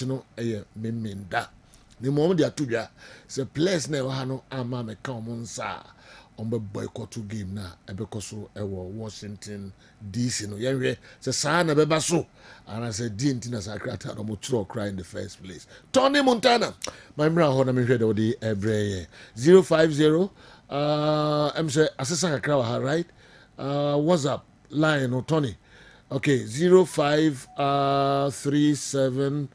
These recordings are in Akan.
match no memenda the moment they are to ya say players na ha no ama me ka omonsa on be boycott game na ebeko so Washington DC no yenwe say sa na beba so and I said didn't na sakrata no mo tro cry in the first place. Tony Montana my mra ho na me hwe de odi ebre 050 I'm say asesa kakra ha right what's up line no Tony. Okay, 0537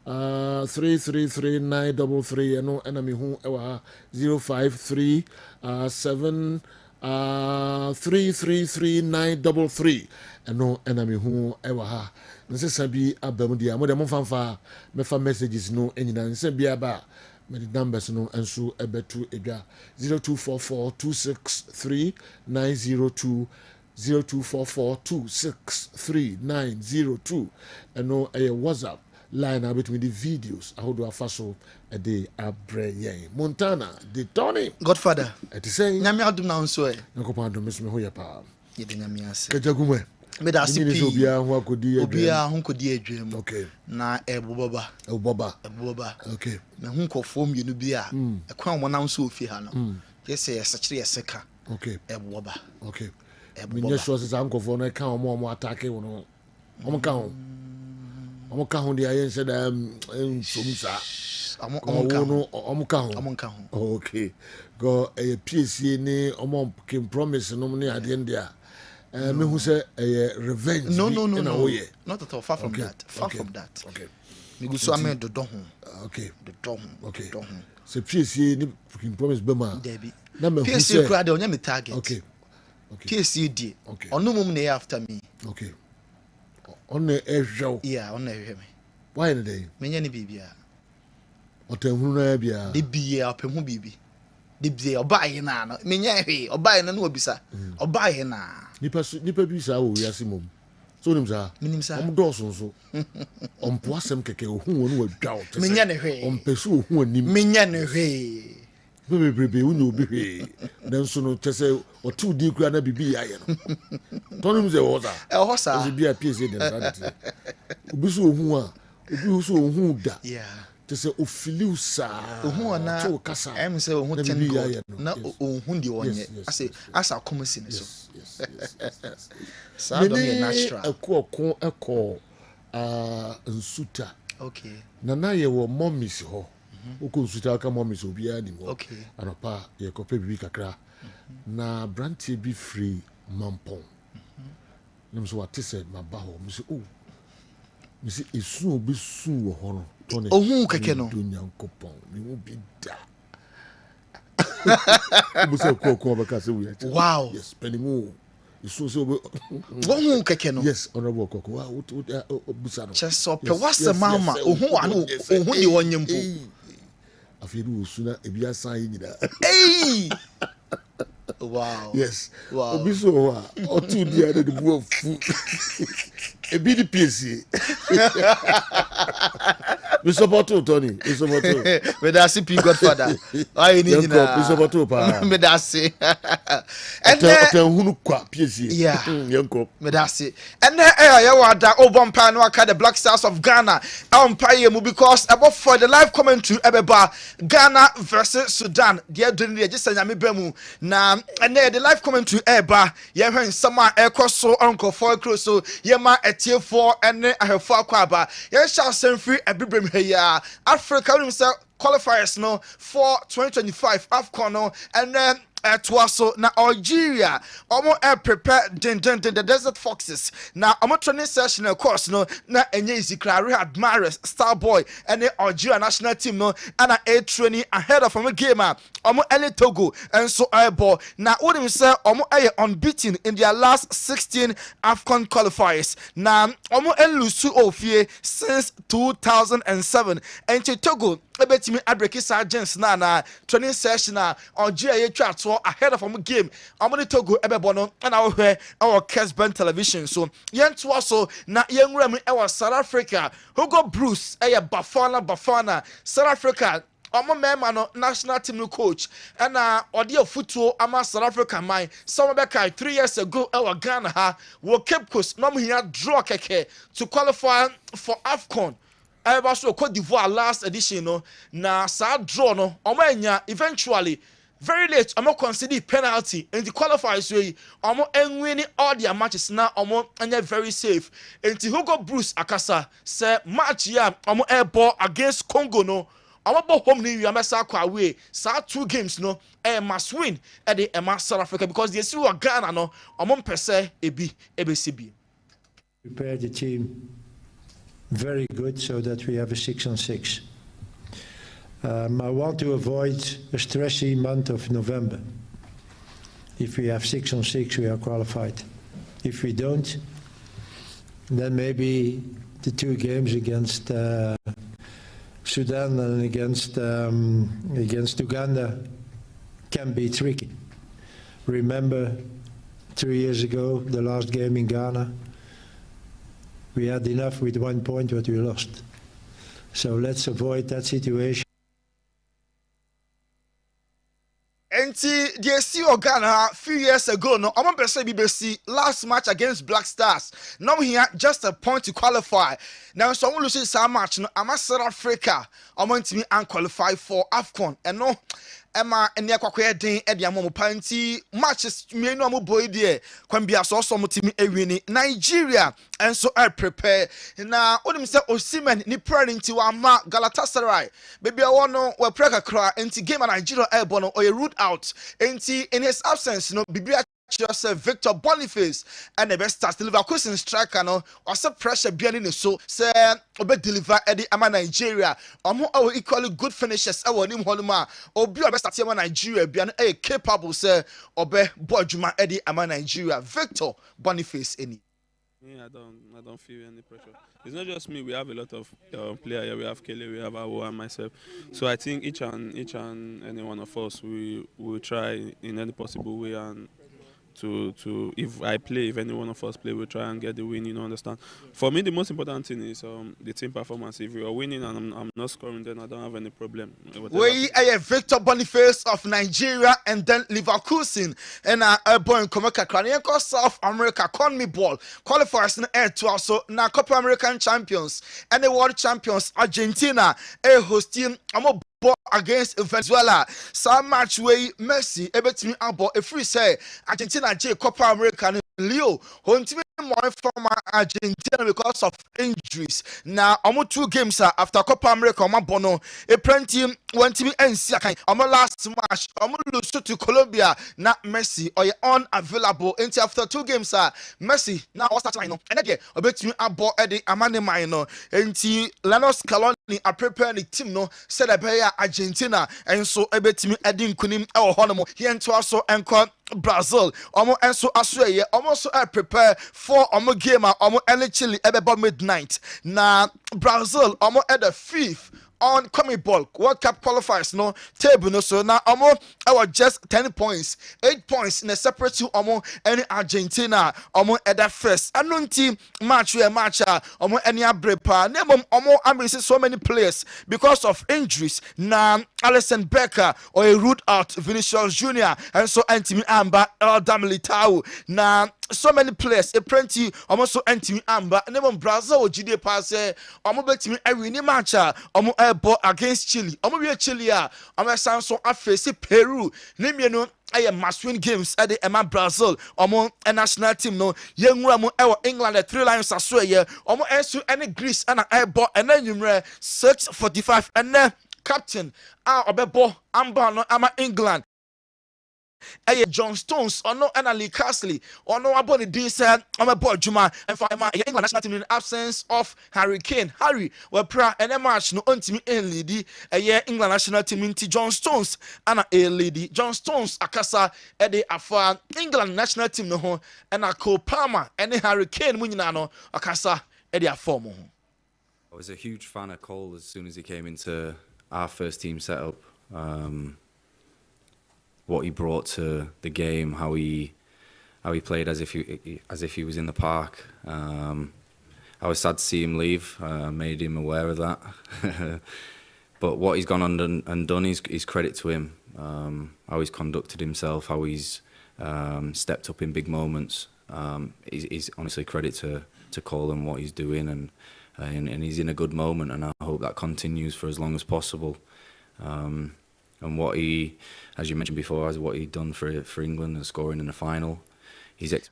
333 and no enemy who 053 7 333 and no enemy who ever ha. Nse sabi abamudia mo de mo fanfa me fa messages no enyina nse bia ba me the numbers no enso ebetu edwa 0244263902 0244263902 and no WhatsApp line out between the videos. I hold to faso a day abre Montana the Tony Godfather. It is saying Nyame adum na nso e. Nakopando miss me hoya pa. Ye de nyame ase. Kejagume. Me da ase pi. Obia ho akodi adwam. Obia ho kodi adwam. Okay. Na eboba. Okay. Me ho nkofo mienu bi a ekwan mo nam so ofi ha no. Yese yesakire yeseka. Okay. Eboba. Okay. Minye sure say nkofo no ka omo attack no. Omo ka ho. Omo ka ho dia yen said somsa. Omo ka ho. Okay. Go a PSC ni omo can promise no ne ade ndia. Me who say revenge. No. Not at all. Far from that. From that. Okay. Me go so am do don ho. Okay. Do don ho. So PSC ni can promise be ma. Debi. Na me who say PSC kura de onya me target. Okay. PSC di. Okay. Ono mum na after me. Okay. On the ehwo. Yeah, on ehwe me. Why the day? Me nya ni bibia. Otanhunu na bia. De bia opemu bibi. De bia obaye na no. Me nya ehwe, obaye na no obisa. Obaye na. Nipa bi sa wo yase mom. So nim sa. Minim sa. Om doso so. Om poasem keke ohun wonu wadwa. Me nya ne hwe. Om pesu ohun anim. Me nya ne hwe. Bebe unyo obi hwe. Den so no chese otu di kura na bibi ya ye no. Tonim ze woza. Hosa. Obi bia PSA den sanity. Obi so ohun a, obi so ohun da. Yeah. Chese ofiliu sa. Ohun na. To kasa. Em say ohun ten go. Na ohun di wonye. Asa komisi ne so. Yes. So do me natural. Eko nsuta. Okay. Na ye wo mommies ho. Oko nsuta ka mommies obi ani mo. Okay. Anopa ye kope bibi kakra. Na brantie bi free mampon. Nem so what said my baho. Me say me say esu obi su wo ho no. Ohun keke no. Dunyankopon. Me wo bi da. Wow. Yes, Penny so ohun keke no. Yes, honorable Koko. Wow, busano. Cheso pe wase mama ohun anu ohun di wonyempo. Afiru suna ebia san yina. Hey. Wow. Yes. Wow. Obiso wa otu dia de bu ofu. Ebi di PSC. We support Tony. We support. Me da see P Godfather. Ayi ni nyina. We support pa. Me da see. And hunu kwa PSC. Yeah. Yanko. Me da see. And ya wada obompa no aka the Black Stars of Ghana. Empire mu because about for the live commentary ebeba Ghana versus Sudan. Dia doni dia just nyame bemu na and the live commentary eba ye hwen sama ekoso onko for so ye ma etie for ene ahefo akwaba ye sha senfri ebibrem heya Africa we say qualifiers no for 2025 AFCON no and then Twaso na Algeria omo prepare the Desert Foxes na omo training session of course no na enye izikra Riyad Mahrez Starboy and the Algeria national team no and a training ahead of game omo ele Togo and so airball na wouldn't say omo unbeaten in their last 16 AFCON qualifiers na omo elusu ofie since 2007 and Togo ebetimi abreki sergeants na training session Algeria ye twa to ahead of game amoni Togo ebebo no na wo hwe our Kessben television so yento so na yenwura mu South Africa Hugo Bruce Bafana South Africa omo mema no national team no coach and odi afutuo ama South Africa man some back 3 years ago our Ghana ha wo Cape Coast no hia draw keke to qualify for AFCON ɛbɛba so Cote d'Ivoire last edition no na saa draw no ɔmo anya eventually very late ɔmo concede penalty nti qualifiers wey ɔmo enwini all their matches na ɔmo anya very safe nti Hugo Bruce akasa sɛ match ya ɔmo ɛbɔ against Congo no ɔmo bɔ home ni wia mɛsa akɔ away saa 2 games no must win ɛde ɛma South Africa because the esi wɔ Ghana no ɔmo mpɛ sɛ ebi ɛbɛsi bi. Prepare the team very good so that we have a 6-on-6. I want to avoid a stressy month of November. If we have 6-on-6, we are qualified. If we don't, then maybe the 2 games against Sudan and against Uganda can be tricky. Remember 3 years ago, the last game in Ghana, we had enough with 1 point, but we lost. So let's avoid that situation. Enti the esi Ghana a few years ago no ɔmo pɛ sɛ BBC last match against Black Stars now here just a point to qualify now so ɔmo lose saa match no ama South Africa ɔmo ntimi unqualify for AFCON ɛno ɛma ɛne akwakoyɛ den ɛde ama mo panti matches mienu ɔmo boy deɛ kwan bia so ɔmo timi ewini Nigeria enso prepare na onim sɛ Osimhen ni prayer nti wa ma Galatasaray baby awɔ no we pray kakra enti game Nigeria ɛbɔ no ɔyɛ ruled out enti in his absence no bibia Joseph Victor Boniface and the best start Leverkusen striker no also pressure behind in so say obe deliver Eddie ama Nigeria omo equally good finishers e nim honuma obi obe start ama Nigeria bia no capable say obe boy juma Eddie ama Nigeria Victor Boniface any. Yeah, I don't feel any pressure. It's not just me. We have a lot of players here. We have Kelly, we have Awo and myself. So I think each and any one of us we will try in any possible way and to if I play, if any one of us play, we'll try and get the win. You know, understand? For me, the most important thing is the team performance. If you are winning and I'm not scoring, then I don't have any problem. We are Victor Boniface of Nigeria and then Leverkusen and a boy in Komeka Kranienko South America Conmi Ball qualifiers in air to also now Copa American champions and the world champions Argentina a hosting against Venezuela. Some match way Messi ebetimi abo a free say Argentina J Copa America Leo Hontimi more from Argentina because of injuries. Now almost 2 games after Copa America bono a plenty went to be NC last match lose to Colombia na Messi or unavailable until after 2 games Messi now what's that and again obetimi abo Eddie Amane Maino until Lanos Scaloni are preparing the team no said Argentina and so ebetimi Eddie Kunim El Honomo here and to also encore Brazil and so Australia almost prepare for game Chile about midnight na Brazil at the 5th on coming ball World Cup qualifiers no table no so now our just 10 points 8 points in a separate to any Argentina at that first anunti match any abrepa name I mean so many players because of injuries na Alisson Becker or a root out Vinicius Junior and so Antimi Amba El Damilitao na so many players a plenty almost so Antimi Amba name Brazil GD pass betimi every match against Chile Chile so face Peru name you know I must win games at the Emma Brazil a national team no young Ramu England the 3 Lions as well yeah any Greece and I bought and then you 6:45 and then captain obebo amba no ama England John Stones or no Lee Castley or no aboni din say boy Juma and for England national team in the absence of Harry Kane. Harry we pra and match no ontimi lady England national team into John Stones and a lady John Stones akasa de afa England national team no ho and a Cole Palmer and Harry Kane mu nyina no akasa de afa mo. I was a huge fan of Cole as soon as he came into our first team setup. What he brought to the game, how he played as if he was in the park. I was sad to see him leave. Made him aware of that. But what he's gone on and done is credit to him. How he's conducted himself, how he's stepped up in big moments. Is honestly credit to Cole and what he's doing and he's in a good moment, and I hope that continues for as long as possible. And what he, as you mentioned before, as what he'd done for England and scoring in the final.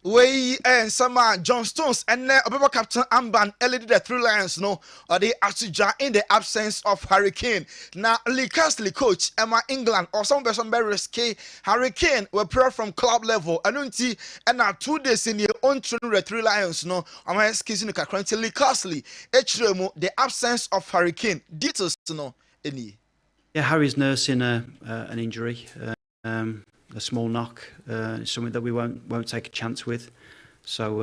We and some John Stones and Obama Captain Amban led the through lines no or the Asuja in the absence of Harry Kane. Now Lee Castley coach Emma England or some person very risky. Harry Kane were pro from club level and now 2 days in the own the three lions no I'm asking you currently Lee Castley the absence of Harry Kane details no any. Yeah, Harry's nursing an injury. A small knock, something that we won't take a chance with. So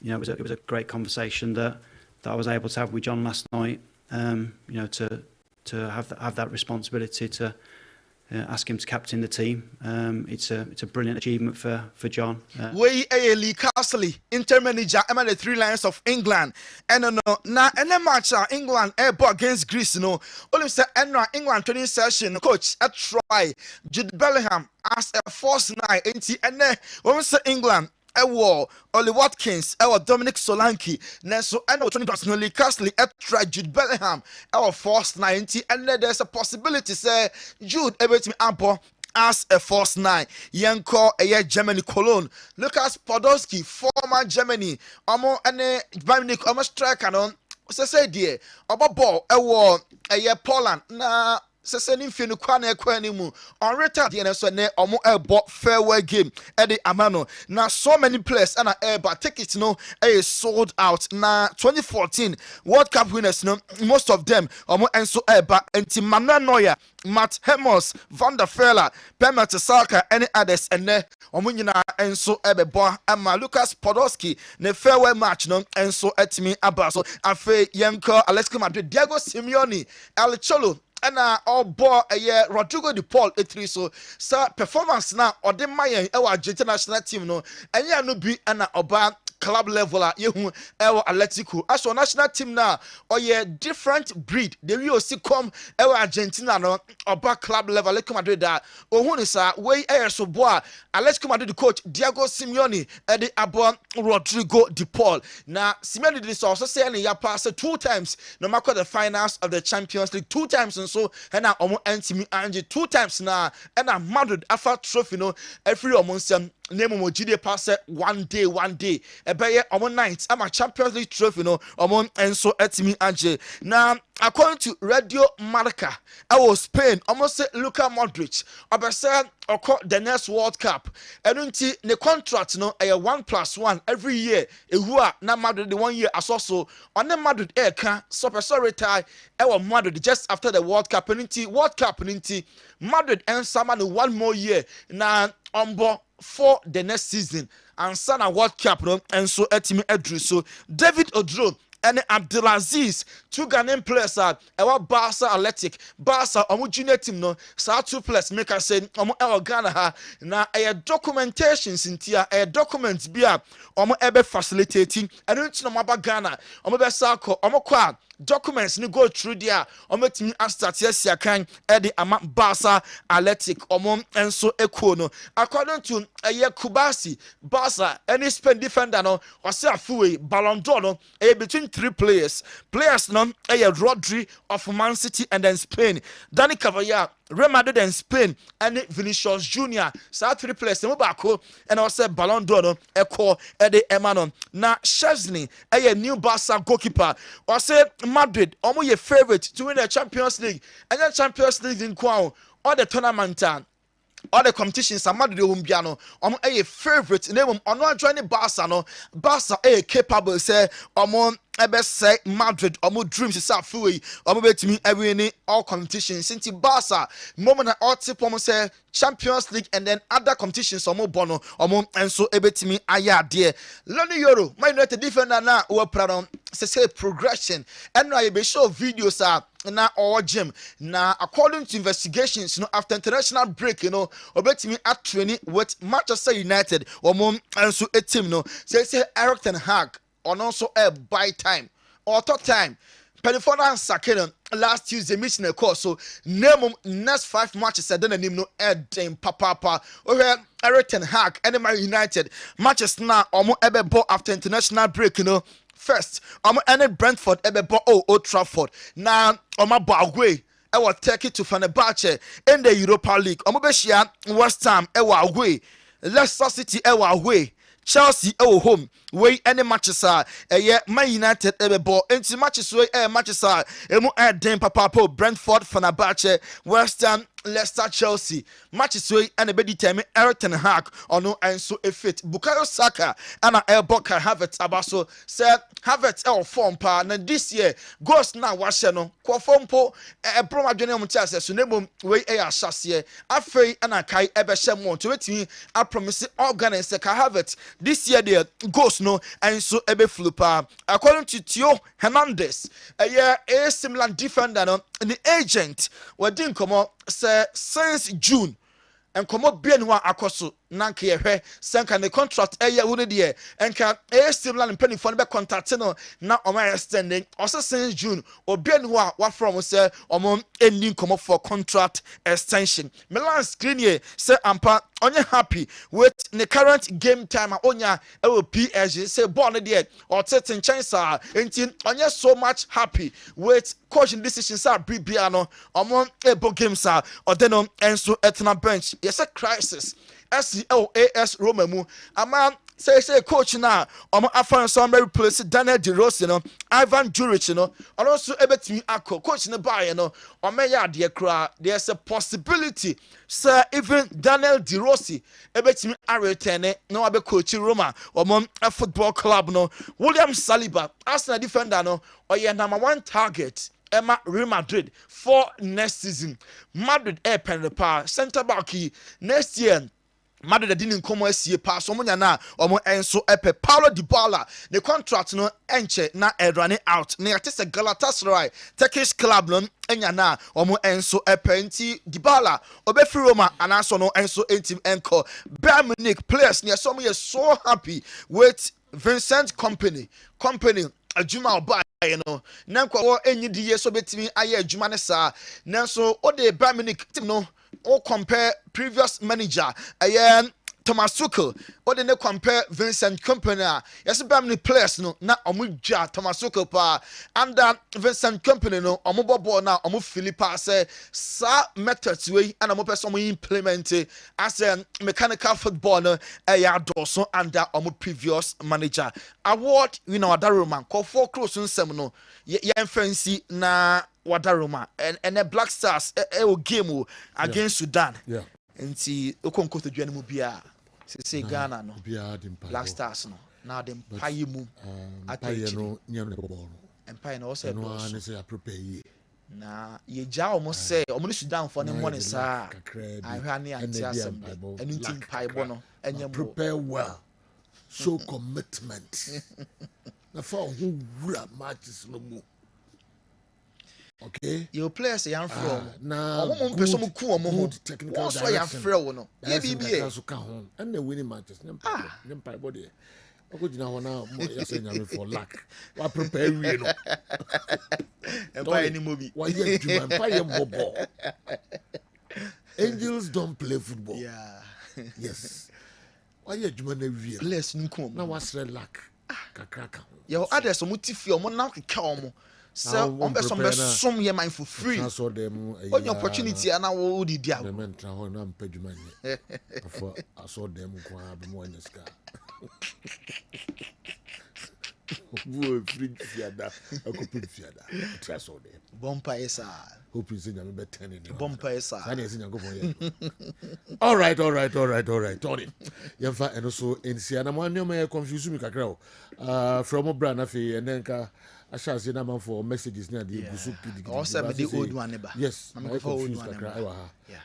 it was a great conversation that I was able to have with John last night. To have that responsibility to ask him to captain the team. It's a brilliant achievement for John. We Lee Castley, Inter manager, among the three lions of England. And now match England airport against Greece. No, only say England training session coach at try Jude Bellingham as a force nine. And then when we say England. Ewo Oli Watkins, Ewo Dominic Solanke, Neso Eno Tony Lee Castley, Etra Jude Bellingham, Ewo Force 90, and then there's a possibility say Jude Everton Ampo as a Force 9. Yanko a Germany Cologne, Lucas Podolski, former Germany, Omo and Bayern Omo striker on say dear, Obo ball Ewo a Poland na. Seseni finu kwane mu on reta the so ne omo airbo farewell game edi amano na so many players and airba tickets no sold out na 2014 World Cup winners no most of them omo enso airba enti Manuel Neuer, Matt Hummels, Van der Fella, Pema Saka any others and ne omo nyina enso ebebo ama Lucas Podolski ne farewell match no enso etimi abaso afe yenko Atletico Madrid Diego Simeone El Cholo and all boy Rodrigo de Paul etri so sir performance now or the Mayan our international team no and ya no be and oba club level yehu our Atletico as our national team now or different breed the we see come our Argentina no oba club level Atletico Madrid that ohun is way so boy Atletico Madrid coach Diego Simeone and the abo Rodrigo de Paul now Simeone did also say and ya pass 2 times no matter the finals of the Champions League 2 times and so and now omo antimi anje 2 times now and Madrid afa trophy no every omo name mo gide pass one day ebeye omo night ama Champions League trophy no omo enso etimi anje na according to Radio Marca was Spain almost say Luka Modric obese oko the next World Cup enunti the contract no 1+1 every year ehua na Madrid the 1 year asoso on the Madrid eka so retire Madrid just after the World Cup enunti World Cup enunti Madrid and sama no 1 more year na ombo for the next season and Sana World Cup no and so etimi edru so David Odro and Abdelaziz 2 Ghanaian players are our Barca Athletic Barca omo junior team no sa 2 players make us say omo Ghana ha na documentations intia documents bia omo ebe facilitating and no maba Ghana omo be sa ko omo kwa documents ni go through there omo timi start yes kan e ama Barca Athletic omo enso eko no according to Kubasi Barca any Spain defender no wase afuwe Ballon d'Or no between 3 players no Rodri of Man City and then Spain Dani Cavalla Real Madrid and Spain and Vinicius Junior so 3 players no bako and I say Ballon d'Or no eko e Emmanuel na Chesney new Barca goalkeeper or say Madrid omo ye favorite to win the Champions League and the Champions League in kwao all the tournament all the competitions are Madrid Humbiano a favorite name on not joining Barca no Barca capable say ebe say Madrid omo dreams is afuwe omo betimi every all competitions since Barca moment all tip omo say Champions League and then other competitions omo bono omo enso ebetimi aya there Loni Euro my United defender na we proud say progression and now you be show videos na all gym na according to investigations after international break obetimi at training with Manchester United omo enso a team say Eric ten Hag on also a buy time or third time. Penifona and Sakena last Tuesday meeting a course so name next 5 matches I don't name no Ed Papa over Eric ten Hag and Man United matches now almost ever bought after international break first and Brentford ebebo Old Trafford na bɔ away ɛwɔ Turkey to Fenerbahce in the Europa League bɛhyia West Ham ɛwɔ away Leicester City ɛwɔ away Chelsea ɛwɔ home wey any matches Man United ɛbɛbɔ enti matches wey matches emu den papa Brentford Fenerbahce West Ham Leicester Chelsea matches wey and be determine Erik ten Hag ono enso efit Bukayo Saka and Kai Havertz abaso said Havertz form pa na this year goals na wahye no kwofo mpo ebro adwene mu tia so nemom wey ahase afei ana kai ebehye mo to wetimi a promise organize Kai Havertz this year the goals no enso ebe flupa according to Theo Hernandez a similar defender no the agent wadin komo since June and come up being one akoso nanka yehwe senka the contract woni de enka similar in penny for be contract no na extending also since June obian wa from say ending come up for contract extension Milan screen say ampa onye happy with the current game time onya PSG say born there or certain chance enti onye so much happy with coaching decisions bibia no ebo games or then enso etna bench yes a crisis SCLAS Roma mu ama say coach na afan so replace Daniel De Rossi no Ivan Juric no also ebetimi akọ coach ne bae no ya de kra there's a possibility sir even Daniel De Rossi ebetimi return no abe coach Roma a football club no William Saliba Arsenal defender no number 1 target Emma Real Madrid for next season Madrid pen the power center back next year Madrid didn't come asie pass omunya na enso epe Paulo Dybala the contract no enche na running out na yate se Galatasaray Turkish club no enya na enso epe nti Dybala obefi Roma anaso no enso team enko Bayern Munich players near some are so happy with Vincent company adwuma oba na nkwa enyi die so betimi aye adwuma ne saa nanso o de Bayern Munich team no or compare previous manager Thomas Tuchel or they compare Vincent Kompany yes Bayern Munich players no na omujja Thomas Tuchel pa and Vincent Kompany no omobobo na omo Philippa say sa methods way and omo person implement as a mechanical football no adoso under omo previous manager award Wadaroma call for close nsem no ye fancy na Wadaroma and the Black Stars game against Sudan nti okonko to dwane mu bia say Ghana no Black Stars no now them paye mu paye no nyam ne bobol empire no say no an say prepare yi na ye ja omo say omo ni Sudan for ne money sa ahwa ne anti assembly enu team paye bo no enye mo prepare well show commitment na for who wura matches no mu. Okay. Your players are from now. Good technical direction. And the winning matches. Body. I go now now. You're saying for luck. What prepare you know? Buy any movie. Why you do? Angels don't play football. Yeah. Yes. Why you do? Players nkum. Now what's red luck? Kakraka. Your others are motifi omo now ka so on be some ye mind for free. I saw them on your opportunity and now wo di dia. Men tra ho na mpedwuma nye. For I saw them kwa be mo nyeska. Wo free fiada, akopin fiada. Tra saw them. Bompa esa. Hope you say nyame be 10 in. Bompa esa. Ani esi nyago fon ye. All right. Tony. Yemfa eno so ensia na mo anyo me confuse me kakra o. From brand afi enenka I shall say number for messages near the Busuki. Also, the old one, yes, I'm confused.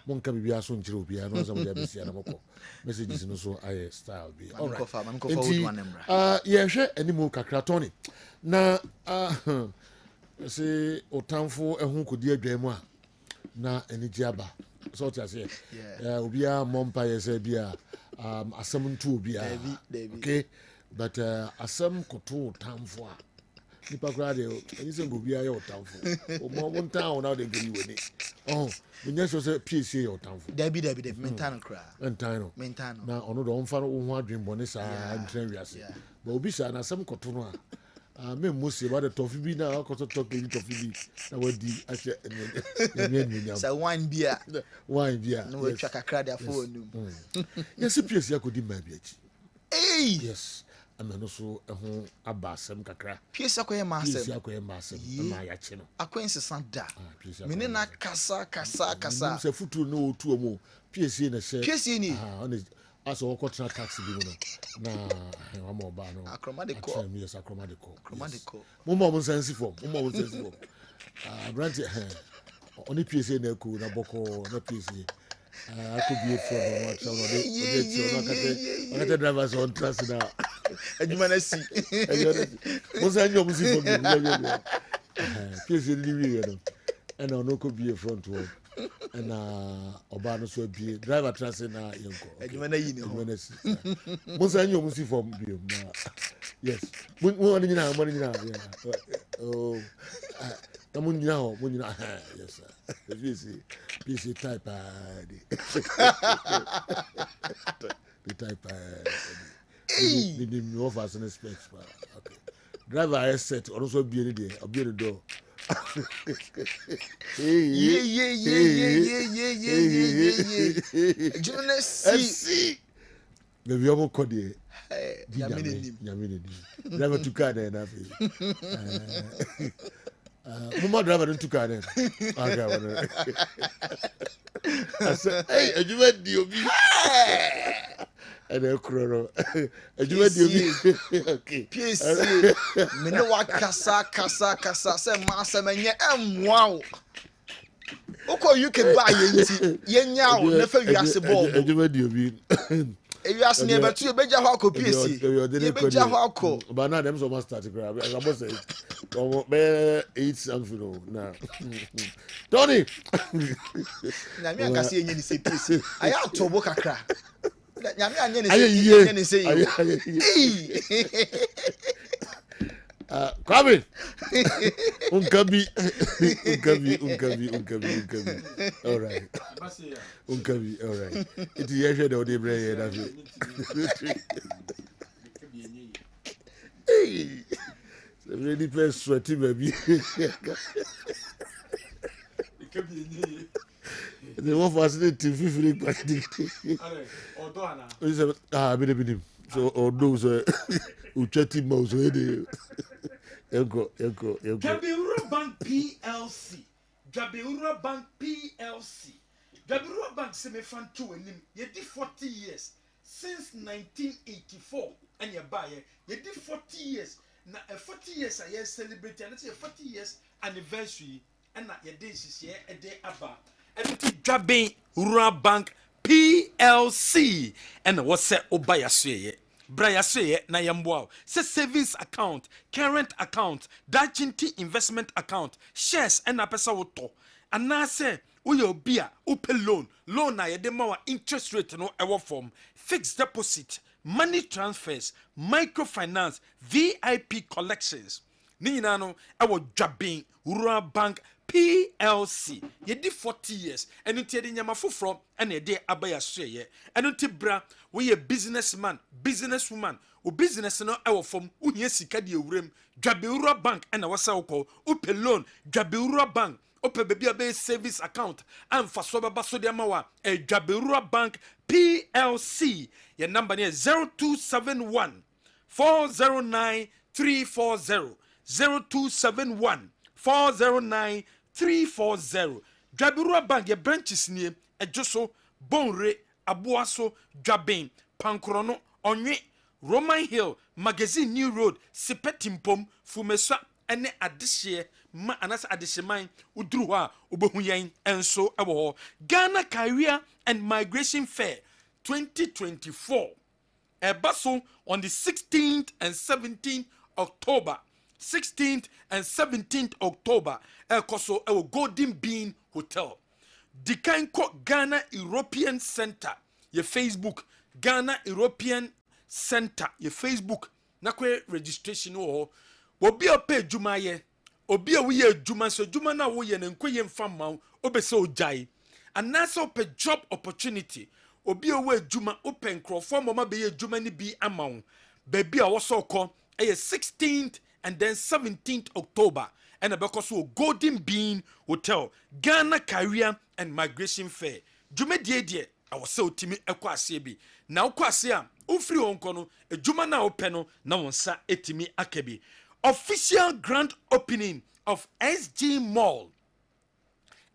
Monka be a son to be. I know some of the messages no so I style be. All right. Yeah, share any more Kakratoni. Na say Otamfo and who could dear Jamua. Na any jabba. So to say, Ubia Mompire say beer, a summon to be okay, but a some koto Tamfo. Nipa krade any say go bia your tamfo o mo won town now they go you with it oh we just say PCA your tamfo Debbie mentan kra mentan na ono do onfa no ho adwen bone sa ntran wiase but obi sha na sam koto no me musi ba de tofi bi na akoto talk any tofi bi na wadi ache enwe Say wine beer. wine bia No we twa kakra dia for onum. yes PS yakodi ma bi achi Hey. yes ameno so ho abasem kakra PS akoye ma PS asem. akoye ma asem ma ya che no Akwense sanda. PS Me ne na kasa. se futu no otu omo PS na she PS ni. on aso okotra taxi bi no na wa mo ba no Acromadiko. yes acromadiko Acromadiko. mo sense form brand oni PS na ku na boko na PS I could be a friend of what drivers on trust now. And you wanna see. What's that your music for me? Please, and I know could be a front one. And Obama so be driver trust in our young. And you wanna What's that your music for me? Yes. Money now. Oh. When you know, yes, sir. PC type the type the offers and specs. Okay. Driver I set also be any day. I'll be the door. Yeah. See. Maybe I'm called here. Yamini. Driver to car there. Mama driver don't took her then. I said, hey, you went DOB. And then Crono. You went DOB. Okay. PC. Me no wa kasa. Say massa menye wow. Oko you can buy yenya o nefa wiase ball. You went DOB. Ewiase ne betu e beja ho akọ PC. E beja ho akọ. But now them so much start to grab. I must say, come 8 something now. Tony. Na me anka se enye ni se PC. Aya atobo kakra. Na me anye ni se enye ni se. Kwame. Unkabi. All right. Unkabi, all right. It is here the Odebre that. Hey. The really first sweaty baby. The one fascinating 50 party. Bidi. So or those ucheti mouse Yoko. Jabiru Bank PLC. Jabiru Bank PLC. Jabiru Bank semefan to enim. Ye did 40 years since 1984 and you buy it. Ye did 40 years. Now 40 years I celebrate and it's a 40 years anniversary and na ye day this year a day about. And it Jabiru Bank PLC and what's say obaya say Braya say na yamboa say savings account, current account, dachinti investment account, shares and apesa woto. And na say uyo bia upe loan na yede mawa interest rate no ewo form, fixed deposit, money transfers, microfinance, VIP collections. Ni nyina no ewo Dwabin Rural Bank PLC. Ye di 40 years. And unti yedi nyama fufro and ye de abaya sweye. And unti bra we a businessman, businesswoman, o business no ewo form unye sika di ewurem. Dwabin Rural Bank and wasa woko upe loan Dwabin Rural Bank ope baby abe service account and faso baba so de amawa e Dwabin Rural Bank PLC. Your number is 0271 409 340 0271 409 340. Dwabin Bank, your branches near Ejoso, Bonre, Abuaso, Dwabin, Pankrono, Onye, Roman Hill, Magazine New Road, Sipetimpom, Fumesa, ene adishye, ma anas adishemine, Udruha, Ubohuyen, and so abo. Ghana Career and Migration Fair 2024. Ebaso on the 16th and 17th October. 16th and 17th October, Koso Golden Bean Hotel. Dikanko Ghana European Center, your Facebook, Ghana European Center, your Facebook, nakwe registration or obi a pay jumaye, obi a we juma so juma na we and kwe mfama obeso jai. And that's a job opportunity. Obi a we juma open crop for mama be juma ni be amount. Baby a also call a 16th and then 17th October and because so Golden Bean Hotel Ghana Career and Migration Fair dwumadie de I was so timi ekwa ase bi na ukwa ase a ufiri honko no edwuma na opɛ no na wonsa etimi akabi official grand opening of SG Mall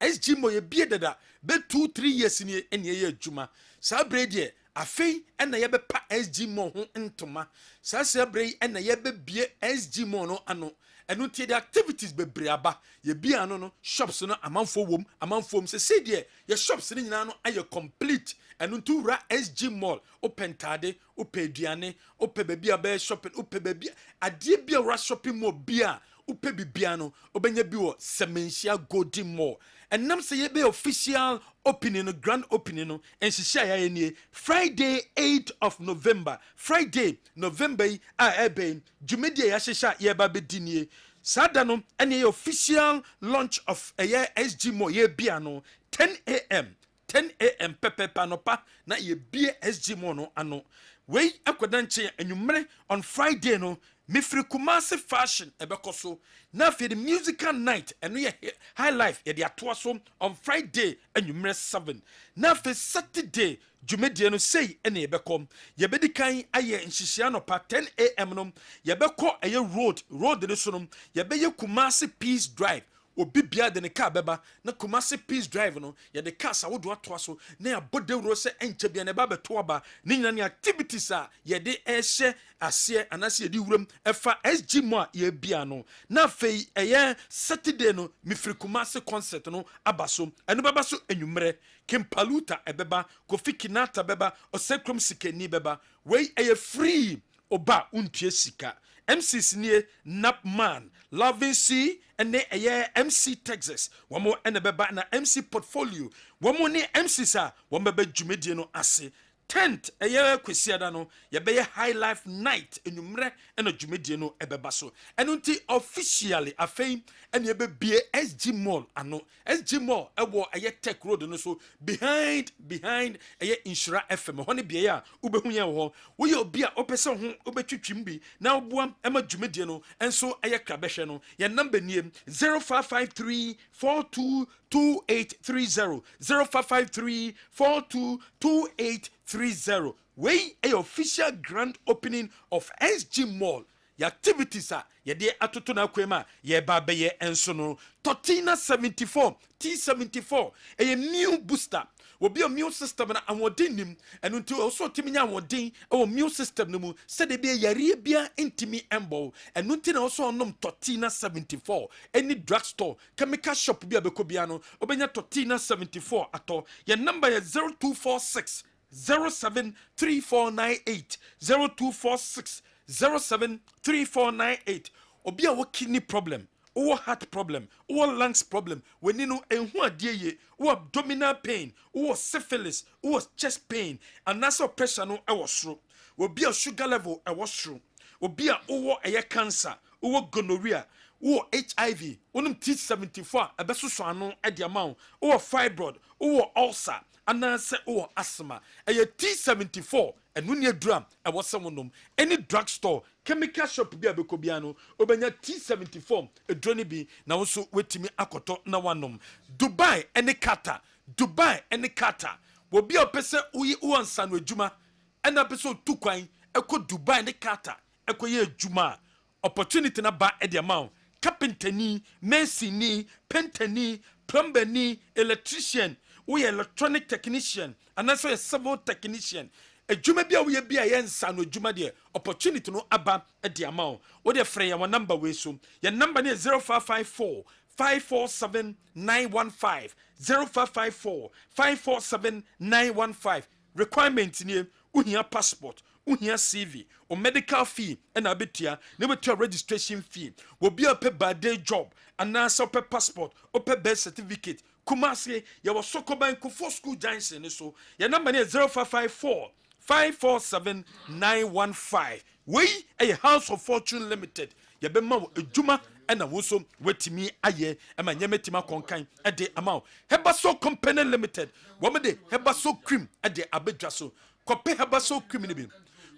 ye bie dada be 2-3 years ni ene ye adwuma saa bre de afei ena ye be pa SG Mall ho ntoma saa bre ena ye be bie SG Mall no ano enu tie the activities bebre aba ye bia ano no shops no amanfo wom se de ye shops ni nyina no aye complete enu tu ra SG Mall open tade open aduane open baby aba shopping open baby ade bia ra shopping mall bia upe bibia no obenya bi wo Sementia Golden Mall enam se ye be official opening no grand opening no enhihia ya nie Friday 8th of November Friday November a ebe dwumadie ya hihia ye ba bedinie sada no ene ye official launch of SG Mall ye bia no 10 a.m. pepe panopa na ye bie SG Mall no ano we akwadanche enwumre on Friday no Mifri Kumasi fashion ebekoso na for the musical night eno ye high life ye de atoaso on Friday enwumre 7 na for Saturday dwumedie no sei ene ebekom ye bedikan aye nhihia no pa 10 a.m. no ye beko aye road ne so no ye be ye Kumasi Peace Drive obi bia de ne car beba na Kumasi Peace Drive no ye de car sa wodo atoa so na ya bodewro se enche bia ne ba beto aba ni nyina ne activities a ye de ehye ase anase ye di wuram efa SG Mall ye bia no na fei eye Saturday no Mifri Kumasi concert no abaso eno baba so enwumre Kimpaluta ebeba Kofi Kinata beba Osekrom Sikeni beba we eye free oba untie sika MCs nie Napman Loving C and MC Texas wamo ene beba na MC Portfolio wamo ni MCs a wamo beba dwumedie no ase 10th kwesiada no ye be high life night enumre ena dwumedie no ebeba so eno nti officially afei ene ye be bie SG Mall ano SG Mall ewo tech road no so behind Insura FM ho ne bie ya ubehu ye ho wo ye obi a opese ho obetwitwim bi na oboam ema dwumedie no enso krabehwe no ye number niem 0553 422830 0553 422830 we a official grand opening of SG Mall. The activities are ye de atoto na kwema ye ba be ye enso no Totina 74 T74 a new booster will be a immune system na amodin nim and until also timinya amodin our immune system no mu said de be yare bia intimi embo and until also nom Totina 74 any drugstore chemical shop bia bekobia no obenya Totina 74 ato your number is 0246 073498 0246 073498 obi a wo kidney problem or heart problem or lungs problem when you know enhu adie ye or abdominal pain or syphilis or chest pain and that's pressure no e wo soro obi a sugar level e wo soro obi a wo cancer or gonorrhea or HIV onum T74 abesoso ano e de amount or fibroid or ulcer anase or asthma T74 enu ne drum e wo semonom any drugstore chemical shop bia bekobia no obenya T74 edroni bi na wo so wetimi akoto na wanom Dubai any Qatar wo bia opese uyi uansa no adwuma ena pese tukwan eko Dubai ne Qatar eko ye adwuma opportunity na ba e de amount carpentry masonry painter plumber electrician we electronic technician and also a civil technician adwuma bia we bia ye nsa no adwuma de opportunity no aba e de amount wo de frɛ ya number we so your number ne 0554 547 915 0554 547 915 requirement ne uhia passport uhia CV or medical fee and abetia never to registration fee will be a pay by day job and answer per passport or per birth certificate Kumasi ya was Sokoban Kufo School Johnson so your number is 0554 547 915 we a house of fortune limited ya be ma ejuma ena woso wetimi aye ema nyemetima konkan e de amount Hebaso company limited womede Hebaso cream e de abedwa so kope Hebaso cream ni bi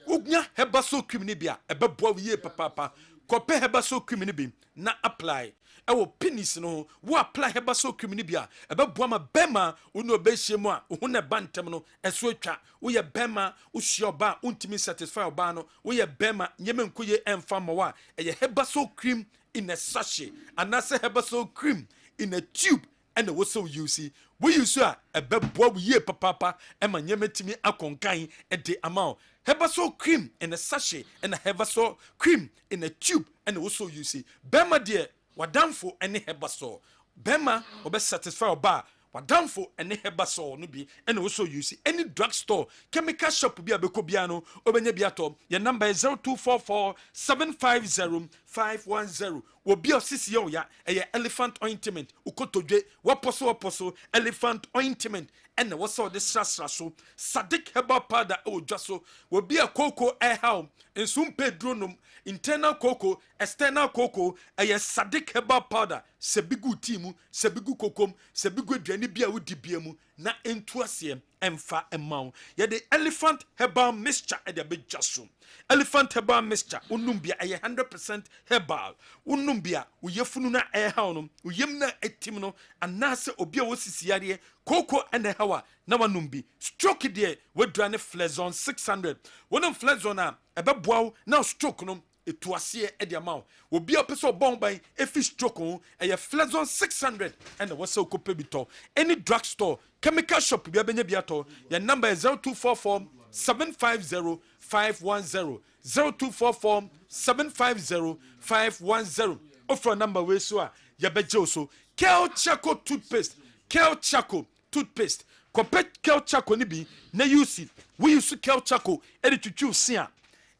ugnya Hebaso cream ni bia ebeboa wiye papa kɔpɛ herbal cream no bi na apply ɛwɔ penis no wo apply herbal cream no bi a ɛbɛboa ma bɛma wo ne ɔbɛhyia mu a wo ho na ɛba ntɛm no ɛso atwa woyɛ bɛma wohyia ɔba a wontumi satisfy ɔba no woyɛ bɛma nyɛma nkoye ɛmfa ma wo a ɛyɛ herbal cream in a sachet anaasɛ herbal cream in a tube ɛna wɔsɛ use wo use a ɛbɛboa wo yie papapa ɛma nyɛma tumi akɔnkan ɛde ama wo herbal cream in a sachet and a herbal cream in a tube and also you see bema dear wadamfo any herbal bema obe satisfy oba wadamfo any herbal no be and also you see any drugstore chemical shop bi abeko biano obenye biato your number is 0244 750 510 obi osisi yo ya elephant ointment ukotodwe waposo elephant ointment and what's all this so Sadik herbal powder jaso will be a cocoa air how in some pedronum internal cocoa external cocoa Sadik herbal powder sebigu timu sebigu kokom sebigu dwani bia wudi biamu na entuasie emfa emau ye the elephant herbal mixture e the big jaso elephant herbal mixture unumbia 100% herbal unumbia uyefunu na air how no uyem na etim no anase obi a wosisiare cocoa and hawa na wanumbi stroke there we drane flexon 600 wonum flexon a ebeboaw na stroke no etuase e de amaw obi a peso bon ban efi stroke ho e flexon 600 and the wase okope bito any drugstore chemical shop bia benya biato your number is 0244 750 510 0244 750 510 offer number we so a ya beje so Kel Chaco toothpaste Kel Chaco toothpaste compare Kel Chaco ni bi na use we use Kel Chaco e de twitwu sia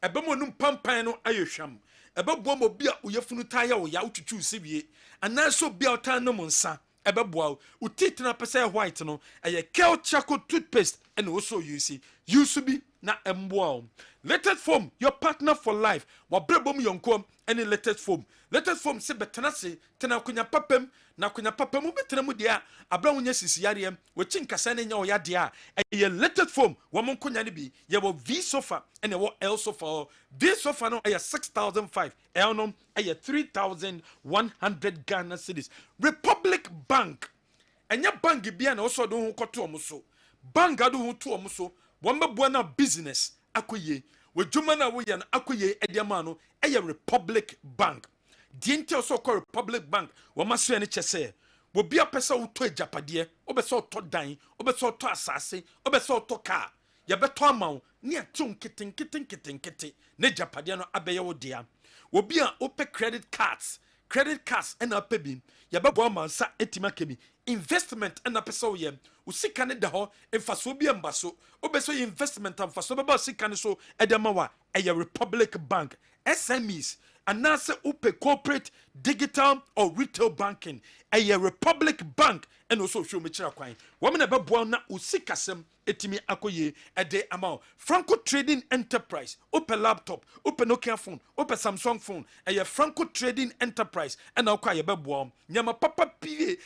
ebe mo num pampan no ayehwam ebe bo mo bia uyefunu taya wo ya utwitwu se wie anaso bia otan no monsa ebe boa utitena pese white no eye Kel Chaco toothpaste and also use bi na emboa latest foam your partner for life wa brebom yonkom any latest foam se betena se tena kunya papam na kunya papam betena mu dia abra wonya sisiyare we chinkasa na nya oya dia eye latest foam wo mon kunya ne bi ye wo V sofa and ye wo L sofa this sofa no eye 6005 L no eye 3100 Ghana cedis Republic Bank enya bank bia na oso do ho koto omuso bank ado ho to omuso wamba na business akoye wejuma na woye na akoye ediama no eye Republic Bank diente oso ko Republic Bank wamaso ene chese wo bia pesa wo to ajapade obeso to dan obeso to asase obeso to car ye beto amawo ne atum kitten ne japade no abeye wo dia wo bia ope credit cards and apebi ye bebo amansa etima kebi investment and pesa wo ye usika ne da ho emfaso bi embaso obeso investment emfaso beba usika ne so edemawa eye Republic Bank SMEs anase upe corporate digital or retail banking eye Republic Bank and also show me chira kwan women na bebo na usikasem etimi akoye ede amount Franco Trading Enterprise upe laptop upe Nokia phone upe Samsung phone eye Franco Trading Enterprise and akwa ye bebo nyama papa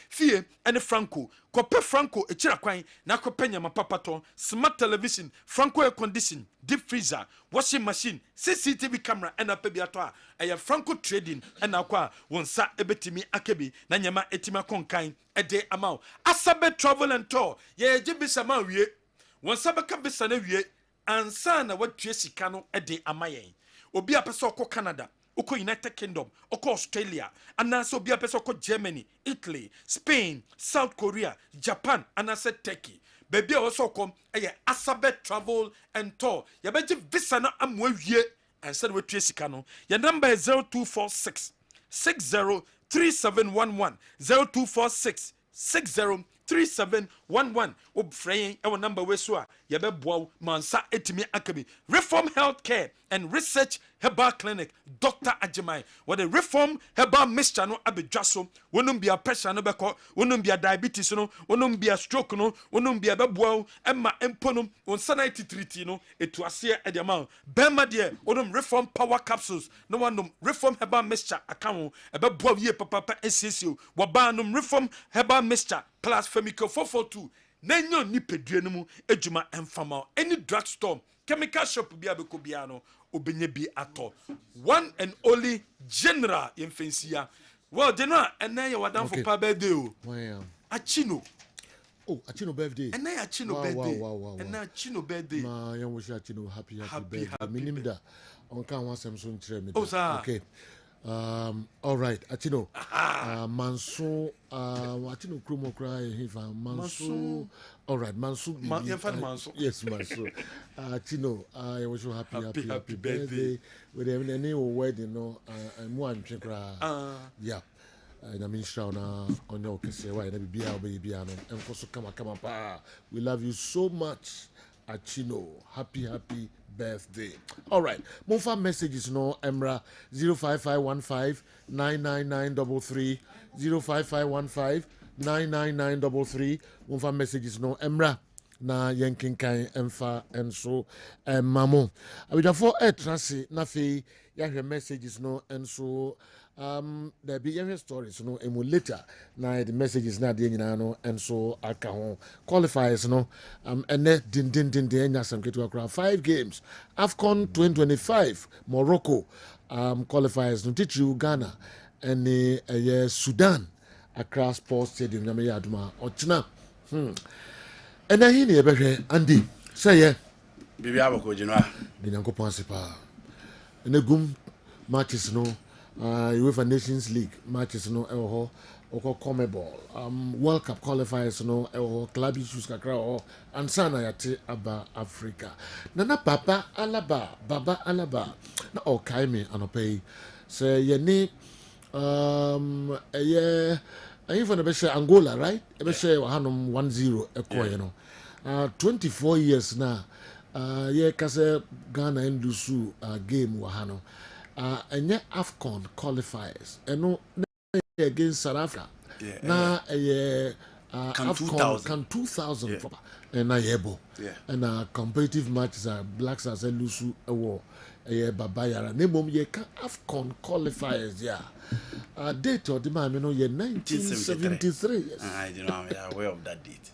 fie ene Franco kope Franco echira kwan na kope nyama papa to smart television Franco air condition deep freezer washing machine CCTV camera and apebi ato a eye Franco Trading and akwa wonsa ebetimi akebi na nyama etima konkan ede amount Asabe Travel and Tour ye jibisa ma wie wonsa beka bisa na wie ansa na watue sika no ede amayen obi apese okọ Canada oko United Kingdom oko Australia anase obi apese oko Germany Italy Spain South Korea Japan anase Turkey baby also come Asabe Travel and Tour ya beje visa na amwa wie ansa na watue sika no your number is 0246 603711 0246 603711 obfrey our number we so ya beboa mansa etimi akabi Reform Healthcare and Research Herbal Clinic Dr. Ajimai what the Reform Herbal Mixture no abedwaso wonum bia pressure no beko wonum bia diabetes no wonum bia stroke no wonum bia beboa emma emponum wonsa 93 no etuase ediama bema de wonum Reform Power Capsules no wonum Reform Herbal Mixture account ebeboa wie papa esesio wabanum Reform Herbal Mixture plus Femico 442 nanyo ni pedue no mu ejuma emfama any drugstore chemical shop bia beko bia no obenye bi ato. One and only general yemfensia. Well, general, and then you were done for birthday. Achino. Oh, Achino birthday. And then Achino birthday. Wow. And then Achino birthday. Ma, young wish Achino happy birthday. Minim da. On can want Samsung trade. Oh, sir. Okay. All right, Achino. Manso. Achino Krumo cry. Manso. All right, Manso. Manso. Yes, Manso. Achino. I wish you happy birthday. With any wedding, no. And one chakra. Yeah. I mean, Shauna on your case, why baby, and also come pa. We love you so much, Achino. Happy birthday. All right, more messages no Emra 05515 99933 05515 99933. More messages no Emra. Na yankin kan emfa enso mamo abidafo etrase na fe ya messages no enso there be your stories no emu later na the messages na de nyina no enso aka ho qualifiers no ene din enya samketu akra 5 games AFCON 2025 Morocco qualifiers no teach Ghana and Sudan Accra Sports Stadium na me yaduma ochina and I hear you, Andy. Say, yeah. Bibi abako jinwa. The Nyankopon sepa. And the gum matches no. UEFA Nations League matches no. Oko CONMEBOL. World Cup qualifiers no. Club issues kakra and sana yate aba Africa. Nana papa alaba, baba alaba. Na okaime anopay. Say ye ni even the Angola, right? Ebe share 1-0 you know. 24 years now. Yeah, kase Ghana Ndusu game wahano. And yeah, AFCON qualifiers. And no against South Africa. Na AFCON 2000 proper. And na yebo. And competitive matches are Black Stars and Lusu war. Babayara. Nebom ye ka AFCON qualifiers yeah. Date or the man you know ye 1973. Yes. I don't know I'm aware of that date.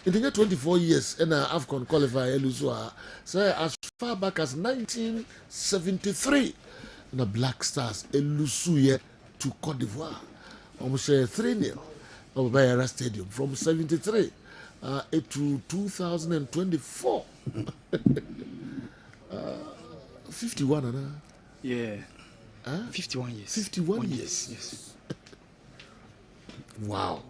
In the 24 years and AFCON qualifier Lusu so as far back as 1973 the Black Stars Lusu to Cote d'Ivoire. Almost 3-0 of Bayara Stadium from 73 to 2024. 51 Yeah. 51 years. 51 years. Yes. Wow.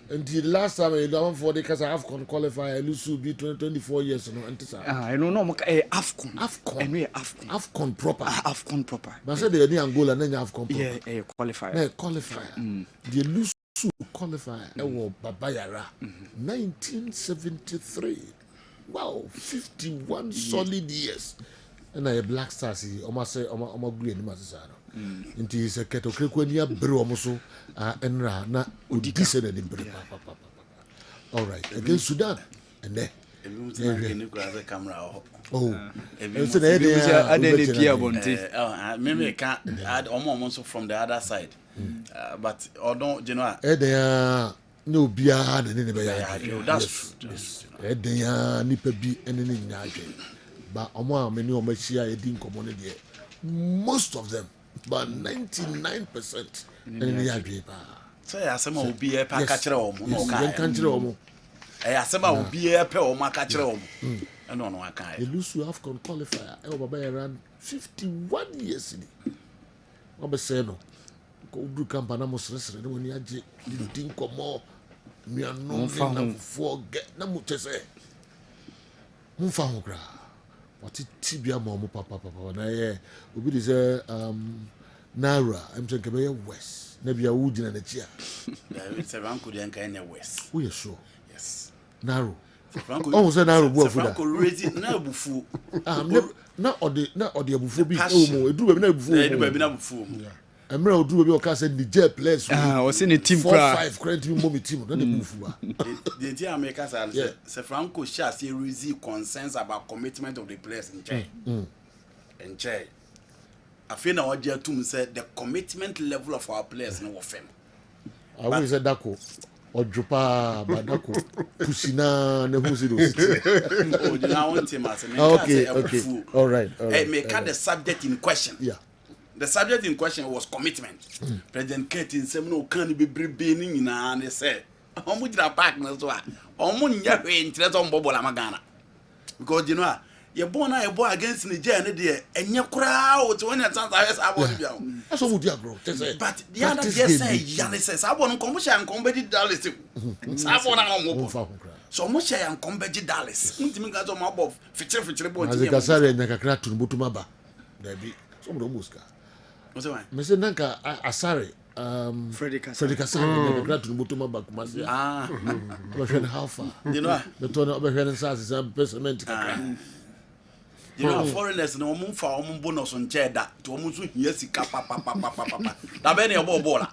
And the last time I done for the because I have qualified, I lose to be 24 years. No, I don't know. AFCON. AFCON proper. AFCON proper. But I said they need Angola, then you have proper. Yeah, qualifier. Yeah, qualifier. The lose to qualifier. Babayara. 1973. Wow, 51 solid years. And I Black Stars, almost say, almost green, Mazano. Into his keto Krikonia Bromoso, and Rana, Udisa and all right, against Sudan, and there. Oh, it's an idea. I maybe can't add almost from the other side, but or don't you know? No beyond anybody. That's true. Edea nipa bi enene nyaadwe ba omo ameni omo hia edin community most of them but 99% enene nyaadwe ba say asema obi e pa ka kire omo no ka kan kire omo asema obi e pe omo ka kire omo no no aka e lusu AFCON qualifier e baba around 51 years ni obe say no ko udu kampana mo sresre no ni age din komo me no forget na mutese mfa ho gra what tibia mo papa na ye obi dey say naira I'm think be west na bia wo gina na chia it's a rank dey kan na west we sure yes naira oh say naira bu afuda franco raise na bufu na odi abufu bi o mo eduru be na abufu Emre Odu be o ka say Niger players o say the team cry 4-5 current mommy team no dey move the team America say Franco share say raise concerns about commitment of the players in China in China I feel now what say the commitment level of our players no wofem I will say Dako Ojopa Badako Pusina Nebusido. Oh, you know, I want him as a Okay. All right. Make the subject in question. Yeah. The subject in question was commitment. President Ketin said, no, can be beginning in and they said, how much that partner so on interest on Bobo Lamagana. Because you know, you're born a boy against Nigeria, dear, and your crowd when it's not I want you. That's what you bro. But the other just say, Yanni says, I want to come and combat Dallas. So much I am combat Dallas. Intimate on my above, feature boy. As a Casare and Nakakra to Butumaba. There be some Romuska. Mr. Nanka Asare, Freddie Kasare, Nakakra to Butumaba Kumazia. Ah, How far? you know, The tone of the Sas is a basement. you know, foreigners no move for bonus on chair that to almost yes, papa. Now, many of Bola.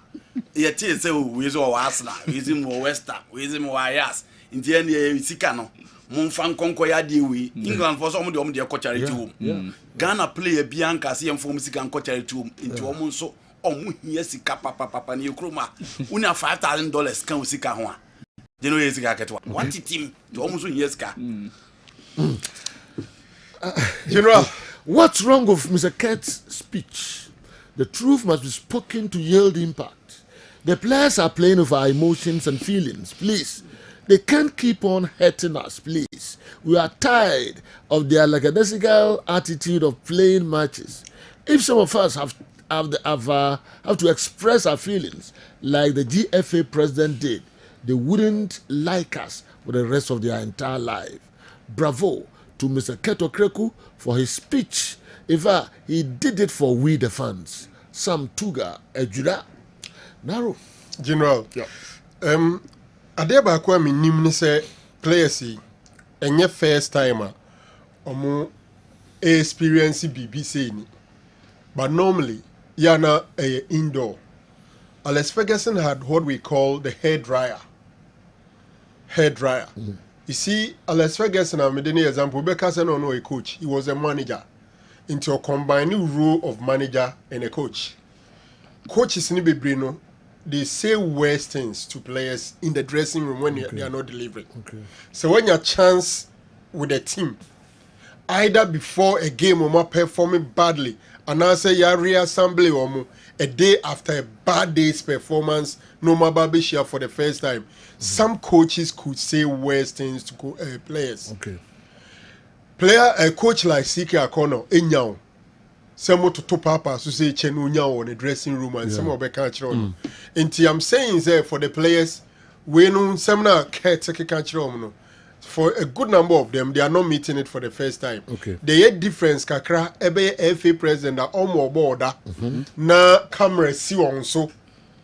Yet, say, we is all Asna, we is more Western, we is more Ayas, in the end, Sicano. Monfan Concoya Dewi, England for some of their coachary tomb. Ghana play a Bianca, see and form sick and coachary tomb into almost so yes, papa, new chroma. Una $5,000 can we see Kahua. You know, yes, I get one team to almost yes, General, what's wrong with Mr. Kurt's speech? The truth must be spoken to yield impact. The players are playing with our emotions and feelings. Please, they can't keep on hurting us. Please, we are tired of their lackadaisical attitude of playing matches. If some of us have to express our feelings like the GFA president did, they wouldn't like us for the rest of their entire life. Bravo to Mr. Keto Kreku for his speech. In fact, he did it for we the fans. Sam Tuga Ejura. Naro. General. Yeah. Ade baako a menim ne sɛ players yi ɛnyɛ first time ɔmo experience BBC ni. But normally yana indoor. Alex Ferguson had what we call the hair dryer. You see, Alex Ferguson, I'm an example, because I don't know a coach. He was a manager. Into a combining role of manager and a coach. Coaches in Brino, they say worse things to players in the dressing room when they are not delivering. Okay. So when your chance with a team, either before a game or more performing badly, and I say you reassembly or a day after a bad day's performance, no more baby share for the first time. Some coaches could say worse things to players. Okay. A coach like Siki Akono, Enyao, some to papa to say Chenunyao in the dressing room and some of the country on. And I'm saying there for the players, we know some now caretaker country on. For a good number of them, they are not meeting it for the first time. Okay. The head difference, kakra, ebe FA president, are almost border, na camera see on so.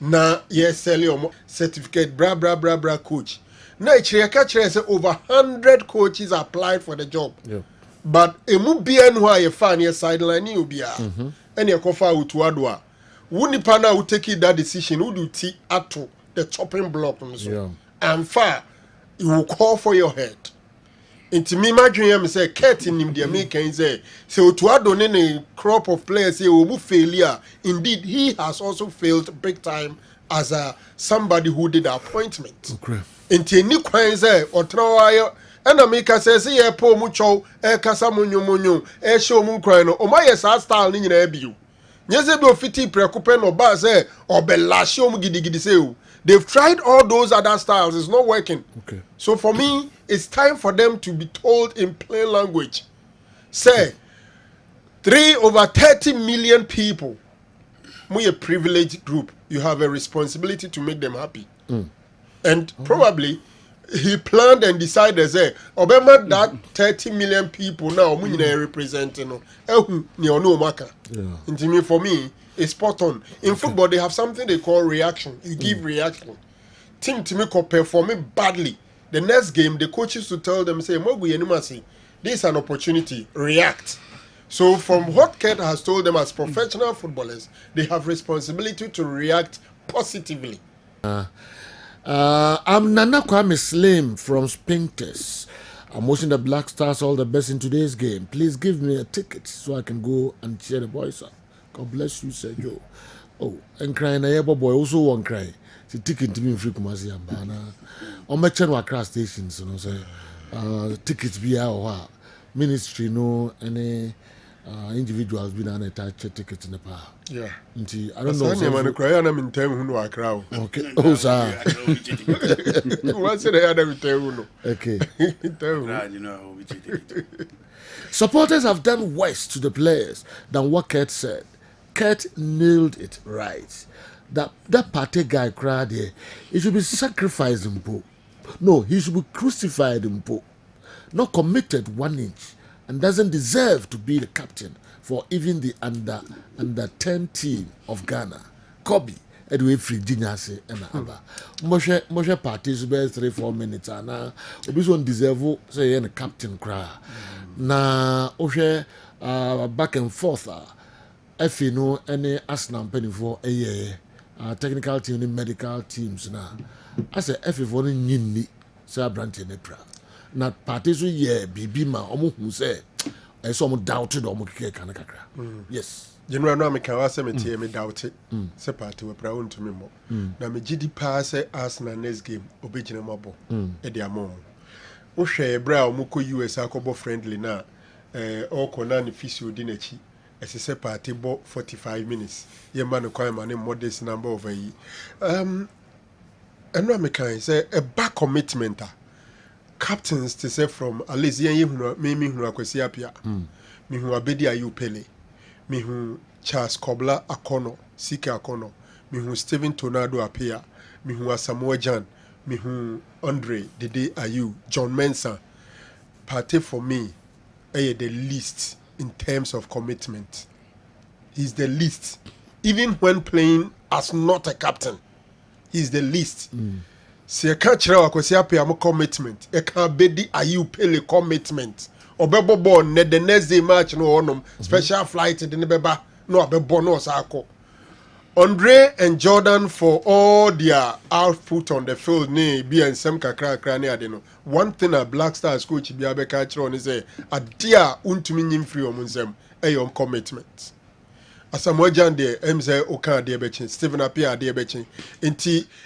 Na yes sell your certificate bra coach. Na catcher say over 100 coaches applied for the job. Yeah. But emu bia no a fan your sideline you bia. And your kofa utuadwa. Wuni pana will take that decision would you tea ato the chopping block so. Yeah. And far you will call for your head. Into me imagine say Kurt in him the American say so to add on a crop of players say will failure. Indeed, he has also failed big time as somebody who did the appointment. Okay. Into any coin say or throw and America says yeah po mucho kasa munyo show mun cry no o my yes style ni nyina biu. Nyese bi ofiti prekupe no ba say or belasho mu gidigidi say they've tried all those other styles, it's not working. Okay. So for me, it's time for them to be told in plain language. Say, over 30 million people, we a privileged group, you have a responsibility to make them happy. And probably, he planned and decided, say, Obama that 30 million people now, we representing. Yeah. For me, it's spot on. In football, they have something they call reaction. You give reaction. Team Timiko performing badly. The next game, the coaches to tell them, say, this is an opportunity. React. So from what Kurt has told them as professional footballers, they have responsibility to react positively. I'm Nana Kwame Slim from Spinkters. I'm wishing the Black Stars all the best in today's game. Please give me a ticket so I can go and cheer the boys up. God bless you, Sergio. Oh, and crying a boy also won't cry. the ticket to me free Kumasi and Bana. On my channel across stations, you know, say tickets be our ministry, no any individuals be done attached tickets in the power. Yeah. I don't know. I'm cry and I'm in time who know a crowd. Okay. Oh, sir. What's the other with you? Okay. You know, Supporters have done worse to the players than what Kurt said. Kurt nailed it right. That party guy cried here. He should be sacrificed in Po. No, he should be crucified in Po. Not committed 1 inch and doesn't deserve to be the captain for even the under 10 team of Ghana. Kobe, Edway Free Jinyase and Abba. Moshe parties be 3-4 minutes and now Obi one deserve say the captain cry. Na Oshe back and forth. If you know any Arsenal penny for a year, technical team and medical teams now. I say if you want to say Branty Nepra. Na parties we yeah bibi ma omo hu say e so omo doubted omo keke kan kakra. Yes. General no me kan wa say me tie me doubt it. Say party we pra won to me mo. Na me gidi pa say Arsenal next game obegina mabo. E dia mo. Wo hwe bra omo ko US akobo friendly na o ko na ne physio di nachi. Ese say party bo 45 minutes. Ye man ko ma ne modest number of yi. Eno me kan say a back commitment. Captains to say from at least me hu akwasi apia me hu abedi ayu pele me hu Charles Kobla Akono Sike Akono me hu Steven Tornado apia me hu Asamoah Gyan me hu Andre Dede Ayu John Mensah. Party for me the least in terms of commitment. He's the least even when playing as not a captain. He's the least. Si e ka kire akwasi apia mo commitment e ka bedi ayu pele commitment obebo ball ne the next day match no onom special flight de ne beba no obebo no osako. Andre and Jordan for all their output on the field ne bi ensem kakra ne ade no. One thing a Black Stars coach bi abeka kire on say adia untumi nyim free om nsem e commitment. Asamoah Gyan de MZ Okan de Bechin, Stephen Appiah de Bechin.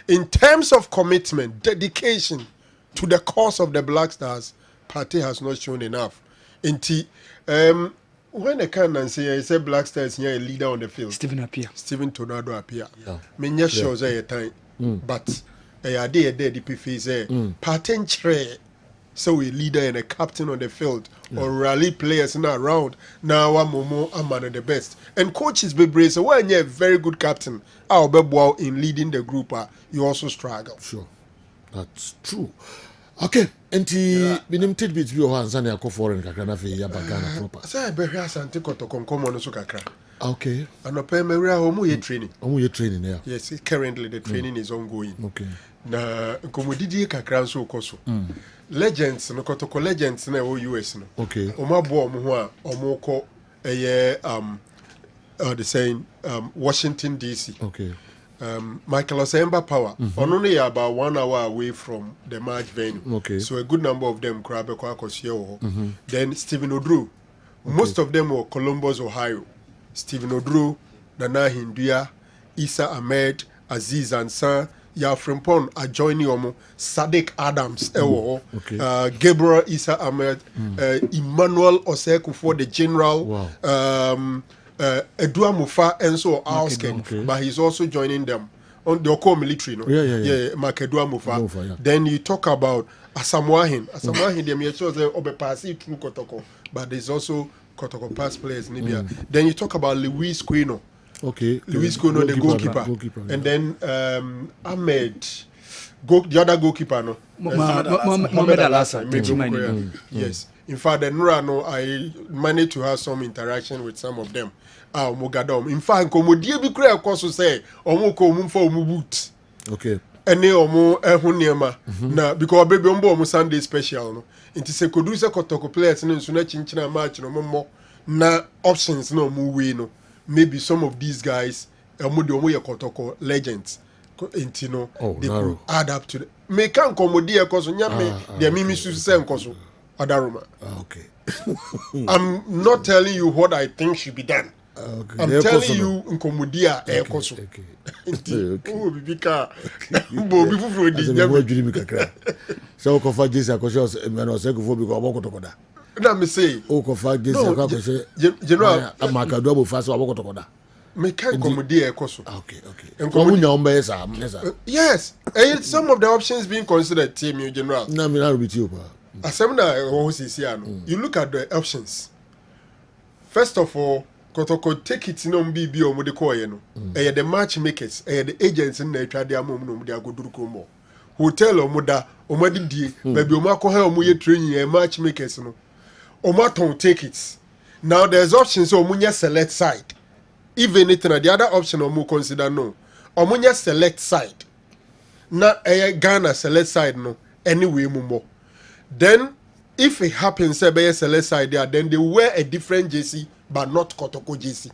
In terms of commitment, dedication to the cause of the Black Stars, party has not shown enough. When I can say Black Stars here a leader on the field, Stephen Tornado Appiah. Yeah. Me sure say a time, but I did the DP say party so a leader and a captain on the field or rally players now around now Momo I'm one of the best and coaches be brave so when you're a very good captain I'll be well in leading the group you also struggle. Sure, that's true. Okay, enti binim tidbits bi o hansa na yakọ foreign kakra na fe ya bagana proper. Say be hwe asante kotoko nkomo no so kakra. Okay. Anope mewura ho mu ye training. Omu ye training yeah. Yes, currently the training is ongoing. Okay. Na nkomodidi kakra nso okoso. Legends no kotoko legends na o US no. Okay. Omabo omo ho a omo ko the same Washington DC. Okay. Michael Osemba Power. Only about 1 hour away from the match venue. Okay. So a good number of them crab Then Stephen Odru. Most of them were Columbus, Ohio. Stephen Odru, Nana Hindua, Isa Ahmed, Aziz Ansar, Yafrimpon adjoining Omo, Sadiq Adams, Gabriel Isa Ahmed, Emmanuel Oseku for the general. Wow. Edua Mufa and so Ausken, but he's also joining them on the Oko military. No? Yeah. Makedua Mufa. Yeah. Then you talk about Asamoah. Them you show them Obepasi through Kotoko, but there's also Kotoko past players in Libya. Then you talk about Luis Quino. Okay. Luis Quino, the goalkeeper. And then Ahmed, the other goalkeeper, no. Mohamed Al-Hassan. Yes. In fact, the Nurano, I managed to have some interaction with some of them. Mogadom. In fact, Komodie bi kura koso say, omo ko omo fa omo boot. Okay. Ene omo ehuniema na because baby ombo omo Sunday special no. Inti se kodu se kotoko players no nso na chinchina match no mo na options no omo we no. Maybe some of these guys omo de omo ye kotoko legends. Inti no they could add up to the me kan Komodie koso nyame de mimi su se nkoso Adaruma. Okay. I'm not telling you what I think should be done. I'm telling you nkomodia ekoso oh bibi ka bo bi fufuro di nyame adwiri mi kakra so ko fa jesi akosho me no se ko fo bi ko obokotokoda na me say o ko fa jesi akosho general amakado abo fa so obokotokoda me kan nkomodia ekoso okay nkomunya ombe esa yes and some of the options being considered team you general na me na rubiti o pa asem na wo sisi ano you look at the options first of all kotoko take it no mbi o mo de ko ye no the matchmakers the agents na atwa de amom no mo de agoduru kromo hotel o mo da o mo de die baby o mo akọ o mo ye training matchmakers no o mo ton tickets now there's options o mo nya select side even it na the other option o mo consider no o mo nya select side na Ghana select side no anyway mo mo then if it happens say be select side there then they wear a different jersey but not Kotoko JC.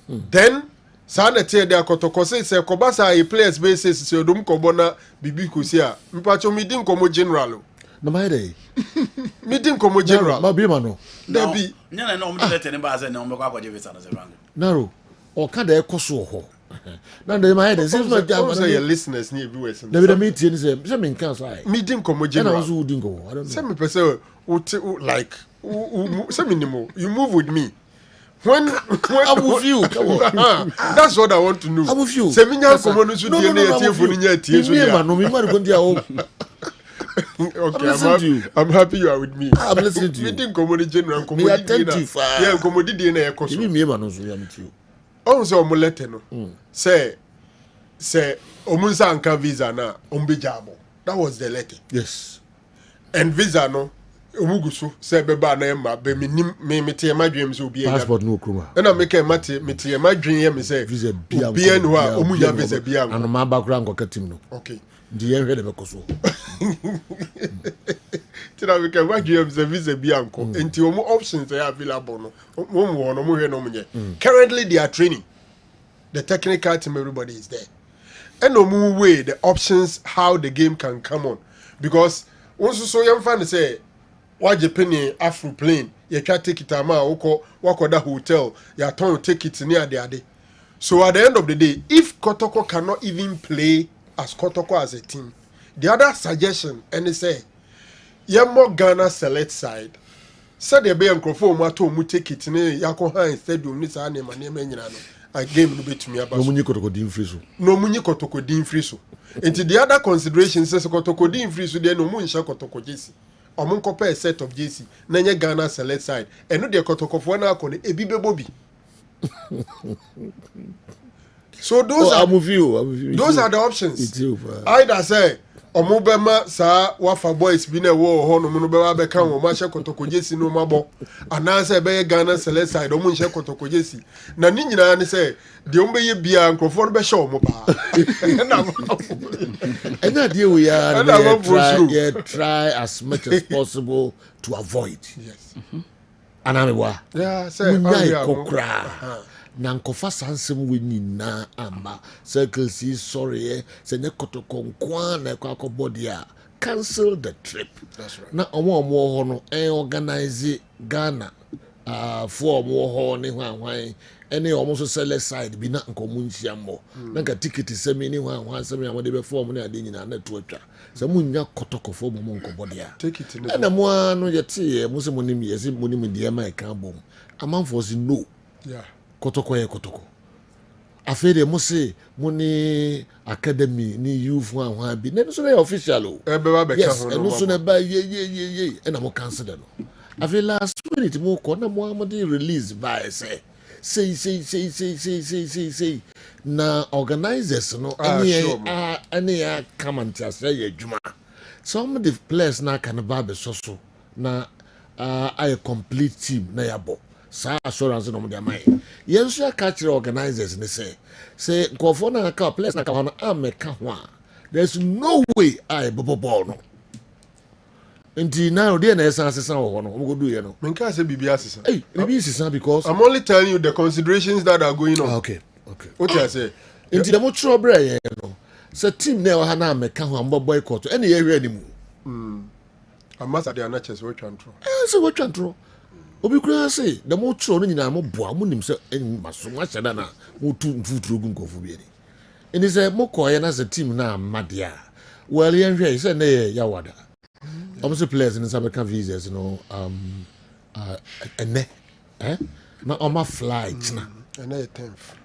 Then sana tie dia Kotoko say kobasa a players basis say dum kobona bibi kusi a mpacho meeting komo general no my day meeting komo general ma bi ma no da bi nyana na omde lete ne ba say na ombe kwa kwaje visa na se bango naro o ka da ekoso ho na dey my head say no jam say your listeners ni everywhere na be the meeting say me kan say meeting komo general na so udin go I don't know say me person like say minimum you move with me when I'm with you that's what I want to know I'm with you say me nya komo no so die na tie fo ni nya tie so dia me ma go dia o okay I'm happy you are with me I'm listening to you meeting komo general komo me attentive yeah komo die na ekoso me ma no so ya me tie on say omo letter no say omunsa anka visa na ombejabo that was the letter yes and visa no omuguso say beba na ma be me mete madwem so obi passport no kroma na make mete madwen ye me say visa bia bia no a omunya visa bia anu ma ba kura ngoka tim no okay ndi ye hwede bekoso tira we can madwen visa bia nko enti omu options are available no omu no mu hwe no munye currently they are training the technical team everybody is there and omu way the options how the game can come on because once so yam fan say waje penny afro plane you try take it ama wakoda hotel ya turn take it near the so at the end of the day if Kotoko cannot even play as Kotoko as a team the other suggestion and say more Ghana select side said the be microphone ma to mu take it ne yakọ han stadium ni sa na ma ne nyina no a game no betumi aba no munyi Kotoko din free so no munyi Kotoko din free so into the other considerations says Kotoko din free so there no mu nsha Kotoko jesi omun compare a set of JC na nye Ghana select side eno de Kotoko fo na akọ ne ebi bebobi so those are those are the options either say omu bema sa wafa boys bi na wo ho no no be ba ka wo ma hye Kotoko JC no mabo ana say be Ghana select side omu hye Kotoko JC na ni nyina ne say de omu be ye bia nkrofo no be hye omu pa and that deal we are try as much as possible to avoid yes anamwa yeah say kokra na nkofa sansem we nyina amba circle see sorry say ne Kotoko nkwa na kwa body a cancel the trip that's right na omo ho no organize Ghana for omo ho ne hwan any almost select side bi na nkomu nchiambo na ka ticket semi ni hwan semi amode be form na ade nyina na to atwa se munya Kotoko fo mo nkobode a take it na mo anu yete mo se monim yesi monim de ma ka bom amanfo si no yeah Kotoko ye Kotoko afede mo se mo ni academy ni youth hwan bi na so na official o be ba be ka ho no so na ba ye na mo cancel no after last minute mo ko na mo amade release by say na organizers no any come and say juma some of the players na can ba be so na a complete team na yabo sa assurance no mo dey mai yen so catch organizers ni say go for na ka players na ka ho na ameka ho a there's no way I bobo ball no Inti now dey na esa asesa wo no go do ye no. Men can say bibi asesa. Hey, bibi asesa because I'm only telling you the considerations that are going on. Okay. What I say? Inti the mo trouble ye no. So team na ha na meka ho am boycott. Any area ni mu. Amasa dey na chess we twantro. So we twantro. obi kura say the mo tro no nyina mo boa mo nim say en maso ma hyeda na mo tu mfuturo gu nkofo bi ni eni say mo koye na say team na amadia well yen hwe say na ya wada almost players in some can visas ene na oma flight na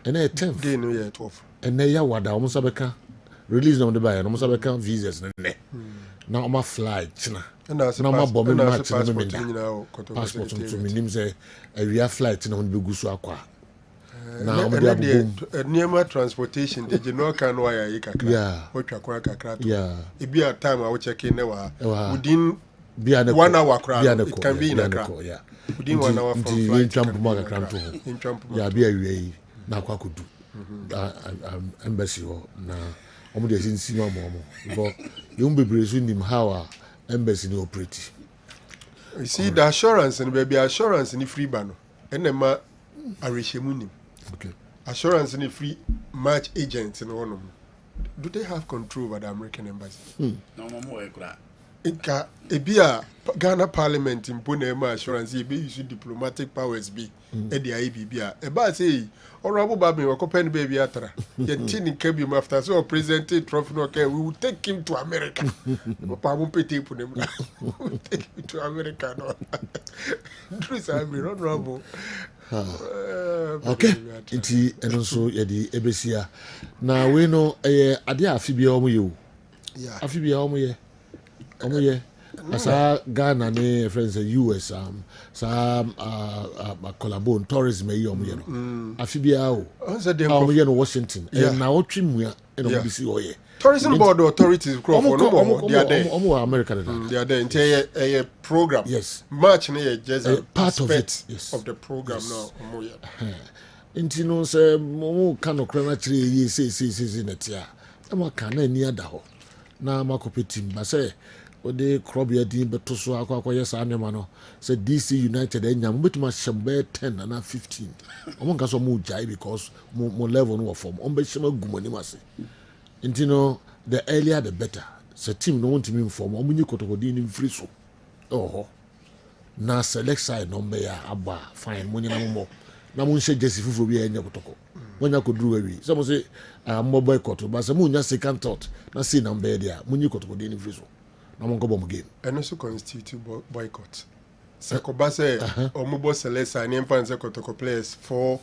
ene 10th day no year 12 ene ya wada almost abeka release na on the buy almost abeka visas ne na oma flight na oma bomb match na me passport to me nim say area flight na on be gu so akwa na oma dia bom near transportation the general can wire yi kakra otwa kwa kakra to e bi a time I check in wa within 1 hour crowd it can be in a crowd within 1 hour from flight in Trump ya bi awie na kwa kudu embassy ho na omo de sinsi ma mo because you be so nim how embassy ni operate. You see the assurance and baby assurance ni free bano enema arishemu nim. Okay. Assurance in a free match agents in one of them. Do they have control over the American embassy? No more. Inka ebia Ghana Parliament impone ma assurance e be use diplomatic powers be e dey IBBA e ba say honorable Babi we pen baby atra ye tin kebi m after so presented trophy no okay we will take him to America papa mo pete pu dem take him to America no Chris I be honorable okay iti eno so ye di ebesia na we no ade afibia omo ye o afibia omo ye asa Ghana ne friends US sa collabo tourism e omo ye no afibia o omo ye no Washington na otwimua e no bisi oye tourism board authorities crop for no they are there America they are there into a program yes match ne just a part of it yes. of the program now omo ye nti no se mo ka no kra na kire ye se na tia e mo ka na ni ada ho na makopetim ba se ode crop ya din beto so akwa yes anema no se DC United enyam betuma shembe 10 na 15 omo nka so mo jai because mo level no form on be shema gumani mase nti no the earlier the better se team no want to me inform omo nyi kotokodi ni free so oho na select side number ya aba fine mo nyina mo na mo nse jesi fufu bi enya kotoko wonya koduru awi se mo se mo boycott ba se mo nya second thought na see number dia mo nyi kotokodi ni free so na mo ngobo mo game eno so constitute boycott se ko ba se omo bo select side ni mpan se kotoko players 4-5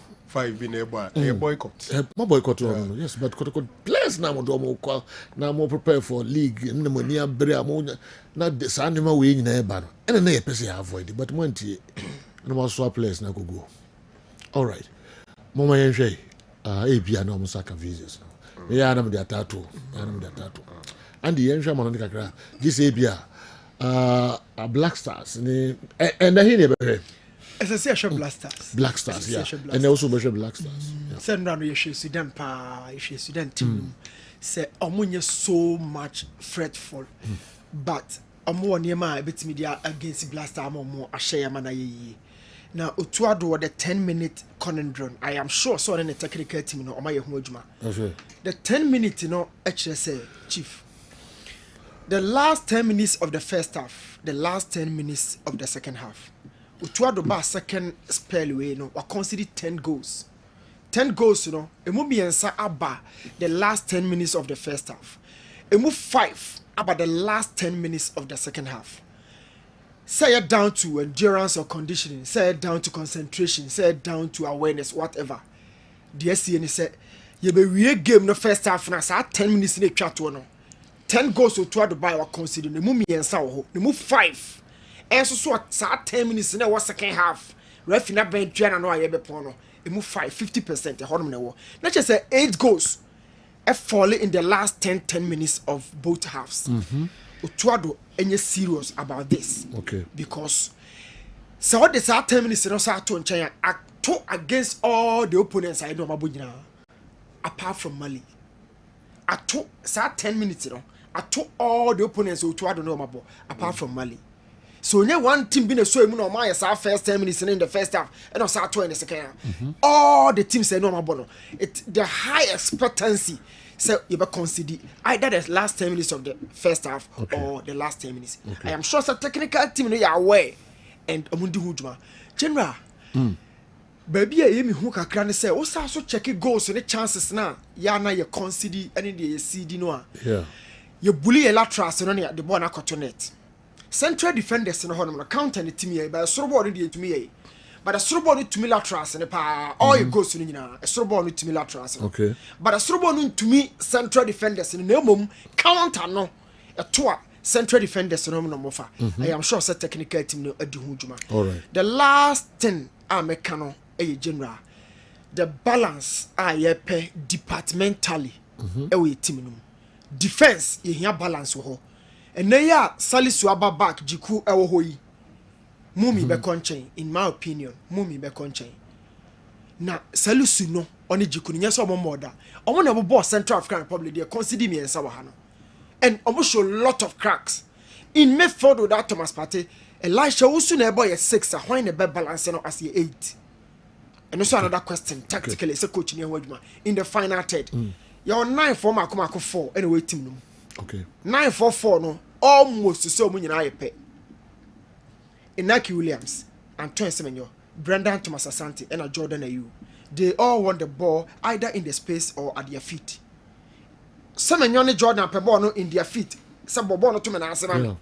bi na eba boycott mo boycott no yes but kotoko players na mo do mo kwa na mo prepare for league na mo ni abre mo na sa anima we nyina eba no ene na ye pese avoid but mo ntie na mo so players na go all right mama yenhwe ebia na mo saka visas no ya na mo dia tattoo and the yenhwe mo no kakra this ebia a Black Stars ni and he ne be SSC Black Stars yeah and also be Black Stars send round your student pa your student team say omunye so much fretful but omo niema betimi dia against Black Stars omo ahye ma na ye na otuado the 10-minute conundrum I am sure so the technical team no omo ye ho adwuma the 10-minute no actually say chief the last 10 minutes of the first half the last 10 minutes of the second half otuado ba second spell we no wa consider 10 goals you know emu biensa aba the last 10 minutes of the first half emu 5 about the last 10 minutes of the second half. Say it down to endurance or conditioning, say it down to concentration, say it down to awareness, whatever. The SCN said, you be real game no first half na sa 10 minutes in the chat no. 10 goals to try to buy or consider the mummy and so the move 5. And so sa 10 minutes in the second half. Ref na ben try no aye be pono. E move 50% e hodom na wo. Not just say 8 goals. E fall in the last 10 minutes of both halves. Otuado any serious about this. Okay. Because so what this 10 minutes no sa to nchen act against all the opponents I know mabonyina apart from Mali. Ato sa 10 minutes no ato all the opponents Otuado no mabo apart from Mali. So only one team been a so no my first 10 minutes in the first half and also 2 in the second half. All the teams say no mabo. It the high expectancy. So you better consider either the last 10 minutes of the first half or the last 10 minutes. I am sure the technical team you are aware and omundi hujuma general baby a yemi hu kakra ne say o sa so check goals ne chances na ya na ye concede any the CD no a ye bully ye laterals no ne the ball na koto net central defenders no hono counter ne team ye ba soro ball de tumi ye but the soro ball no tumi laterals ne pa all your goals no nyina soro ball no tumi laterals okay but the soro ball no tumi central defenders ne mom counter no to central defenders no mofa I am sure say technical team no adi hu juma all right the last thing I make no general the balance ye pe departmentally we team no defense ye hia balance ho and ya Salisu aba back jiku ewo ho yi mumi be konchen in my opinion mumi be konchen na Salisu no oni jiku ni nyesa omomoda omo na bo Central African Republic they consider me ensa wa ha no and almost show lot of cracks in midfield without Thomas Partey. Elisha Usu na boy 6 a why na be balance no as 8. And also another question tactically say coach ni waduma in the final third your 9 for makomako 4 anyway team no okay 9-4-4 no almost so mu nyina yepe Inaki Williams, Antoine Semenyo, Brendan Thomas Asante and Jordan Ayew they all want the ball either in the space or at their feet. Semenyo ne Jordan pe ball no in their feet say ball no to me na asema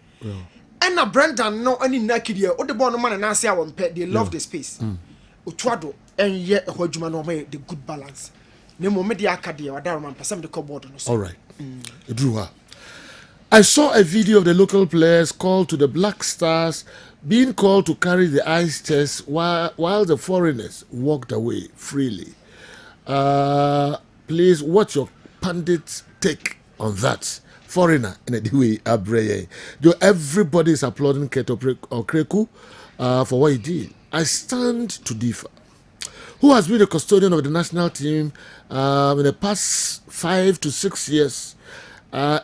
and na Brendan no any Inaki there o the ball no man na ase awon pe they love the space Otuado and ye ehwadwuma no make the good balance ne mo me de akade wada man person de cupboard no so all right Edruwa I saw a video of the local players called to the Black Stars being called to carry the ice chest while the foreigners walked away freely. Please, what's your pundit take on that? Foreigner in the way Abreye. Everybody is applauding Keto Okreku for what he did. I stand to differ. Who has been the custodian of the national team in the past 5 to 6 years?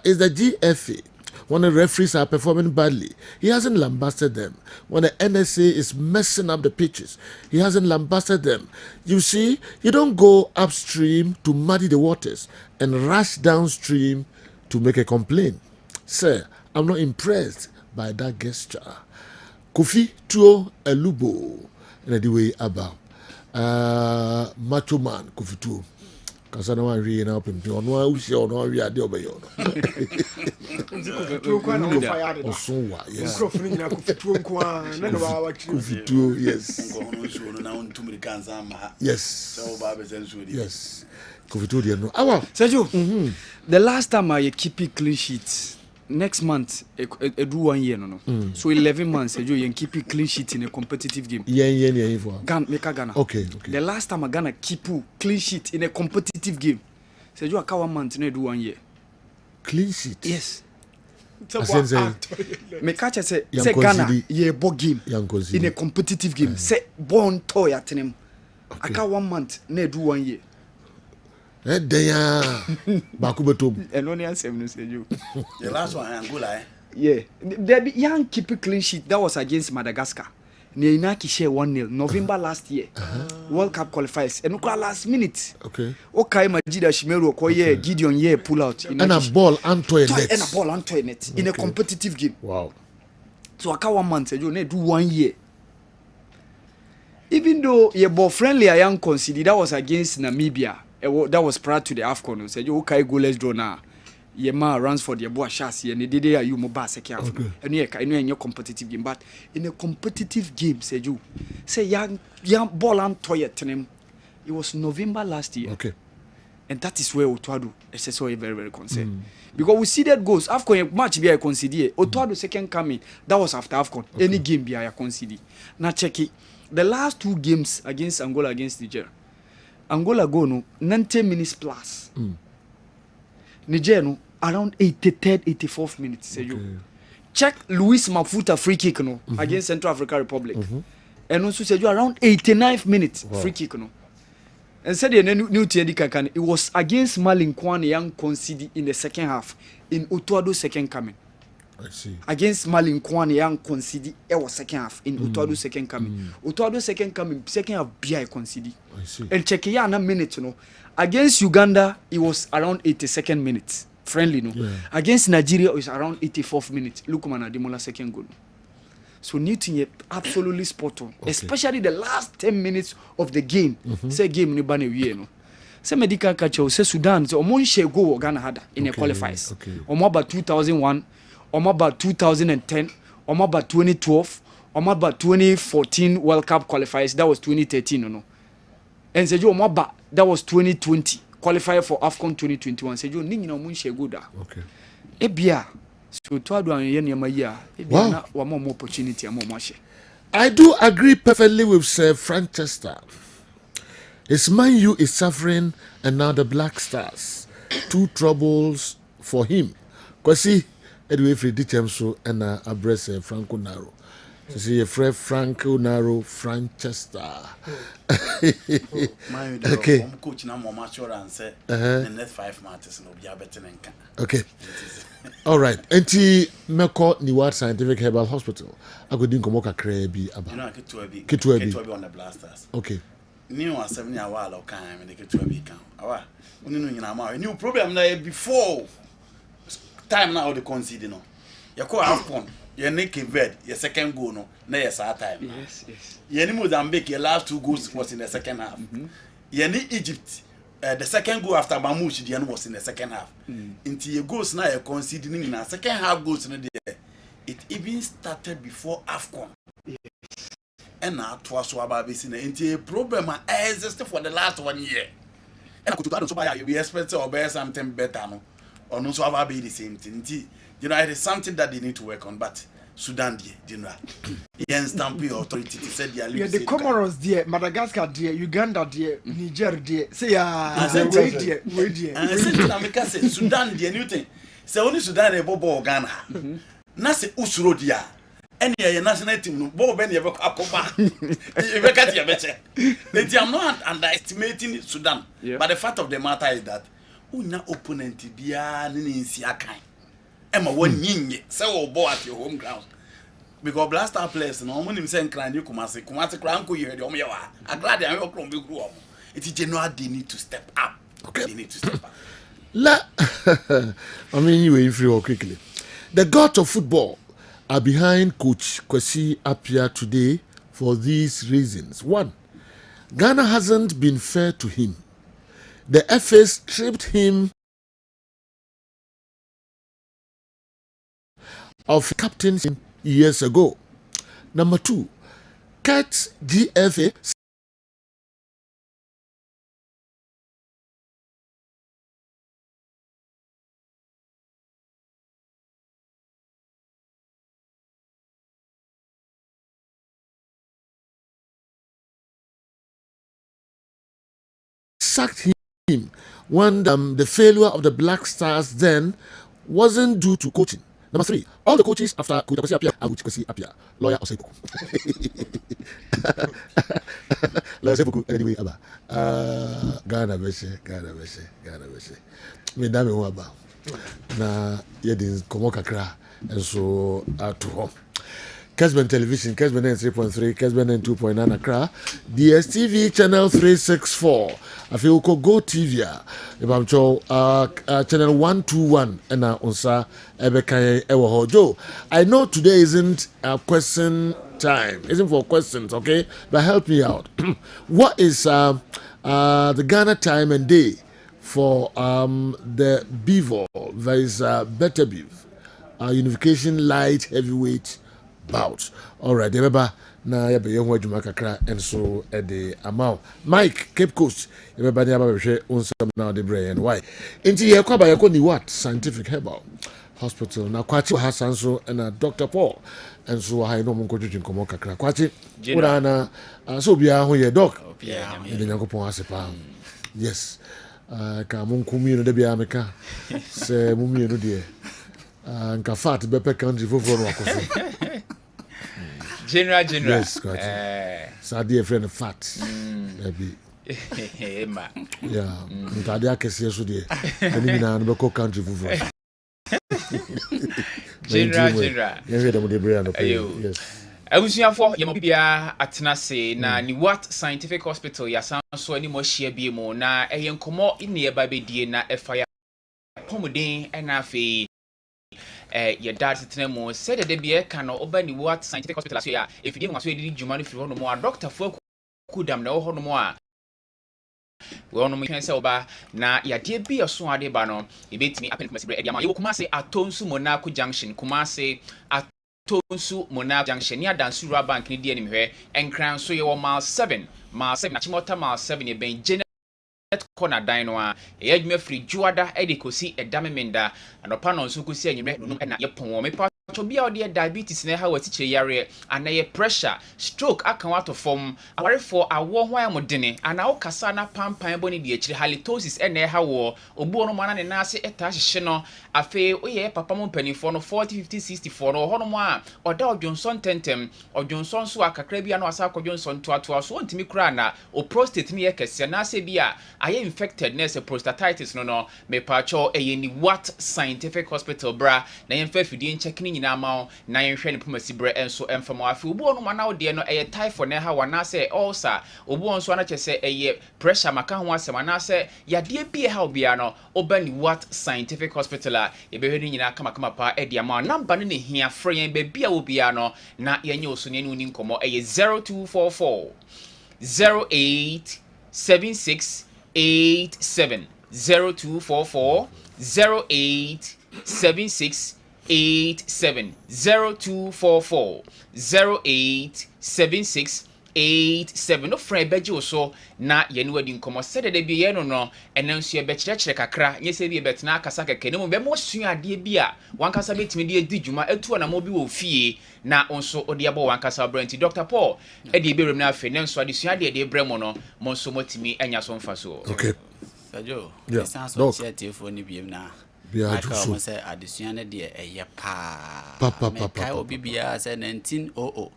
Is the GFA. When the referees are performing badly, he hasn't lambasted them. When the NSA is messing up the pitches, he hasn't lambasted them. You see, you don't go upstream to muddy the waters and rush downstream to make a complaint. Sir, I'm not impressed by that gesture. Kofi Tuo Elubo, in the way about Macho Man Kofi Tuo. Kasa na wan na opim on wa usi on wa ade obeyo no to kwa na fire de osunwa yes microphone nyina ko fituo nko a na no wa watch fituo yes ko hono nsuo no na on tumiri kanza ma yes so ba be sensuo di yes ko fituo de no awa Sergio, the last time I keep it clean sheet next month do 1 year no so 11 months Sergio you keep it clean sheet in a competitive game yen for Ghana okay the last time I Ghana keep clean sheet in a competitive game Sergio aka 1 month no do 1 year clean sheet yes me catch say Ghana ye ball game in a competitive game say born toy atenem aka 1 month no do 1 year Deya Bakubetum. And only answer no Sergio. The last one Angola yeah the young keep a clean sheet that was against Madagascar. Inaki share 1-0 November last year. World Cup qualifiers and last minute. Okay. Okay, Majida Shimeru Koye Gideon Ye pull out and a ball Antoinette. And a ball Antoinette in a competitive game. Wow. So aka 1 month you need do 1 year. Even though your ball friendly I am considered that was against Namibia. That was prior to the AFCON. Said you okay go let's draw now. Your man runs for the boy chassis and they did you mobile second. And you in your competitive game, but in a competitive game, said you say young ball and toy at him. It was November last year. Okay. And that is where Otuado is so very, very concerned. Because we see that goals AFCON match be I consider Otuado second coming. That was after AFCON. Okay. Any game be I consider. Now check it. The last 2 games against Angola against Niger. Angola go no 90 minutes plus. Niger no around 83rd, 84th minutes. Say you check Luis Mafuta free kick no against Central African Republic. And also say you around 89th minutes free kick no. And said the new Tiedi Kakan it was against Mali Kwane young concede in the second half in Otuado second coming. I see. Against Mali Kwane young concede it was second half in Otuado second coming. Otuado second coming second half BI concede. I see. And check here na minute no. Against Uganda it was around 82nd minute. Friendly no. Yeah. Against Nigeria it was around 84th minute. Lukman Ademola second goal. So Newton is absolutely spot on, especially the last 10 minutes of the game. Say game ni bana wie no. Say medical catch say Sudan say omo share go Ghana had in the qualifiers. Omo about 2001, omo about 2010, omo about 2012, omo about 2014 World Cup qualifiers. That was 2013 no. And say omo about that was 2020 qualifier for AFCON 2021. Say you ni nyina omo share go da. Okay. Ebia so to adu an yen yema yi a ebia na wa more opportunity am mo share. I do agree perfectly with Sir Franchester. His Man U is suffering, and now the Black Stars. Two troubles for him. Kwasi, anyway, Freddy Chemso and address Franco Naro. So see a friend Franco Naro, Franchester. Okay. Coach na more mature and say the next 5 months no be better than can. Okay. All right. Enti meko Niwat Scientific Herbal Hospital. I go din komo kakra bi aba. You know Ketuabi on the Blasters. Okay. New 7 year while of time and they Ketuabi can. Awa. Oni no nyina ma. New problem na before time now the concede no. You call AFCON. You make Kessben, your second goal no. Na yes our time. Yes. You ni Mozambique your last 2 goals was in the second half. You ni Egypt the second goal after Mamouche the end was in the second half. Until your goals now you conceding in second half goals no there. It even started before AFCON. Yes. And now twas about this until a problem existed for the last 1 year. And I could so buy you be expected or bear something better no. Or no so about be the same thing. You know, it is something that they need to work on, but Sudan you know. Yen Stampy authority said they are the Comoros there, Madagascar there, Uganda there, Niger there. Say wait there. And since America say Sudan there new thing. Say only Sudan e bobo Ghana. Na say usuro dia. Any national team no bobo ben yebe akoba. Yebe kat yebe che. I'm not underestimating Sudan, but the fact of the matter is that una opponent bia ni nsi akan. Emma one yinye say wo ball at your home ground. Because blaster players no mo nim say nkran you Kumasi kran ko yere de omo yawa. Agrade am okron be gru omo. It is general they need to step up. Okay. They need to step up. I mean you were free quickly. The gods of football are behind Coach Kwesi Appiah today for these reasons. 1. Ghana hasn't been fair to him. The FA stripped him of captaincy years ago. Number 2, Cat GFA sacked him when the failure of the Black Stars then wasn't due to coaching. Number 3, all the coaches after Coach Kwesi Appiah are Coach Kwesi Appiah, lawyer Osebuku. Lawyer Osebuku, anyway, Abba. Ghana Beshe. Me dame ho Abba. Na yedin komo kakra enso to home. Kessben Television, Kessben 3.3, Kessben 2.9 Accra, DSTV channel 364. Afiuko Go TV, channel 121, and unsa ebekaye ewohojo. I know today isn't a question time, isn't for questions, okay? But help me out. What is the Ghana time and day for the Beaver? There is Better Beef, Unification Light Heavyweight bout. All right, remember na ya be yehwa djuma kakra enso e de amount. Mike Cape Coast, remember na ba hwe onsam na de brain why. Enti ye kwa ba ye ko ni what Scientific Herbal Hospital na kwachi Hassan so na Dr. Paul enso ha no mo nkodwedwe komo kakra. Kwachi ura na so bia ho ye doc. Yeah, de nyakopon asepa. Yes. Ka mo nkumi no de bia meka. Se mo mienu de nka fat bepe country foforo no akoso. General. Yes, so dear friend fat. Maybe. Yeah. Ntade akese so de. Eni na no be ko country foforo. General. Yeah, dem dey bring no pay. Yes. Abusuafo yemo bia atena se na ni what Scientific Hospital ya san so ani mo hia bia mu na eye nkomo ine eba bedie na efa ya pomuden na afi your dad sitting mo said that be a can oba ni what scientific hospital so ya if you dey so dey dwuma no firi ho no mo doctor fo kudam na ho no mo a we ono mo kan se oba na yade bi eso ade ba no e betimi apen kuma sibre e dia ma ye kuma se atonsu Monaco junction kuma se atonsu Monaco junction ya dansura bank ni die ni hwe enkran so ye wo mile 7 na chimota mile 7 e ben corner dino a edwuma free juada edikosi edamemenda anopa no nso kosi anyime no na yepon me pa bia ode diabetes na ha watiche yare anaye pressure stroke aka wato form aware for awo ho amodene ana wo kasa na pampan boni de akire halitosis ene ha wo obuo no mana ne na ase eta hyehye no afe oye papa mo mpanifo no 40 50 64 no ho no mo a oda odwonson tentem odwonson so akakra bia no asa kodwonson toatoa so ntimi kura na o prostate ne yekese na ase bia aye infected ness prostatitis no me pacho eyeni what scientific hospital bra na yemfa fidie nchekini nyina ma na yenhwe ne pomasi bre enso emfama afi obuo no mana ode no eye typhoid na ha wana se ulcer obuo nso ana chese eye pressure maka ho asema na se yade bie ha obia no obani what scientific hospital a ebehwe nyina kama pa edia ma number ne hia frɛ yen be bia obia no na yenye osone ne uni nkomo eye 0244 0876 87 0244 0876 87 0244 0876 87 no friend beji oso na yeni wadi nkomo sede de bi ye no enanso ye bekyerɛkyerɛ kakra nye se bi betena akasa keke ne mo be mo sua ade bi a wankasa betimi de edi dwuma etu na mo bi wo fie na onso ode abo wankasa brenti Dr. Paul edi be rem na afi ne nso ade sua de bre mo no mo nso motimi anya so mfa so. Okay. Sajo, yeah. So chatefo ni biem na. Aka mo se adesua ne de eye pa. Kai obi bia se 1900.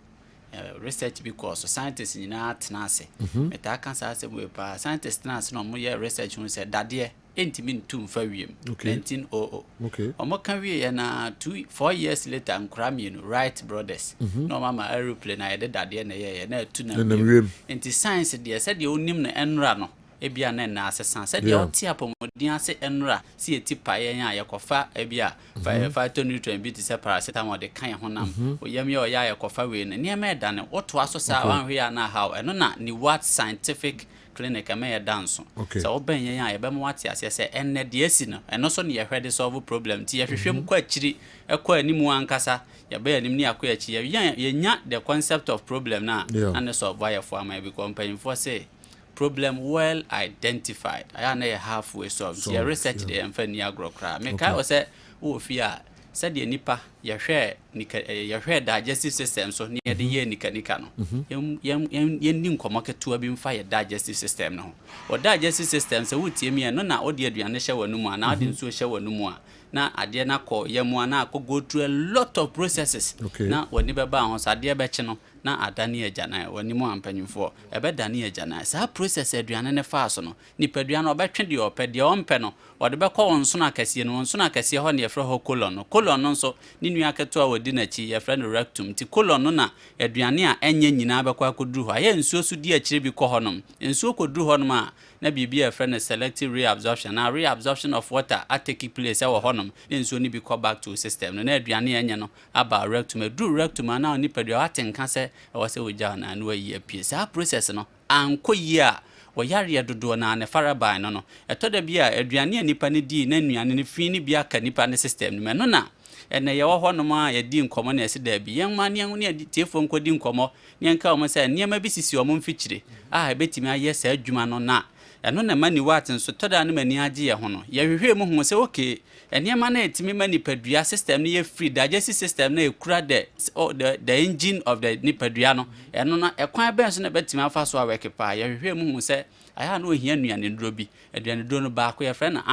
Research because scientists nyina atena ase. Meta kan sa ase mo pa scientists na ase no mo ye research ho se dade entimi ntum fa wiem 1900. Okay. Omo kan wie na 4 years later nkra mi no Wright brothers. No mama aeroplane na ye de dade na ye na atu na wiem. Enti science de se de onim na enra no ebia na asesa se de oti apomodin ase enra si etipa yen a yakofa ebia phytonutrient bi ti se paracetamol de kan ho nam oyam ye oya yakofa we na niam e dane oto aso sa wanhwe ya na how eno na ni what scientific clinic am ye dance so oben yen a ye be mo wate ase se enne de esi no eno so ne ye hwede solve problem ti ye hwehwem kwa akiri ekwa animu ankasa ye be anim ni akwa akiri ye nya the concept of problem na and solve why for am be company for say problem well identified. I am halfway solved. So research the enfani agrokra. Me kai o se wo fi a se de nipa ye hwe digestive system so ne de ye nika no. Yem ni nkomo ketua bi mfa ye digestive system no. O digestive system se wutie mi no na o de aduane hye wanu mu na ade nsuo hye wanu mu a na ade na ko yemu na ko go through a lot of processes. Na woni be ba ho sa de be che no na adane agana woni mu ampanyimfo ebe dane agana sa process aduane ne fa so no nipaduane obetwe de opede ompe no ode be ko wonso na akase no wonso na akase ho ne yefra ho colon no nso ni nua keto a wodi na chi yefra no rectum ti colon no na aduane a enye nyina be kwa koduru ho aye nsuo so di akire bi ko honom nsuo koduru honom a na bibia yefra no selective reabsorption na reabsorption of water take place e wo honom nsuo ni bi ko back to system no na aduane enye no aba rectum eduru rectum na oni padua atenka se wase oja na no ayi apie sa process no ankoyi a woyare dodo na ne faraban no etoda bia aduane nipa ne di na nuane ne fi ne bia ka nipa ne system no no na ene ye wo honom a ye di nkomo na ese da bi yen ma ne hu ne tiefo nkodi nkomo ne nka o mo se niema bi sisi o mo mfikyire betimi aye sa adwuma no na eno na mani waten so toda no mani age ye ho no ye hwehwe mu hu se okay eniema na etimi mani padua system ne ye free digestive system na ekura the engine of the nipadua no eno na ekwan ben so na betimi afa so aweke pa ye hwehwe mu hu se aya na ohia nuane ndro bi aduane ndro no ba ko ye frɛ na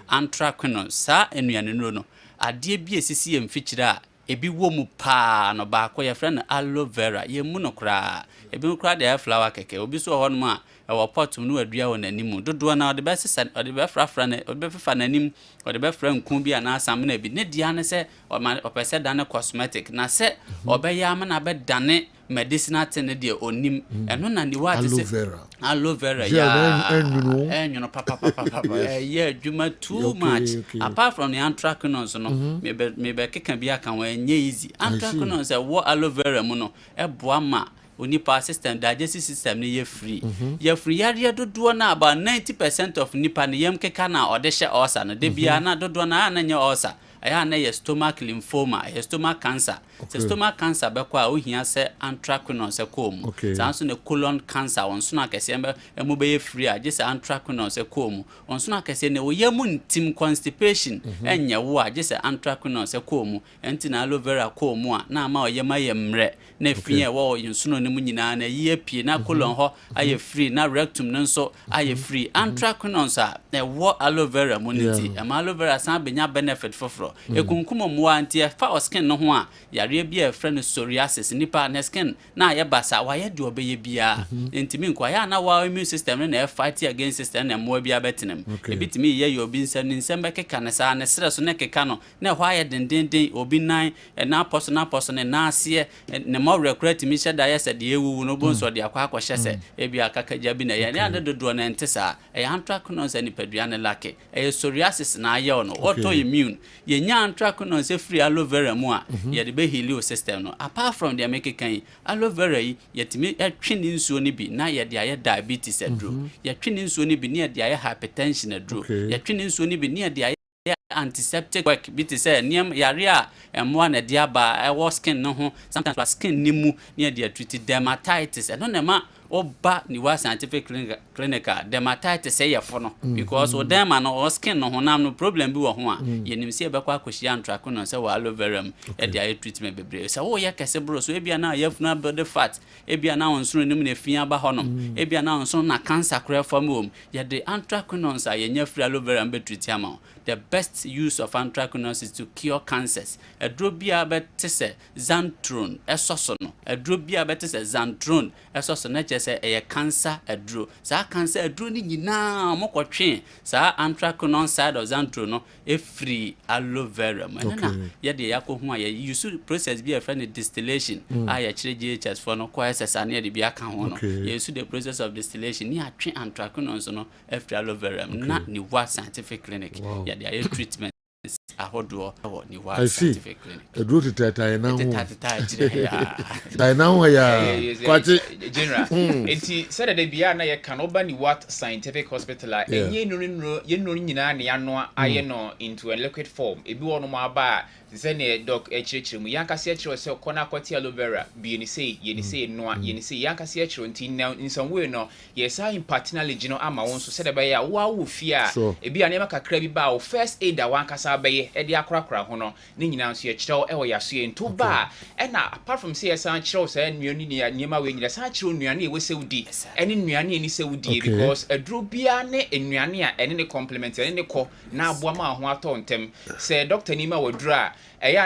anthraquinons sa enuane ndro no ade bi esisi ye mfikyire a ebi wo mu pa no ba ko ye frɛ na aloe vera ye mu no kra ebi mu kra de flower keke obi so ho no ma ewo pot mu no adua won animu dodo na ode be sesa ode be frafra na ode be fefa na anim ode be fra nku bi ana asam na bi ne dia ne se opese dane cosmetic na se obe ya ma na be dane medicinal thing de onim eno na ni what is aloe vera yeah papa yeah adwuma too much apart from the anthracnose no me be keka bia kan wa nye easy anthracnose wo aloe vera mu no eboa ma onipa system digestive system ni ye free yare dodo na about 90% of nipa ne yam keka na odehye ulcer no de bia na dodo na na nye ulcer aya na ye stomach lymphoma ye stomach cancer se stomach cancer be kwa ohia se anthracnose kom sanso ne colon cancer onso na kese emu be ye free a je se anthracnose kom onso na kese ne oyamu ntim constipation enye wo a je se anthracnose kom enti na aloe vera kom a na ma oyema ye mre na fie wo yinsuno ne mu nyina na ye pie na colon ho aye free na rectum nso aye free anthracnose a wo aloe vera munity ama aloe vera san benya benefit foforo ekunkumo mo anti fa skin no ho a yare bia friend psoriasis nipa na skin na ye basa wa ye de obeye bia entimi nkwa ya na wa immune system na fight against system na mo bia betenem ebitimi ye obi nsem bekeka na sa na sere so na keka no na hwa ye dendenden obi nan na poso na ase ne mo recruit mi sheda ye se de ewu no bonso de akwa akwhye se ebia kakaja bi na ye na dodo na ntesa e anthracnose ni padua ne lake e psoriasis na aye no autoimmune ye nya anthracnose free aloe vera mu a ye de be heal system no apart from the make kan aloe vera yi yetimi etwene nsuo ni bi na ye de aye diabetes adro ye twene nsuo ni bi na ye de aye hypertension adro ye twene nsuo ni bi na ye de aye antiseptic work biti say niam yare a emwa na de aba e skin no ho sometimes skin ni mu na de treat dermatitis e no na ma oba ni wa scientific clinical dermatitis say yefo no because o derma no skin no honam no problem bi wo ho a yenim se be kwa akohia anthracnose say wa aloe vera e de treatment bebre say wo ye kese bro so ebia na yefuna body fat ebia na onso nim na fia ba ho no ebia na onso na cancer kra form wom ye de anthracnose a ye nya free aloe vera be treat am. The best use of anthracnose is to cure cancers. A drobia betese xanthone esosono. A drobia betese xanthone esosono chese a cancer a dro. Sa cancer a dro ni nyina mo kwotwe. Sa anthracnose side of xanthone no e free aloe vera. Na ye de yakohu a ye use process be a friend distillation. Aya chire GHS for no kwa ss na de bia kan ho no. Ye use the process of distillation ni atwe anthracnose no e free aloe vera. Na ni wa scientific clinic. Their treatment is a hodo ni wa scientific clinic. A do to tata na ho ya kwati general enti said that bia na ye kan oba ni what scientific hospital a enye nuru nyina ne ano aye no into a liquid form ebi wono mo aba zene doc echirechire mu yankase echiro se kona kwati aloe vera bi ni say ye ni say no ye ni say yankase echiro nti now in some way no ye say impact knowledge no ama won so said ba ya wo fia ebi a na makakra bi ba o first aid a wankasa ba ye e de akrakra ho no ni nyina nso ye chiro e wo ya so ye nto ba e na apart from say san chiro say nnuani ni niema we nyina san chiro nnuani e we sewudi ene nnuani ni sewudi because aduro bia ne nnuani a ene ne complement ene ne ko na aboa ma ho ato ntem say doctor ni ma wadura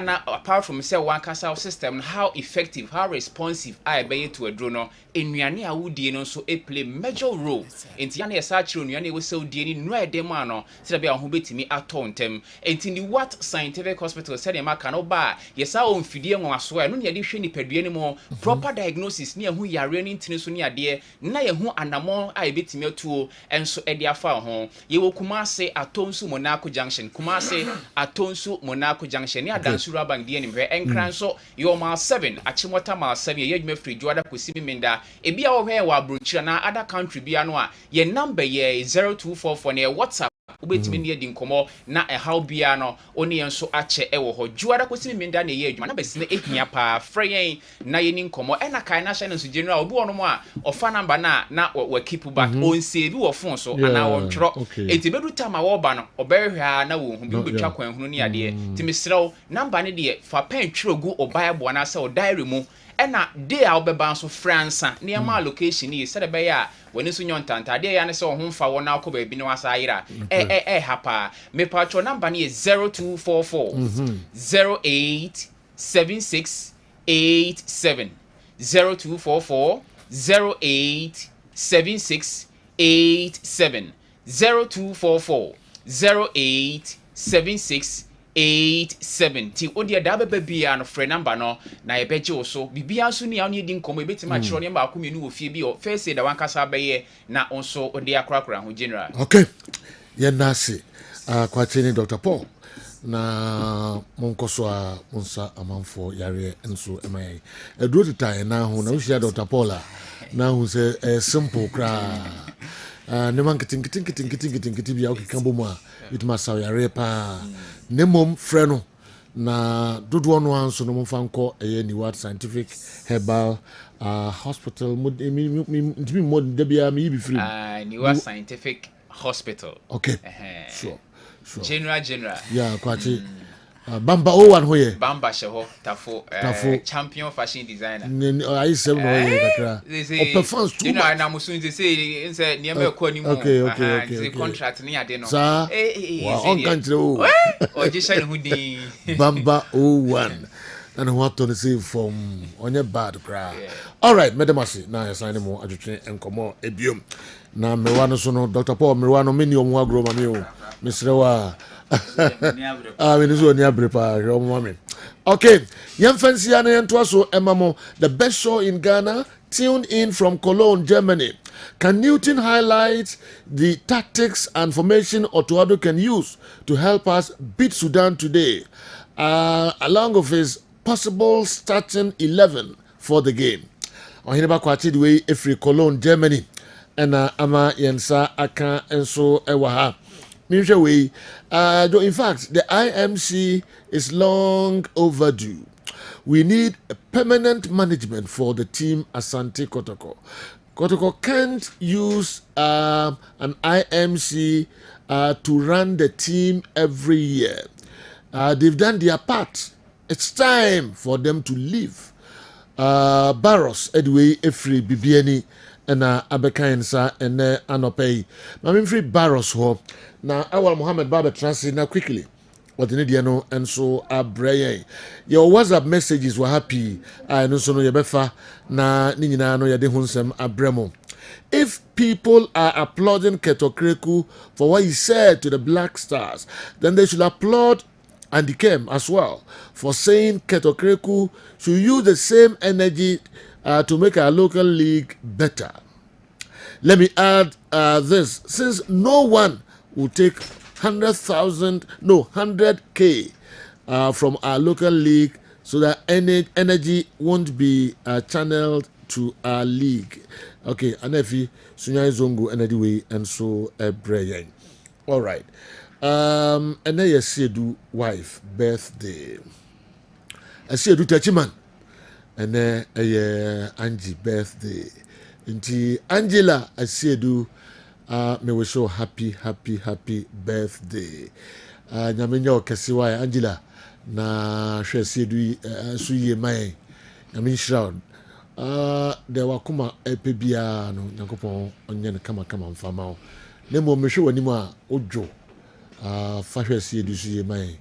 na apart from say one cancer system how effective how responsive I be to a drone enuane a wudie no so e play major role enti ya na yesa chiro nuane we se wudie ni no edem ano se da bia ho betimi ato ntem enti ni what scientific hospital said e maka no ba yesa o mfidie nwaso e no ne de hwe ni padue ni mo proper diagnosis ni ehu yare ni ntini so ni ade na ye hu anamon a e betimi atuo enso e de afa ho ye wo Kumase Atonsu Monaco Junction Kumase Atonsu Monaco Junction ni Dansura Bank die ni hwe enkran so yo ma 7 achimota ma 7 ye adwuma free juada kosimi minda ebi a wo hwe wa brochira na other country bia no a ye number ye 0244 na WhatsApp ubetimi ne di nkomo na how bia no oni enso ache ewo ho juada kosimi minda na ye adwuma na besine ehia pa freyen na ye ni nkomo e na kai na shine so general obi wono mo a ofa number na wa keep back on save wo phone so ana wo twro enti bedu tama wo ba no obehwa na wo hu bi betwa kwan hunu ni ade timisrew number ne de fa pen twrogu obible na se o diary mu ena day a obeba so France na ma location ni se de be ya woni so nyontanta de ya ne se ho mfa wo na akọ ba bi ne wasa ayira hapa me patcho number ni 0244 087687 0244 087687 0244 087687 87 ti odia da beba bia no frɛ number no na yɛbɛgye wo so bibia so ni awon di nkomo ebetima kyerɛ ne ba ko menu wo fie bi o first aid da wan kasa bɛyɛ na onso ode akrakra ho general. Okay, yenase kwache ni Dr. Paul na monkoso a monsa amanfo yare enso emai eduro titan na ho na ushia Dr. Paul na ho se simple kra ne man kitin bia okikambo mu a itma saware pa ne mom frɛ no na dodo no anso no mfa nko ni what scientific herbal hospital ntimi mod da bia me bi free ni what scientific hospital. Okay, sure. General. Yeah, kwachi. Bamba O1 hoye. Bamba sheho tafo champion fashion designer. I say no hoye kakra. Performance too. General na musu say niam ko ni mu. Okay. The contract ni ade no. Sa. Wa on kan kire o. O je shine hu din. Bamba O1. And what to say from onye bad cry. All right, medemasi na sign mo adwetwe enkomo ebiom. Na mewa no so no Dr. Paul mewa no meni omo agro ma me o. Misrewa. Okay, young fancy Emamo, the best show in Ghana, tuned in from Cologne, Germany. Can Newton highlight the tactics and formation Otuado can use to help us beat Sudan today, along with his possible starting 11 for the game? On Hineba Kwati the way Efri Cologne, Germany, and Ama Yensa Aka and so Ewaha. In fact, the IMC is long overdue. We need a permanent management for the team Asante Kotoko. Kotoko can't use an IMC to run the team every year. They've done their part. It's time for them to leave. Barros, Edway, Efri, Bibiani, and Abekainsa, and Anopei. I'm free Barros ho. Now, our Muhammad Baba translate now quickly. What the no and so Brian. Your WhatsApp messages were happy. I know so no yabefa na nina no yade hunsem abremo. If people are applauding Ketokreku for what he said to the Black Stars, then they should applaud Andy Kem as well for saying Ketokreku should use the same energy to make our local league better. Let me add this. Since no one will take 100K from our local league so that any energy won't be channeled to our league. Okay, and if you Sunyai Zongo energy way and so Brian. All right. And then you see do wife birthday. I see do Tachiman. And then Angie birthday. Inti Angela I see do me wish you happy birthday. Nyamenyo kesiwa Angela na hwe see do suye mai. Nyame shroud. De wakuma epebia no Nyankopon onye ne kama mfama o. Ne mo mehwe wani mu a ojo. Fa hwe see do suye mai.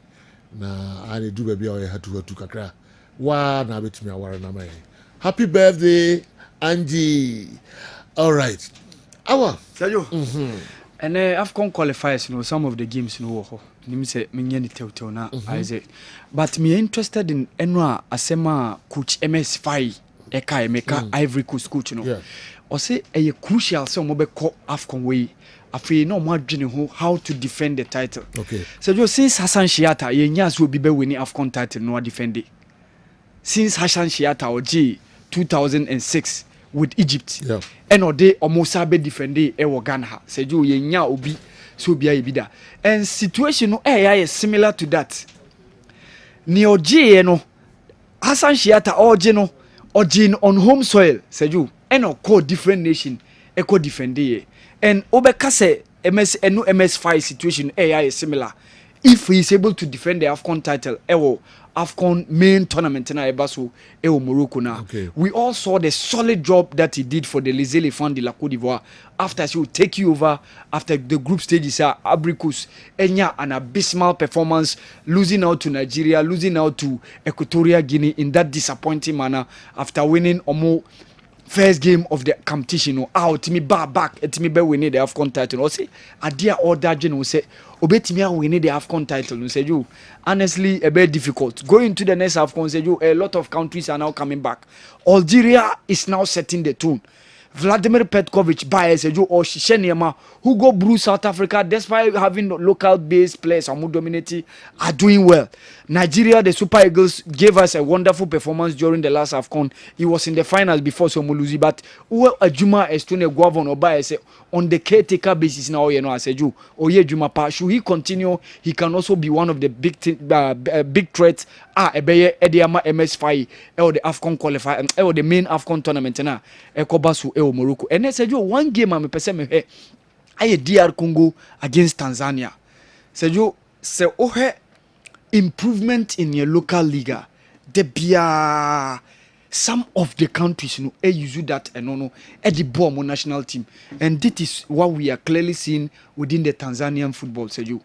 Na ane du bia o hatu kakra. Wa na betimi aware na mai. Happy birthday Angie. All right. Awa. Sergio. And AFCON qualifiers, some of the games, Nim say Minian Teuto na Isaac. But me interested in Enwa Asema coach MS5 Eka Emeka Ivory Coast coach or say a crucial some of AFCON way. Afei no more who how to defend the title. Okay. So since Hassan Shiata, Yenyas will be winning AFCON title no defend it. Since Hassan Shiata or G 2006 with Egypt. Yeah. And they almost be defending Ewo Ghana. Said you yenya obi so be a bida. And situation no is similar to that. Neo G no Hassan Shiata or Geno or Jin on home soil. Said you and call different nation eco defending. And Obekase MS and no MS5 situation is similar. If he is able to defend the AFCON title, Ewo AFCON main tournament in Ebaso, Ewo Morocco now. Okay. We all saw the solid job that he did for the Les Elephants de la Côte d'Ivoire. After she will take you over, after the group stages, Abricus, Enya, an abysmal performance, losing out to Nigeria, losing out to Equatorial Guinea in that disappointing manner after winning almost first game of the competition no out me back etimi be win the AFCON title no say adia order je no say obetimi a win the AFCON title no say you honestly a bit difficult going to the next AFCON say you a lot of countries are now coming back. Algeria is now setting the tone. Vladimir Petkovic by Sejo or Shishenema who go brew South Africa despite having local based players who dominate are doing well. Nigeria, the Super Eagles gave us a wonderful performance during the last AFCON. He was in the finals before Somoluzi, but Uwe Ajuma Estune Guavon Oba on the caretaker basis now, you know, as Seju Oye Juma Pa. Should he continue, he can also be one of the big threats. Ebeye Ediama MS5 or the AFCON qualifier or the main AFCON tournament na Ekobasu Morocco. And I said you one game I'm person me I DR Congo against Tanzania. Said you say improvement in your local league. There be some of the countries use that and no at the bomb national team. And this is what we are clearly seeing within the Tanzanian football. Said you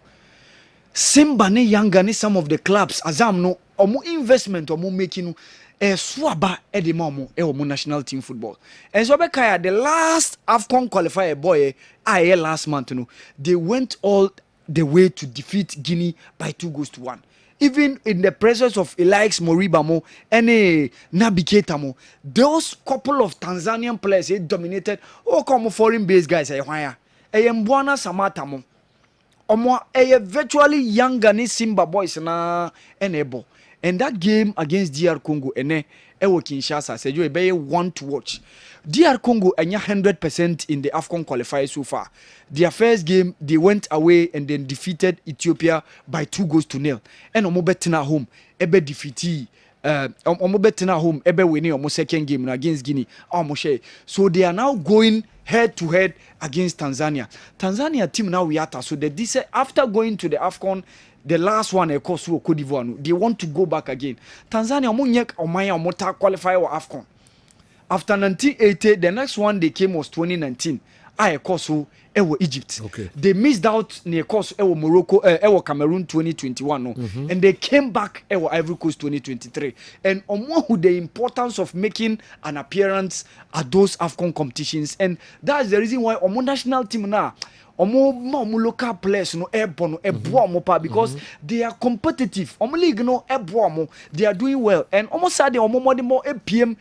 Simba ne Yanga ne some of the clubs azam no omo investment omo making swaba e de mamo omo national team football. And so Bekaya the last AFCON qualifier boy last month no they went all the way to defeat Guinea by 2-1. Even in the presence of Elix Moribamo and Nabi Keita, those couple of Tanzanian players dominated come foreign based guys why Mbwana Samata mo omo virtually younger ni Simba boys na enable. And that game against DR Congo ene ewo Kinshasa said you be one to watch. DR Congo enya 100% in the AFCON qualifier so far. Their first game they went away and then defeated Ethiopia by 2-0. And omo betina home ebe defeat omo betina home ebe winning omo second game against Guinea. So they are now going head to head against Tanzania. Tanzania team now we are so they say after going to the AFCON, the last one of course Cote d'Ivoire, they want to go back again. Tanzania munyek omaya omota qualify for AFCON. After 1980, the next one they came was 2019. Egypt. Okay. They missed out near course Morocco, Cameroon 2021, no? And they came back Ivory Coast 2023. And on the importance of making an appearance at those AFCON competitions, and that's the reason why our national team now. Omo local players no ebono pa because they are competitive. Omo league no ebomo they are doing well and almost sad omo more APM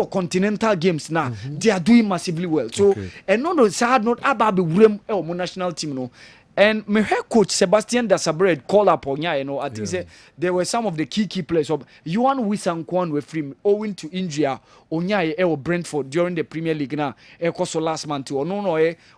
continental games now they are doing massively well. So and no sad not about the wurem omo national team no. And my head coach Sebastian Dasabred called up on I think say there were some of the key players of Yuan Wisankwan were free owing to injury Onya Brentford during the Premier League now last month too.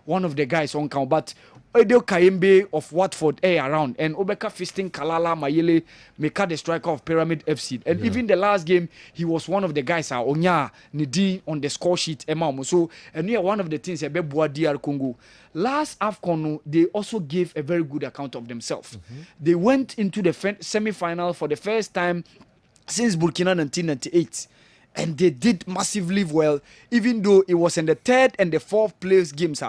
One of the guys on count but Edo Kayembe of Watford around and Obeka Fisting Kalala Mayele Meka the striker of Pyramid FC and even the last game he was one of the guys Onya Nidi on the score sheet so and one of the things Ebeboa DR Congo last AFCON they also gave a very good account of themselves. They went into the semi-final for the first time since Burkina 1998 and they did massively well even though it was in the third and the fourth place games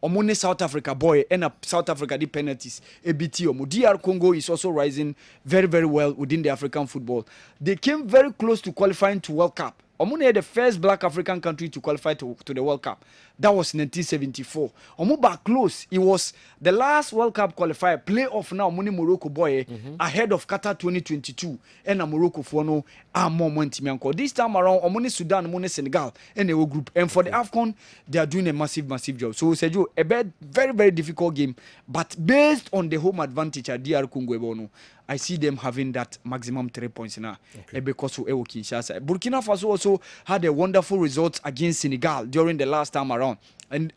Omone South Africa boy and South Africa the penalties ABT DR Congo is also rising very very well within the African football. They came very close to qualifying to World Cup. Omune the first black African country to qualify to the World Cup. That was 1974. Omuba close. It was the last World Cup qualifier playoff now. Omune Morocco boy ahead of Qatar 2022 and Morocco for no this time around Omune Sudan, Omune Senegal and the group. And for the AFCON, they are doing a massive job. So Sergio, a very very difficult game, but based on the home advantage at DR Congo, I see them having that maximum 3 points now. Because Burkina Faso also had a wonderful result against Senegal during the last time around. And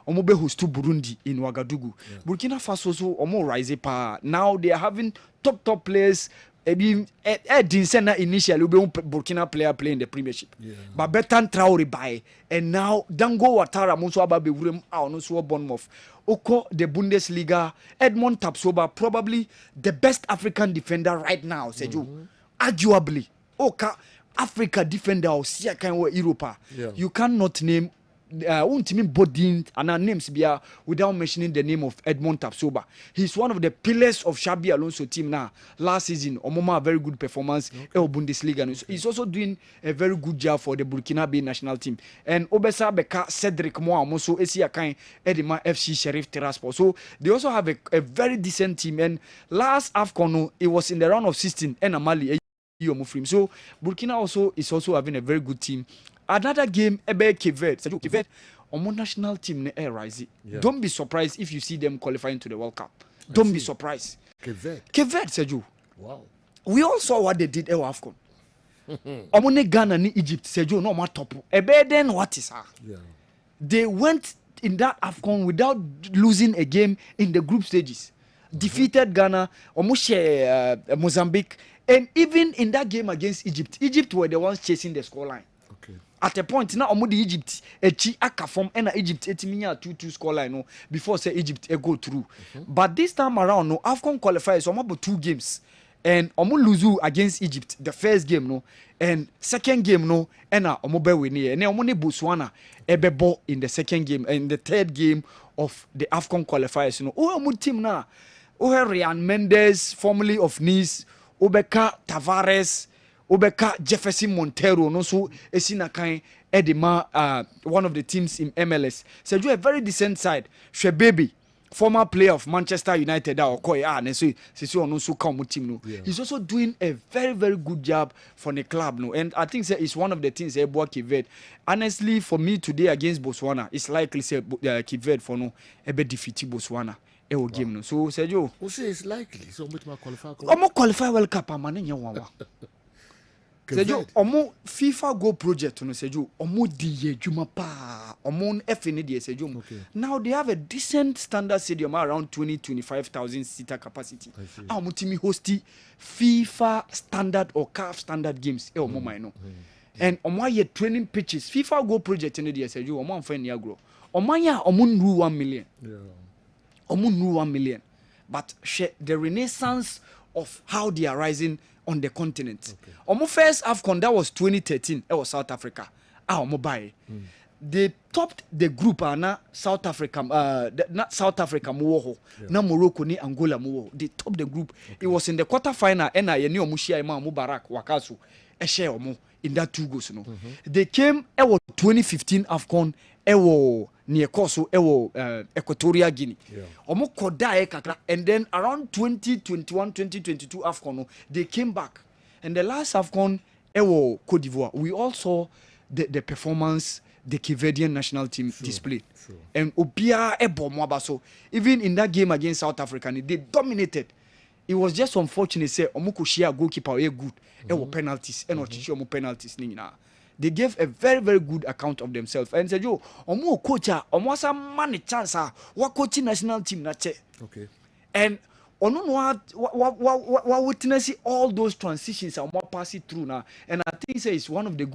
Omobe host to Burundi in Ouagadougou. Burkina Faso also Omo rise pa. Now they are having top players. Initially Burkina player playing the Premiership. But Bertrand Traoré buy and now Dango Ouattara Monso Ababe Wurem no so Bournemouth. Oko the Bundesliga Edmond Tapsoba probably the best African defender right now Seju. Arguably Oka Africa defender or Siaka Europa. You cannot name untimi bodin and names bia without mentioning the name of Edmond Tapsoba. He's one of the pillars of Xabi Alonso team now. Last season, Omoma a very good performance in Bundesliga. And he's also doing a very good job for the Burkinabe national team. And Obesa Beka Cedric Moa Moso Esia Kain Edima FC Sheriff Tiraspol. So they also have a very decent team. And last AFCON, it was in the round of 16 and Amali. So Burkina also is also having a very good team. Another game, Kessben, Omo national team ne rise. Don't be surprised if you see them qualifying to the World Cup. Don't be surprised. Kessben, Sergio. wow. We all saw what they did at AFCON. Omo ne Ghana ni Egypt, Sergio, no more top. Then what is that? Yeah. They went in that AFCON without losing a game in the group stages. Defeated Ghana, Omo Mozambique, and even in that game against Egypt were the ones chasing the scoreline. Okay. At a point now, Omo the Egypt echi aka form and Egypt 2-2 scoreline no before say Egypt go through. But this time around, no AFCON qualifiers about 2 games, and Omo lose against Egypt the first game no, and second game no, and Omo be win and then Omo ne Botswana ebebo in the second game and the third game of the AFCON qualifiers no. Omo team na, Ryan Mendes, formerly of Nice, Obeka Tavares, Obeka Jefferson Montero, no so Esina Kain Edema, one of the teams in MLS. So you a very decent side. Shebaby, former player of Manchester United, he's also doing a very, very good job for the club. No? And I think it's one of the things Kessben. Honestly, for me today against Botswana, it's likely Kessben for no ebe defeat Botswana. Game no. So Sergio, who say it's likely so much more qualify? Omo qualify World Cup amane nyawawa. Sergio, Omo FIFA Go project no Sergio, Omo di juma pa, Omo FND di Sergio. Now they have a decent standard stadium around 20-25,000 seater capacity. Omo timi hosti FIFA standard or CAF standard games Omo no. And Omo ye training pitches. FIFA Go project no di Sergio, Omo amfa ni agro. Omo ya Omo nru 1 million. Yeah. Almost 1 million, but the renaissance of how they are rising on the continent. Almost first AFCON that was 2013. It was South Africa. They topped the group. Na South Africa, not South Africa, Muwoho, na Morocco ni Angola Muwoho. They topped the group. It was in the quarterfinal. And I knew Mushia Ima Mubarak Wakasu. Eshe Omo in that 2 goals. No, they came. It was 2015 AFCON. Ewo near Koso, Equatorial Guinea. Omo koda kakra, and then around 2021, 2022 AFCON, they came back. And the last AFCON, Ewo Cote d'Ivoire, we all saw the performance the Kessben national team displayed. And Obia Ebo Mwabaso, even in that game against South Africa, they dominated. It was just unfortunate, say, Omo Koshia goalkeeper, good, Ewo penalties, and Omo penalties, they gave a very, very good account of themselves. And said, yo, omo coach, omo sa man chance, what coaching national team na che. Okay. And ono what witnessing all those transitions and what pass it through now. And I think it's one of the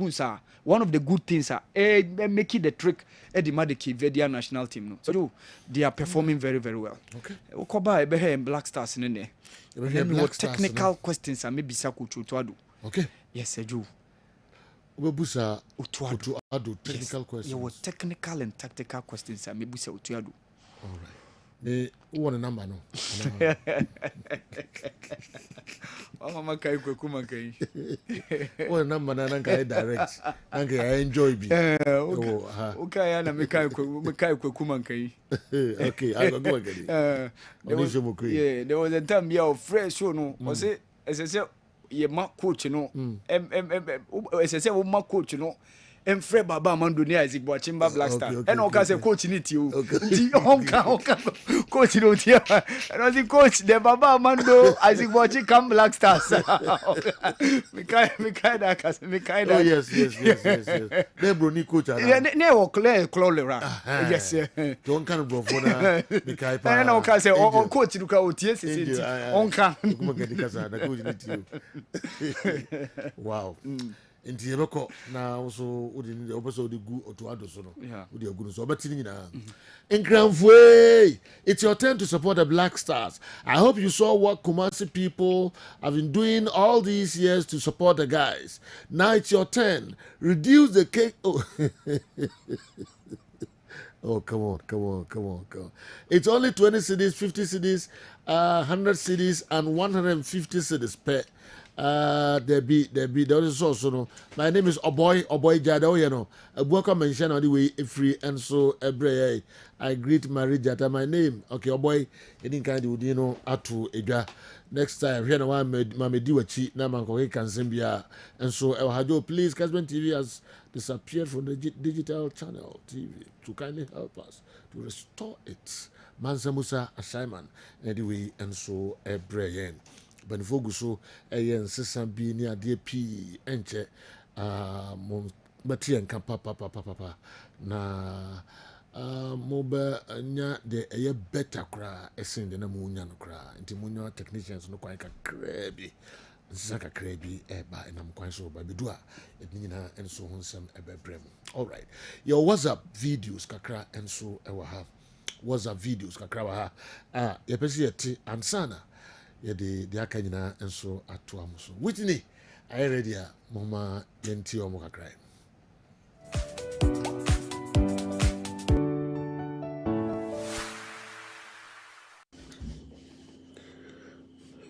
good things making the trick at the Kessben national team. No. So they are performing very, very well. Okay. Okoba ebe and Black Stars in there. Black technical questions and maybe Sakuchu to okay. Yes, Sergio. Ubebusa Utuado technical questions. Yeah, were technical and tactical questions. I maybe say Utuado. All right. Me one number no. Mama kai kwekuma kai. One number na nka direct. Nka I enjoy be. Okay, ana me kai kwekuma kai. Okay, I go again. Yeah, there was a time you fresh show no. I say ye ma coach no say wo ma coach no Emfre Baba Mando ni Isaac Boachimba Black Star and o ka say coach ni ti o ti onka coach no ti and o say coach the Baba Mando Isaac Boachim come Black Stars me kai da ka me kai da. Oh yes they bro ni coach ara ne wo clear yes don't kind of bro for na me kai pa and o ka say o coach no ka o tie se onka kuma ga dikasa na coach ni ti wow. Inti yebeko na also udi ni obeso udi gu otuado so no udi agunu so obetini nyina Nkramfwe, it's your turn to support the Black Stars. I hope you saw what Kumasi people have been doing all these years to support the guys. Now it's your turn. Reduce the cake. Oh. Oh, come on. It's only 20 CDs, 50 CDs, 100 CDs, and 150 CDs per. There is also no. My name is Oboy Jado, you know. A worker mention on the way free, and so every I greet Marie Jata. My name, okay, Oboy, any kind of you know, Atu Ega. Next time, here now I'm Diwachi, Namanko, Kanzimbia, and so El Hajo, please, Kessben TV has disappeared from the digital channel TV to kindly help us to restore it. Mansa Musa Ashaiman, anyway, and so every but Foguso, a yen, Sissan be near dear P. Enche, Matian Papa, na Moba, nya de a better cry, a sing the Namunian cry, and Timuno technicians no quite a crabby, Zaka crabby, by and I'm quite so by Bidua, and so on some eber. All right, your WhatsApp videos, Kakra, and so I will have WhatsApp videos, Kakra, Yapesi and Sana. Yede de aka nyina enso ato amuso Whitney I ready a mama yenti omo kakrai.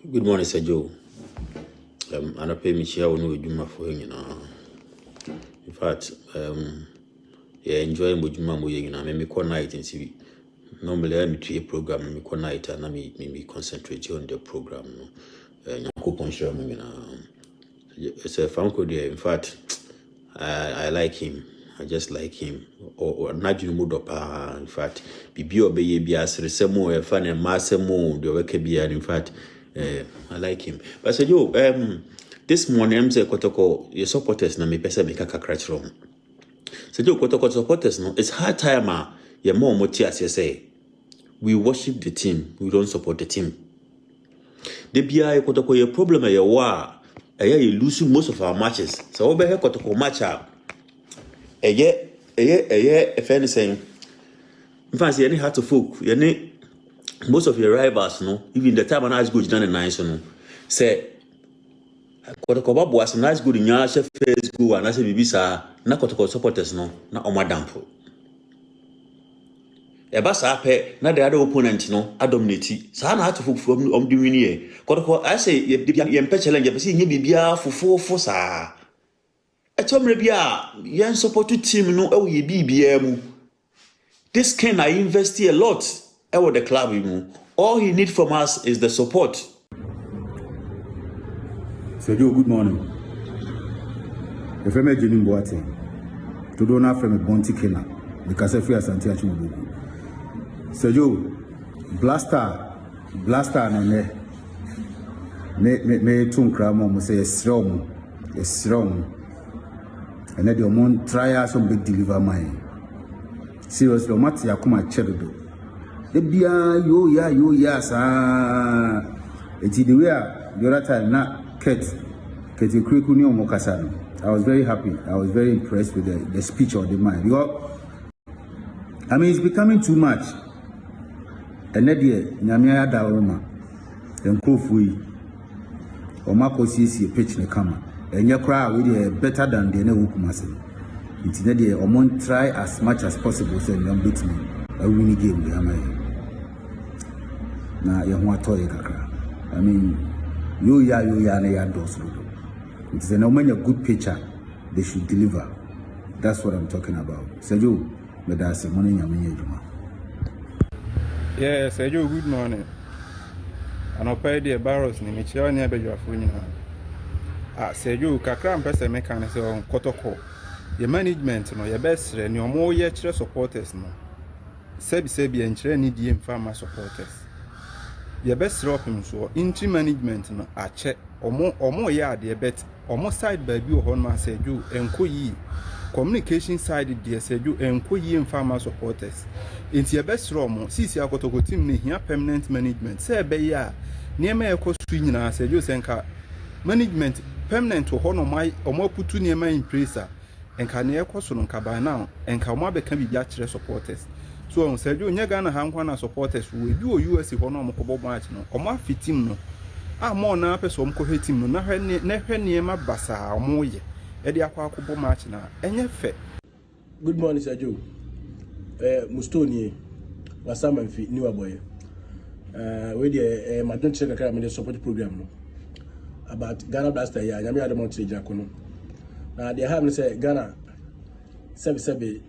Good morning, Sir Joe. And I pay me share on Juma for him. In fact, enjoying Juma Moying. I may call night and see. Normally, I'm to a program, and me night and I me concentrate on the program. It's a fan code. In fact, I like him. I just like him. Or not you mood up. In fact, be obey be as resemo a fan and massimo the work be. In fact, I like him. But so you this morning I'm say kotoko your supporters na me pesa me kaka crash wrong. So you kotoko supporters no it's hard time your more motias you say. We worship the team, we don't support the team. The BI kotoko your problem a war, you lose most of our matches. So over here kotoko match up. If anything, in fact, you have to folk, you most of your rivals, no, even the time when I was good, done a nice one. Say, kotoko was nice good in your face, go and I say, Bibisa, na kotoko supporters, no, na omadampo. Ebasa pe na the other opponent no adominate sa na hatu from the winnie kotoko I say ye challenge ye say nye bibia fofo sa etomre bia yen support team no e ye bibia mu this can I invest a lot e with the club mu all he need from us is the support. Sergio, good morning. If I make Jimmy Boate to do not from a bounty killer because I feel as anti achievable. Sergio, blaster na me tunkra mo say strong and then the mon try some big deliver mine seriously mati yakuma chedo e bia yo ya sa eti the way the other time na Kate Kriku ni omo kasa no I was very happy. I was very impressed with the speech of the man because I mean it's becoming too much. And that year, Nyamia Daroma, and Kofui, or Marco CC pitch in the camera, and your crowd with better than the Newcomasi. It's that year, or mon try as much as possible, so you beat me. A winning game, we are now you want to I mean, you ya, and ya dos. It's an a good picture, they should deliver. That's what I'm talking about. So you, but that's the money Yamia. Yes, Sergio, good morning. And I'll pay the barrels in which you are near your phone. Sergio, Kakram Pesa Mechanism on Kotoko. Your management, no, your best, and your more yet supporters, no. Sebi and Treni farmer supporters. Your best dropping so into management, no, a check or more yard, your bet, or more side by you, Honma Sergio, and Koyi. Communication side dear Sergio and Koyi farmer supporters. Into your best room, see our Kotoko team here permanent management. Say beya near me a cost swing na Sergio Senka management permanent to honor my or more put near my impresa and can near cost on Kaba now and Kamabe can be judge supporters. So on Sergio Nyagana Hankwana supporters will do a US honor Mokobo match no or more fit him no. More na person co hate him no never near my bassa or more ye. Eddie Aquaco match now and yet fair. Good morning, Sergio. Mustoni was some of newer boy. We the Madon Check Academy support program about Ghana Blaster. Yeah, I'm the Monte Jacono. Now they have say Ghana Sebi,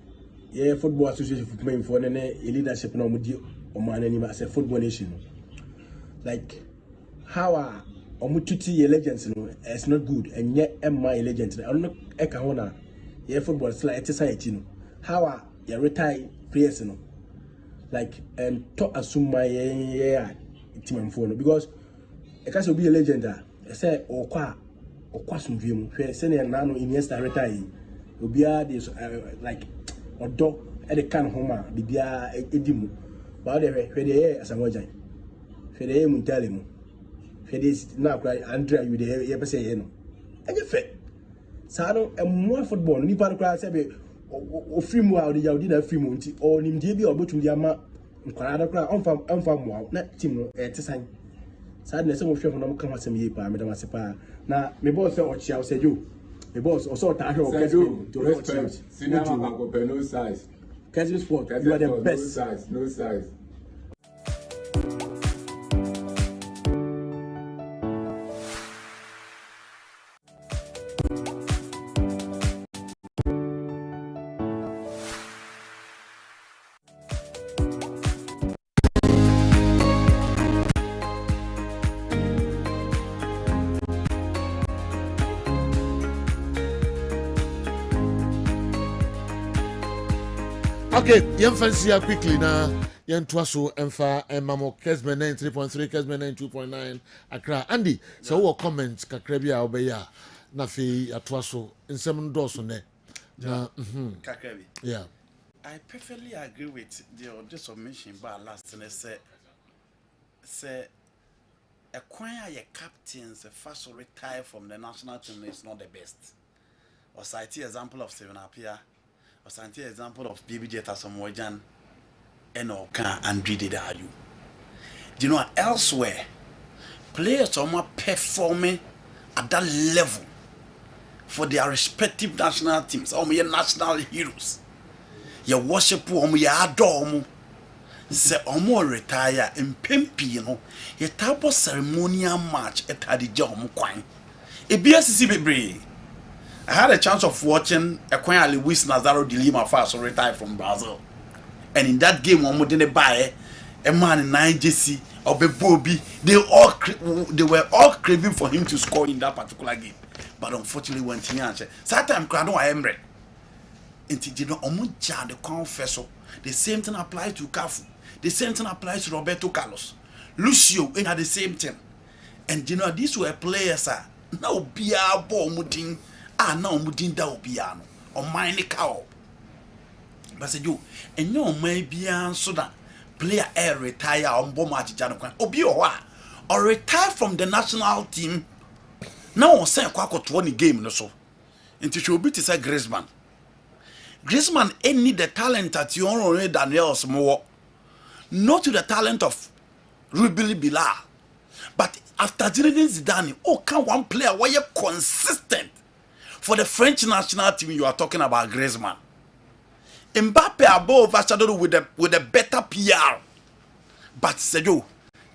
yeah, football association for playing for any leadership no mudi or man any as a football nation. Like how are omututi legends no it's not good and yet my legends. I don't know ekahona yeah football like society no. How are your retired players no like to assume my team phone because I can't be a legend. I say okwa some view. Say nano Iniesta retire. Obia this like odo at the can homa bibia edimu. But they as a mojan. Fede muntalimu. Fede now cry Andrea you the ever say no. And you fit. Sano more football. Ni part cry say o free mu a o di free mu nti o nimdie bi obotum di ama nkwara kra onfa mu na team no tesan sadness mo hwe no kama sem yi pa me dama se pa na me boss say o chia o say yo me boss o so ta hwe o Kessben to respect senior man go no size Kessben sport you are the best no size Okay, young fancy quickly now. Young Twaso Emfa Mamo Kessben 93.3, Kessben 92.9 Accra. Andy, so what comments Kakrebia Obeya Nafi Atwaso in some doors on there. Kakrebi. Yeah. I perfectly agree with the submission by last and say acquire your captains first retire from the national team is not the best. Or cite example of Steven Appiah. Or cite example of BBJ Tasamojan and Oka and Didadu. Do you know elsewhere players are more performing at that level for their respective national teams, or your national heroes. You worship them, you adore them. Say, omo retire in Pempi, you know, a type of ceremonial match at Hadija Omukwine. A BSC Bebre. I had a chance of watching Equine Luis Nazaro de Lima first retire from Brazil. And in that game, Omo didn't buy a man in 9JC or Bobby. They were all craving for him to score in that particular game. But unfortunately, when Tinyanche, Satam Crado Emre. And you know, Omunja the confessor. The same thing applies to Kafu. The same thing applies to Roberto Carlos. Lucio in at the same thing. And you know, these were players now be a ball mutin. Now mutin da obiano. Or mine cow. But say you, and you may be so that player air retire on Bomati Janokwan. Obio or retire from the national team. Now on say kwako 20 game no so. Into should be to say Griezmann. Griezmann need the talent that you already Daniel's more. Not to the talent of Rubili Bilal. But after Zinedine Zidane, can one player where you're consistent for the French national team you are talking about Griezmann. Mbappe above overshadowed with a better PR. But Sergio,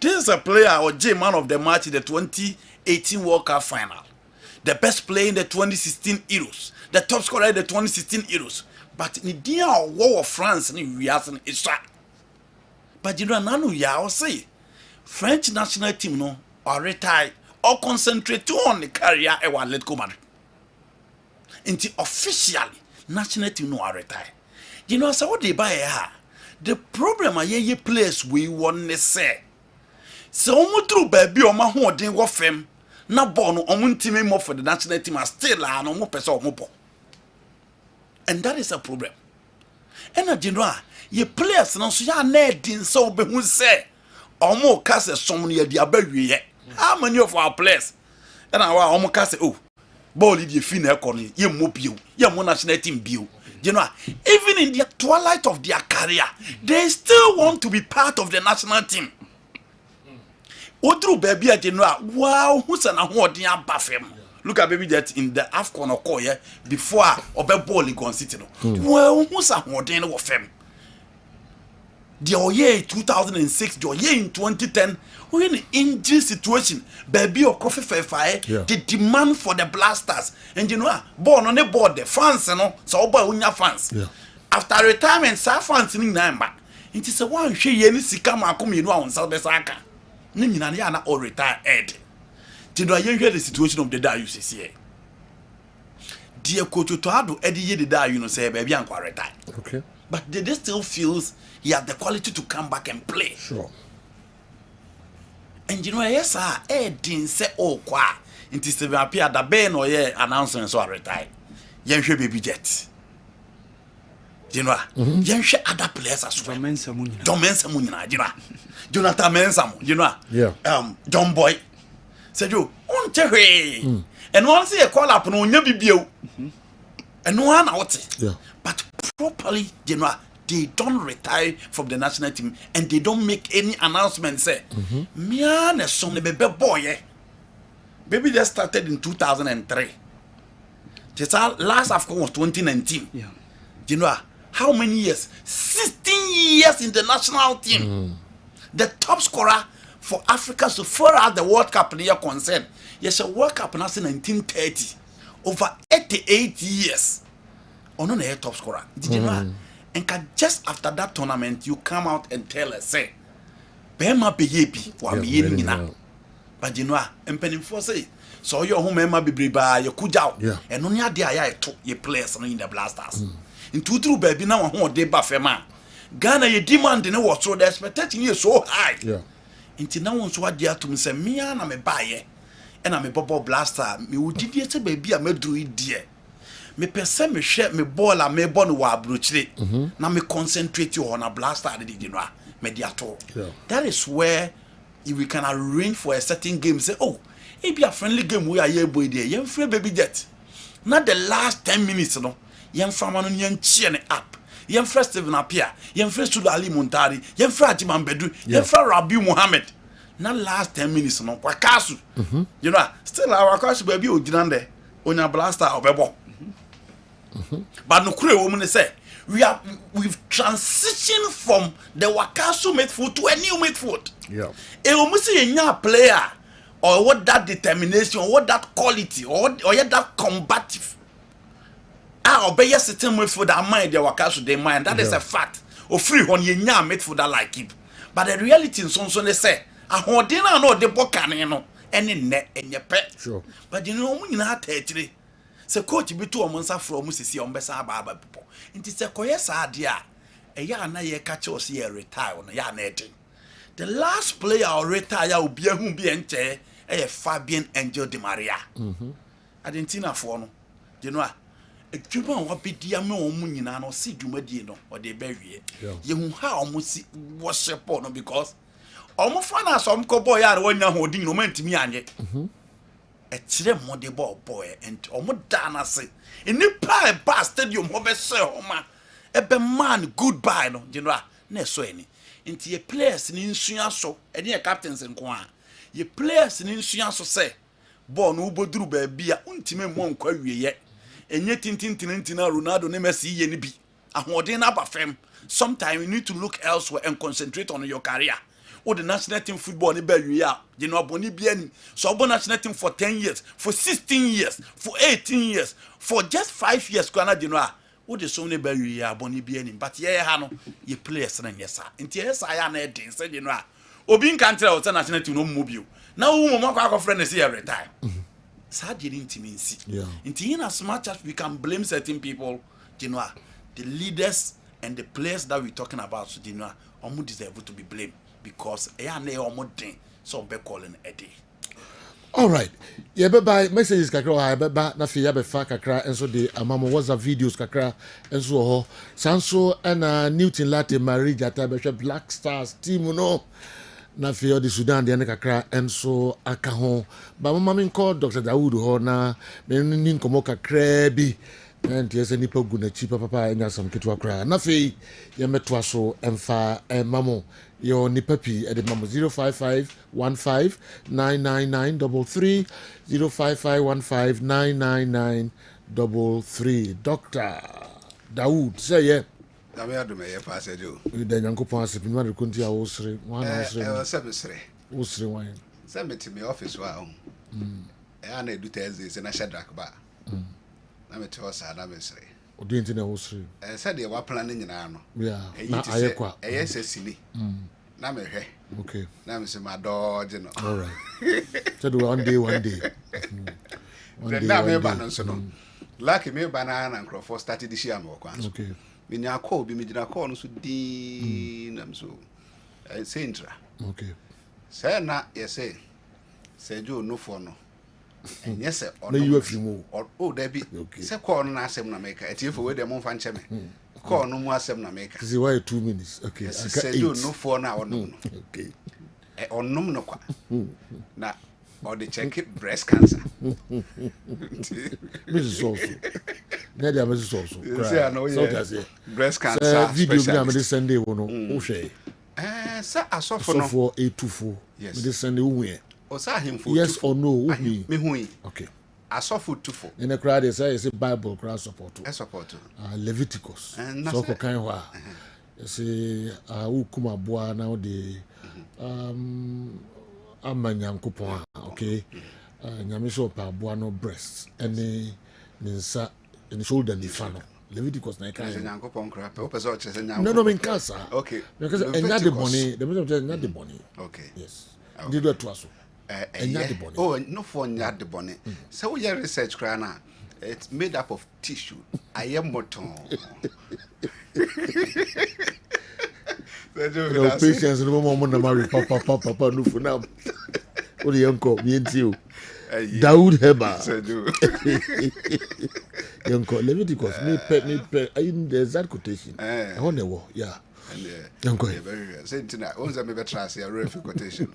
this is a player or J man of the match in the 2018 World Cup final. The best player in the 2016 Euros. The top scorer in the 2016 Euros. But in the war of France, we are saying it's right. But you know, none of say French national team no or retire or concentrate on the career and one let go Madrid. Until officially national team no are retire. You know, so what they buy the problem are ye players we want to say. So through baby or my home didn't go fame. Na born on team more for the national team are still no more person more. And that is a problem. And you know, ye players no so ya need so be who say omo cast some near the abawie. How many of our players? And our omo cast oh ball if you feel corner ye mo bio ye mo national team bio. You know, even in the twilight of their career, they still want to be part of the national team. Odru baby at you know, wow, who's an award in Bafem? Look at baby that in the AFCON or before Obe ball in City. Well, who's a award in Fem? the oye 2006 the oye in 2010 we in injury situation baby or coffee fair the demand for the blasters and you know born on the board the fans no so boy unya fans after retirement sa fans ni namba it is a one hwe ye ni sika ma akomienu a wonsa be saka ni nyina na ya na all retired you know yen hwe the situation of the day you see here dear coach to ado edi ye the day you know say baby anko retire okay but they still feels he has the quality to come back and play. Sure. And you know, yes, didn't say, oh, qua. It is to appear that Ben or ye announcement so retire. Yen should baby jet. You know, yen should other players as well. John Mensa Munina, you know. Jonathan Mensam, you know. Yeah. John Boy. Said you, on Terry. And once a call up no you and one out. Yeah. But properly, you know. They don't retire from the national team and they don't make any announcement. Say, me and a son, baby boy, baby just started in 2003. Just last AFCON was 2019. Yeah. You know how many years? 16 years in the national team. The top scorer for Africa so far as the World Cup player concerned. Yes, a World Cup now since 1930. Over 88 years. Oh no, no, top scorer. Did you know? And just after that tournament, you come out and tell us, say, Bema Beyebi, Wami, but you know, and penny for say, so your home Emma Bibriba, your Kujao, and only a day I took your players in the blasters. In two true baby now, one day Buffema. Ghana, you demand in a watch, so the expectation is so high. Yeah. Until now, one's what dear to me say, me and I'm a buyer, and I'm a bubble blaster. Me would dear say, baby, I'm a druid dear. Me pese me share me ball a me born wa abrochire na me concentrate you on a blaster at the know mediator. That is where we can arrange for a certain game. Say, oh, it be a friendly game we are here boy there. You free baby jet. Not the last 10 minutes no. You from on yen cheer up. You first Steven Apia. You first to Ali Montari. You first Imam Bedru. You first Rabi Mohammed. Not last 10 minutes no. Wakasu. You know, still our Wakasu baby ojinande. Onya blaster obebo. But no clear woman say we've transitioned from the Wakasu midfield to a new midfield. Yeah. And when we see a young player or what that determination or what that quality or yet that combative. Obey a certain midfield that mind the Wakasu they mind. That is a fact. Or free on your young midfielder like him. But the reality in some they say I hold dinner no the bokan you know any net and your pet. Sure. But you know when you not actually. Se coach be to omonsa from sisi ombesa aba people nti se koye sa dia e ya na ye catch us here retire no ya na eden the last player or retire obi ehun bi enche e Fabian Angel Di Maria Argentina for no you know edwuma wa bedia me omu nyina no si dwumadie no o de be wie ye hu ha omu si worship no because omu fana so omko boy ya wonya ho din no mantimi anye a chile mode ball boy and omudana say in the pie bar stadium hobe say homa ebe man goodbye no you know na so any into your players ni nsua so ene your captains nko a your players ni nsua so say ball no uboduru ba bia untime mo nkwa wieye enye tintintintina Ronaldo ne Messi ye ni bi ahoden na ba fam sometimes you need to look elsewhere and concentrate on your career. Or the national team football ni be ya you know boni bien so obo national team for 10 years for 16 years for 18 years for just 5 years kwana you know o de so ni be ya boni bien but ye ha no ye players na yesa nti yesa ya na edin say you know obi nkantra o national team no mobile na wo mo akwa friend say every time sa didn't mean see nti in as much as we can blame certain people you know the leaders and the players that we talking about you know omo deserve to be blamed because so be calling a day. All right. Yeah, bye messages kakra bye na fi ya be fa kakra enso de amamo WhatsApp videos kakra enso ho sanso na Newton Latte marriage ata be Black Stars team no na fi o di Sudan de kakra enso aka ho ba mama min call Dr. Dawood ho na me ni nkomo kakra bi and yes any pogu na chi papa enya sam ketwa kra na fi ye metwa so emfa mamo your nipapi at the number 05515999933 05515999933 Dr. Dawood say yeah na me ado me ye pa se jo da nyankopon asep ni ma de konti a wo sere wana wo sere se me sere wo sere wan se me ti me office wa ho ana edu Thursday se na Shadrack ba na me te ho sa na me sere odi nti na wo sere se de wa plan nyina no yeah na ayekwa se sini na me hwe okay na me se ma dodge no all right so do one day one day na me ba no so no Laka me ba na nkrofo started this year no kwa so okay me nya call bi me gina call no so di na me so say intra okay say na ye say jo no for no enye se na you afimu o da bi say call no na asem na make etiefo we dem mfa nche me call no mu asem na make see why 2 minutes okay say jo no for na onum okay onum no kwa na or the check breast cancer Mrs. also Nadia Mrs. also say I know yeah breast cancer video bi na me Sunday wo no wo hwe say asofo no for 824 me Sunday wo hwe o sa himfo yes or no wo hwe me hu okay asofo tufo in the crowd they say Bible crowd support Leviticus so ko kan ho a say wo kuma boa na wo de amanyankopon okay nyame so pa boa no breast ene ninsa in shoulder ni fa no Leviticus na kan nyankopon kra pe o pese o chese nyankopon no mean cancer okay because enya de boni the mean enya de boni okay yes did do to aso enya de boni oh no for enya de boni so we research kra na it's made up of tissue I am moton no patience no more na marry papa no for now o de yanko mi enti o Daud Heba yanko Leviticus me pe in the exact quotation I want the war yeah yanko very sentina on za me be trust ya refi quotation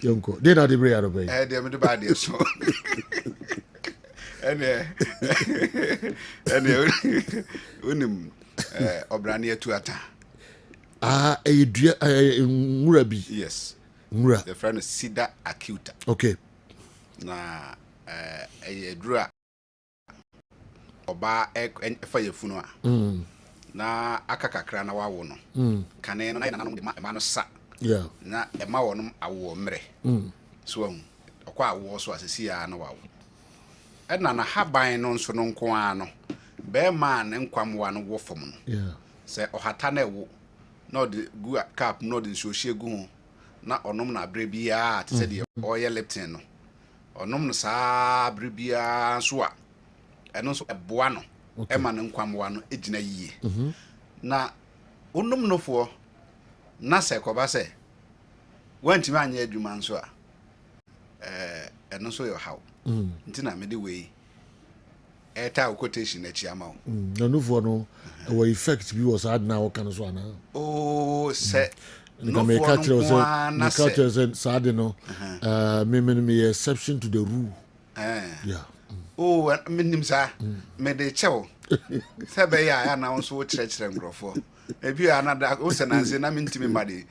yanko dey na the prayer obey dey me do bad dey so ene unim obrani atuata edua ngura bi yes ngura the friend is Sida acuta okay na edura oba efa yefunu a na akakakra na wawo no kane no na nanom de ma no sa yeah na ema wonum awo mre so okwa awo so asesi ya na wawo na na haban no nso no nko a no be ma ne nkwamwa no wo fom no yeah se ohata na ewo no de gu cap no de shohie gu ho na onom na abre bia te se de oil leptin no onom no sa abre bia so a eno so eboa no e ma ne nkwamwa no ejina yie na onom no fo na se ko ba se wantimi anya adwuma nso a eno so yo how ntina me de we eta quotation na chiama na no for no we effect bi was hard now kan so ana oh se no for no na se sad no me exception to the rule yeah oh minim sa me de chew se be ya na won so chire ngrofo e bi anada o se na nse na mintimi made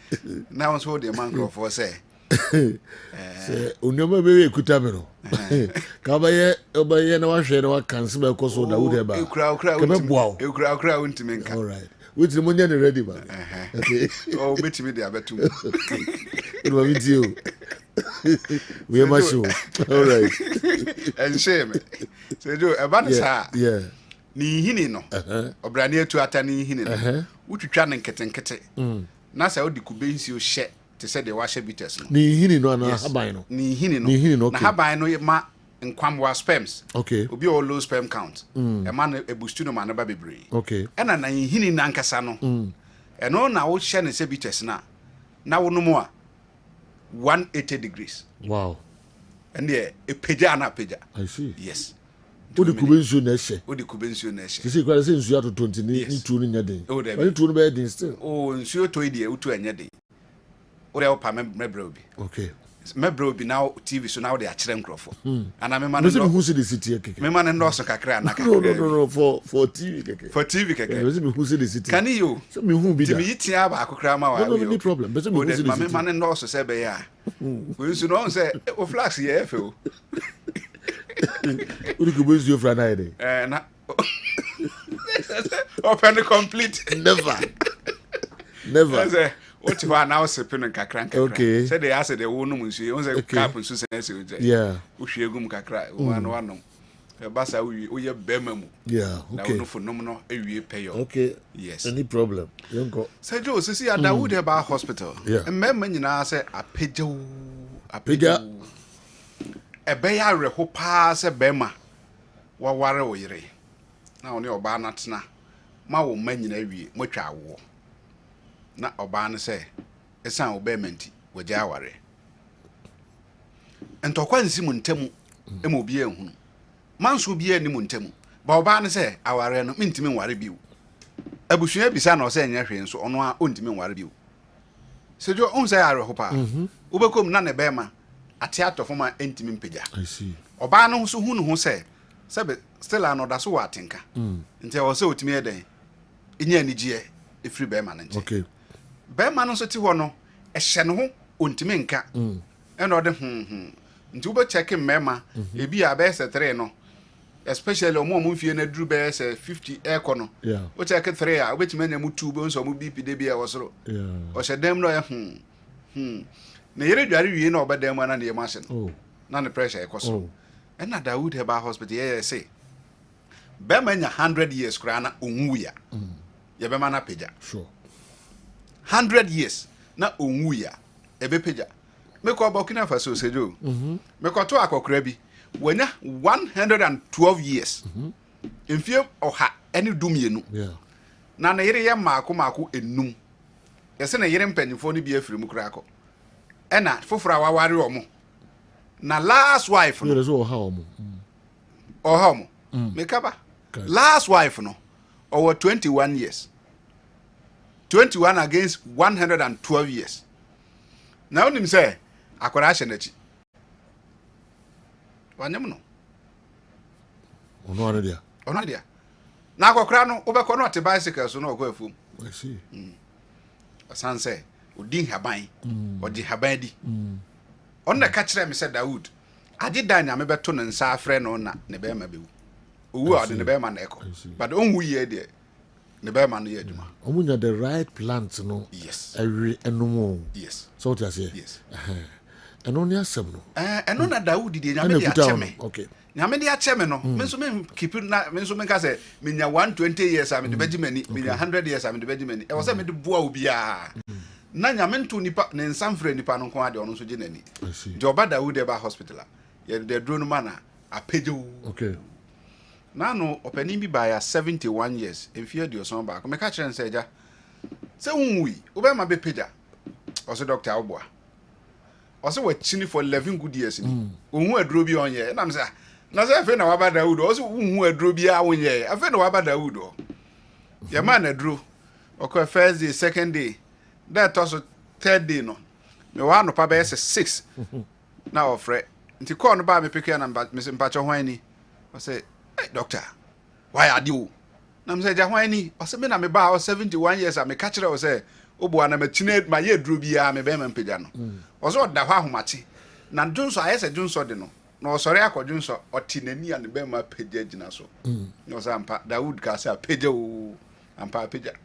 na won so de man ngrofo se onyoma be ekuta me no ka ba ye na wa hwe na wa cancel be ko so da wo de ba ekura untimi nka all right we ti mo nya ne ready ba okay oh betimi de abetum no video we ma show all right and shame so do e ba sa yeah ni hini no obrani atu ata ni hini no wutwitwa ne nketenkete na sa odi kubensi o hye te se de wa hye bitters no ni hini no ana haban no ni hini no na haban no ma nkwamwa sperms okay obi o low sperm count e ma no ebustu no ma no ba bebre okay ena na hini na nkasa no eno na wo hye ne se bitters na wo no mu a 180 degrees wow and there a peja na peja I see yes odi kubensu na hye odi kubensu na hye sisi kwa se nsu ato 20 ni tu no nyade wani tu no be din still nsu to ide utu anyade ore o pa mebra obi okay mebra obi now TV so now they are chire nkrofo ana me man no who see the city keke me man ndo so kakra na no for TV keke for TV keke me who see the city can you so me who be that me yitia ba akokra ma wa no problem but me who see the city me man ndo so se be ya we nsu no say o flash ye efe o uri kubensu fra na ide na Open complete. Never. What you are now sipping and kakran. Okay. Said they asked the woman, she owns a cap and Susan. Yeah. Ushigum kakra, one. Basa, we are Bemamo. Yeah, okay. Now, no phenomenal, a pay. Okay. Yes. Any problem? You don't go. Say, Joe, see, I would have a hospital. Yeah. And men, you know, say, a pigeon. A bear, who pass a bema. What ware we now only Obanatna. Ma wo man every much I war. Na Obana say, a sound obeyment with Jaware. And to quan Simon Temu, Emobie. Mans will be any Muntemu. But Obana say, our no intimate worry view. A bush be son or saying your so on our intimate worry view. So your own say, I hope. Ubecom none a bema, a theatre for my intimate pija. I see. Obano so who say, Sabe, still another so what tinker. Until I was so to me a day. In any year, a free bearman. Okay. Bearman also to one, a shano, untimenka. And other Into but checking memma, it be a best at Reno. Especially more movie and a drew bears 50 air corner. Yeah. Which I could 3 hours, which many move 2 bones or move BPDB or so. Yeah. Or said them no. Near you know about them one and the immersion. Oh. None the pressure, oh. And na Dawood have a hospital, yeah, say. Beman 100 years, Crana, Umuya. Yabemana Peja. Sure. 100 years, not Umuya. Ebe Peja. Make a Burkina Faso, say do. Make a Toako Krabi. When 112 years. In fear or ha any doom, yeah. Nana Yeria Marco in Num. Yes, and a year penny for the beer from Craco. And not for our warrior. Na last wife no. Yes, home. Or home. Make up. Last wife no. Over 21 years. 21 against 112 years. Now him say, akwara nechi. Wanyem no. Ono anadia. Ono anadia. Na akwara no obekọ no te bicycle so no go afum. I see. Asan say, odin haban. Odi haban di. On the catcher, Mr. Dawood. I did dine a member ton and sa friend on the bearman. Who are the bearman echo? But only ye dear. The bearman ye. Omunya the right plants, no. Yes. Every and no more. Yes. So what I say? Yes. And only a seven. And on a Dawood did Yamedi. Okay. Yamedi a chairman. Mensumen keep it not Mensumen Case. Minya 120 years I'm in the Benjamin. Minya 100 years I'm in the Benjamin. I was a made boa. Nanya mentu nipa ne nsamfre nipa no kwa de ono so genani. I see. Joba Dawood eba hospital. Ye de drone mana apejo. Okay. Na no opani bi ba ya 71 years. Enfie de oson ba. Ko me ka kire nse ja. Se unwi, oba ma be peja. Oso doctor Oboa. Oso wa chini for 11 good years ni. Ohun aduro bi onye. Na me say na say fe na wa ba Dawood. Oso ohun aduro bi a wonye. Afe na wa ba Dawood o. Ye ma na aduro. Okọ first day, second day. That also 3rd day no. Me wa no pa be 6. Na ofre. Nti call no ba me pick na me se mpacho hwan ni. I say, "Hey doctor, why are you?" Na me say, "Ja hwan ni?" I say, "Me na me ba 71 years a me catch her say, "Obo na me chine ma ye duro bia me be me mpagya no." O so da hwa ahomache. Na Junso ayese Junso de no. Na o sori akọjunso oti nani a ne be ma pagya gina so. No say ampa Dawood ka say pagya o. Ampa pagya.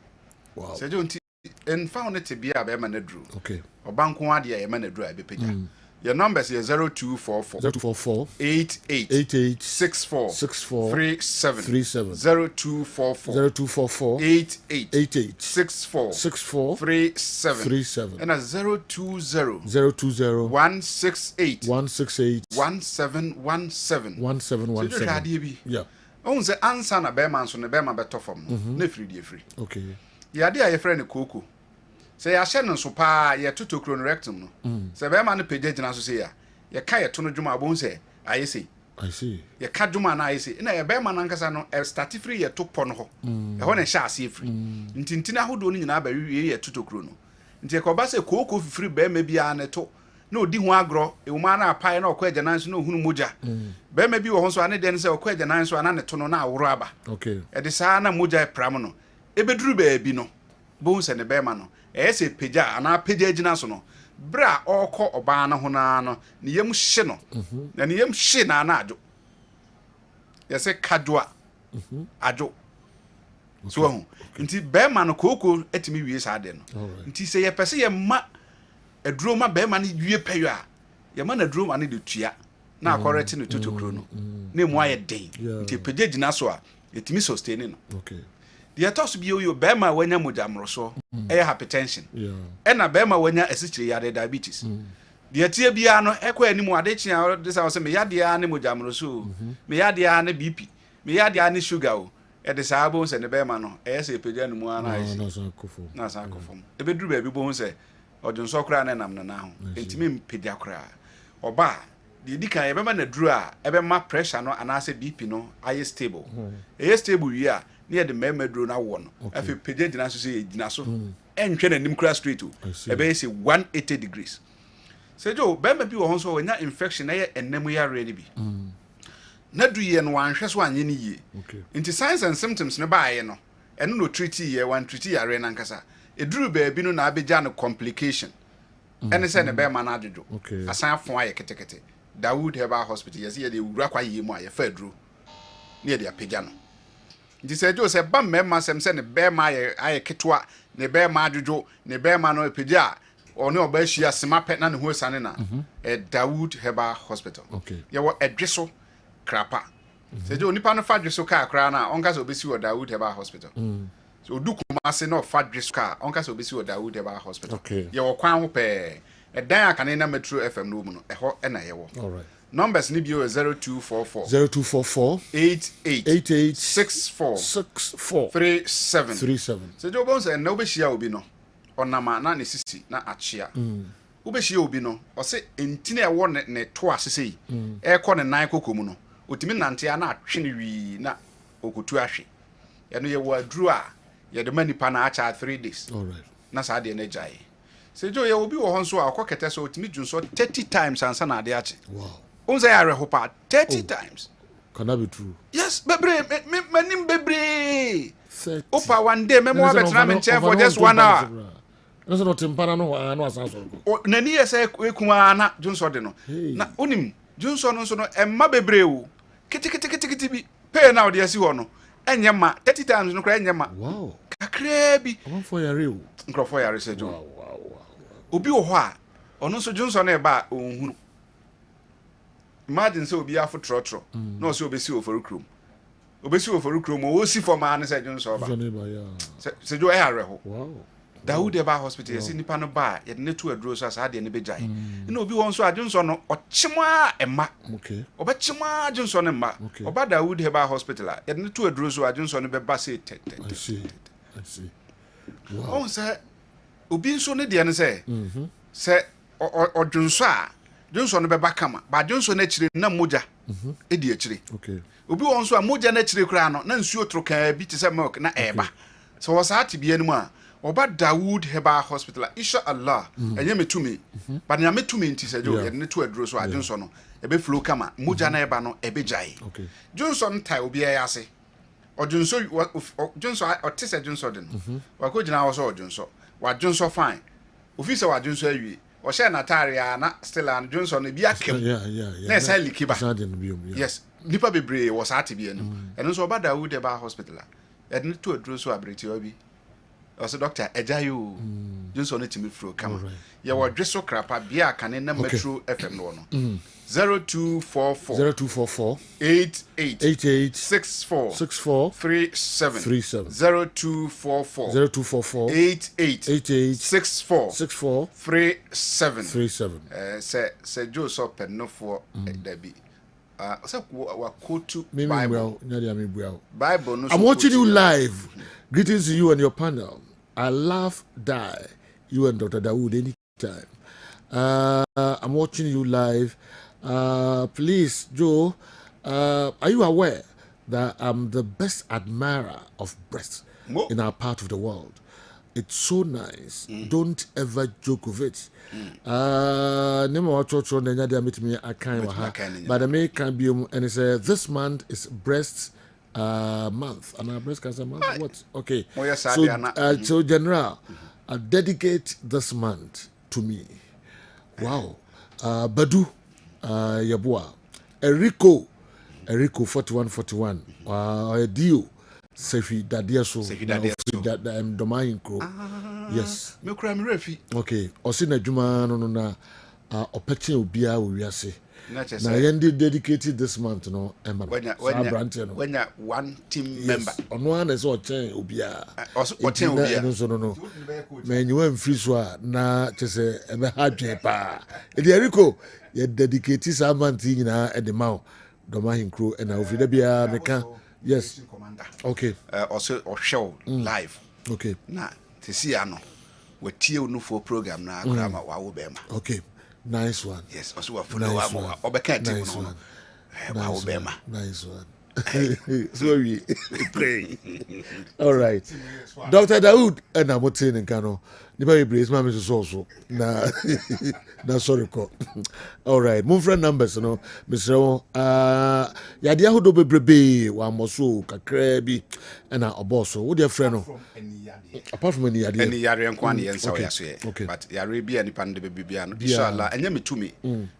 Wow. Say jonti en found it to be a bear man drew. Okay. Or bank one day a man drew a picture. Your numbers is 0244 0244 88 64 37 0244 88 64 37 and a 020 168 1717. Yeah. On the answer na bear man so na bear man better from no free. Okay. Yade a ye friend Koko. Say ya hye no so pa ye toto rectum no. Say be ma no page gina so say ya. Ye ka ye to no dwuma abon say aye say. I see. Ye ka dwuma na aye say. Na ye be ma na nkasa no e start free ye to po no ho. E ho na hye ase free. Ntintina hodo no nyina ba ye toto kro no. Nti ko ba say Koko free be ma bia na to. Na odi ho agro e uma na apai na okọ agyanan so na ohunu moja. Be ma bi wo ho so ane den say okọ agyanan so ana ne to no na aworo aba. Okay. E de sa na moja e pram no. Ebeduru baabi no bon se ne bema no se peja ana peja gina so no bra okọ oba na ho na no ne yam hye no na ne yam hye na na adwo ye se kadwa adwo so ho nti bema no koko etimi wie sa de no nti se ye pese ye ma aduro ma bema no wie payo a ye ma na aduro ma no de tua na correct no totokro no na mu aye den nti pege gina so a etimi sustain no okay the toss bi yo bema wanya mojamroso hypertension na bema wanya asichire yade diabetes the tie bia no ekwa animu ade chia de say me yade a ne mojamroso me yade a ne bp me yade a ne sugar o e de sa bo se ne bema no say pege no mu ana isi na sa kofom e be duru ba bi bo hu se odunso kra na nam na ho entimi mpedi akra oba the dikan e bema na duru a e be ma pressure no ana say bp no aye stable stable wi a near the memedro na wo no afi pege gina so say gina so enhwe na nim kra straight o e be say 180 degrees say jo be ma bi wo so wanya infection na ye enemu ya ready bi na du ye no wanhwe so anye ni ye nti signs and symptoms ne ba ye no eno no treat ye wan treat ya re na nkasa eduru ba bi no na abeja no complication ene say ne be ma na adwojo asan afon aye ketekete Dawood Herbal Hospital yes ye de wura kwa ye mu aye fa aduru ne de apegya no nti se jo se ba mema sem se ne be ma aye ketwa ne be ma adwojo ne be ma no apegya oni oba hia sema pet na ne ho sane na Dawood Herbal Hospital ye wo edweso krapa se jo nipa no fa dweso ka kra na onka se obesi wo Dawood Herbal Hospital so odukuma se no fa dweso ka onka se obesi wo Dawood Herbal Hospital ye wo kwan ho pe edan akane na Metro FM no mu no eho na ye wo all right numbers ni bio 0244 88 64 37 se jo bon se na obehia obi no onama na ne sisi na achia obehia obi no o se entine ewo ne to asese e ko ne nan kokomu no otimi nante na atwe ne wi na okotu ahwe ye no ye wo aduru a ye de manipa na acha 3 days all right na sa de na jai se jo ye obi wo hon so akokete so otimi dwunso 30 times ansa na ade ache wow unza ya rehopa 30 times can that be true yes bebre manim bebre opa one day memo abetna me chair for just 1 hour no not impana no asanso nani yesa ekuma na dwunso de no na onim dwunso no so no emma bebre o kiti bi pay now de asi ho no enye ma 30 times no kra enye ma wow kakra bi one for yare o nkrofo yare se jo obi wo ho a ono so dwunso na e ba onhuru imagine say obi afo trotro no say obesi oforukrom o si for man say dwunso ba se jo e areho wow Dawood Herbal Hospital yes nipa no ba ye ne to aduro so asa de ne bejai na obi won so adwunso no ochema ema okay obechema adwunso no ma oba Dawood Herbal Hospital ye ne to aduro so adwunso no be ba say I see wow on say obi nso ne de ne say say odwunso a dwunso no be ba kama ba dwunso na chire na moja edi achire okay obi won so a moja na chire kura no na nsuo troka bi te say milk na eba so wo sa atibie no mu a oba Dawood Herbal Hospital insha Allah enye metumi ba na metumi nti se jo ye ne to aduro so adwunso no ebe flow kama moja na eba no ebe jai okay dwunso ntai obi ya ase odwunso dwunso otise dwunso de no wa ko gina wo so odwunso wa dwunso fine ofisa wa dwunso awie o share na tare na still an dwunso no bi akem na say likiba yes nipa bebre wo sa atibie no eno so oba Dawood Herbal Hospital e ne to aduro so abreti obi also doctor ejayo dwunso no timi fro kama ye wo dweso krapa bia kane na Metro FM no 0244 88 64 37 0244 88 64 37 se jo so penofo dabi say wa quote Bible no. I'm watching you live. Greetings to you and your panel. I laugh, die, you and Dr. Dawood anytime. I'm watching you live. Please, Joe, are you aware that I'm the best admirer of breasts in our part of the world? It's so nice. Don't ever joke with it. But the May can be, and it's this month is breast month, and breast cancer month. What? Okay. So General, I dedicate this month to me. Wow. Badu, Yabua, Enrico 4141. Dio Sefi dadeɛ so. Sefi dadeɛ so. Doma Hinkro. Yes. Me kura me refi. Okay. Ɔsi na adwuma no na ɔpɛkyɛ obiara wɔ wiase. Na yɛn dedicated this month no Emma. When you one team member. Ɔno ana sɛ ɔkyɛn obiara. Ɔkyɛn obiara. So no. Man you went free so na kyɛ sɛ ɛbɛ ha dwen pa. Edi Eriko yɛ dedicated saa month nyinaa ɛde ma wo. Doma Hinkro ɛna ofida bia meka. Yes. Okay. Also show live. Okay. Na te see ano. We tie no for program na akra ma wa wo be ma. Okay. Nice one. Yes, also we follow wa obeka team no. Wa wo be ma. Nice one. Sorry. Pray. All right. Dr. Daoud and Amotin and Kano. Nipa Brace Mammy so na sorry ko. All right. Move friend numbers no. Mr. Yadia who do be one moso kakrebi and a boss. What your friend no? Apart from any Yadia. Any Yari and Kwani and so okay. But Yari and Pan de Bibian. Inshallah, and yami to me.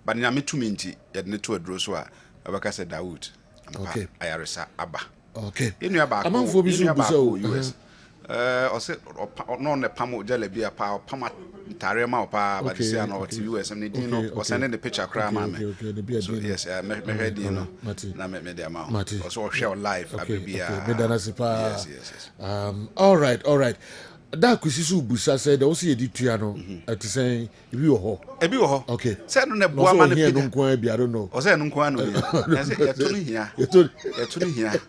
But yami to me yet neto droswa. Abaka said Daoud. Okay. Ayaresa Abba. Okay. In your back. Among for business US. Or say no ne pamo jalebi a pa pama tarema pa but say no to US and no or sending the picture cry mama. So yes, me ready no. Na me the amount. Also share live yes. All right. That kwisisu busa said also ye ditua no at saying ebi wo ho. Okay. Say no ne boa ma ne no nko I don't know. O say no nko no. Na say ya to hia. Ya to hia.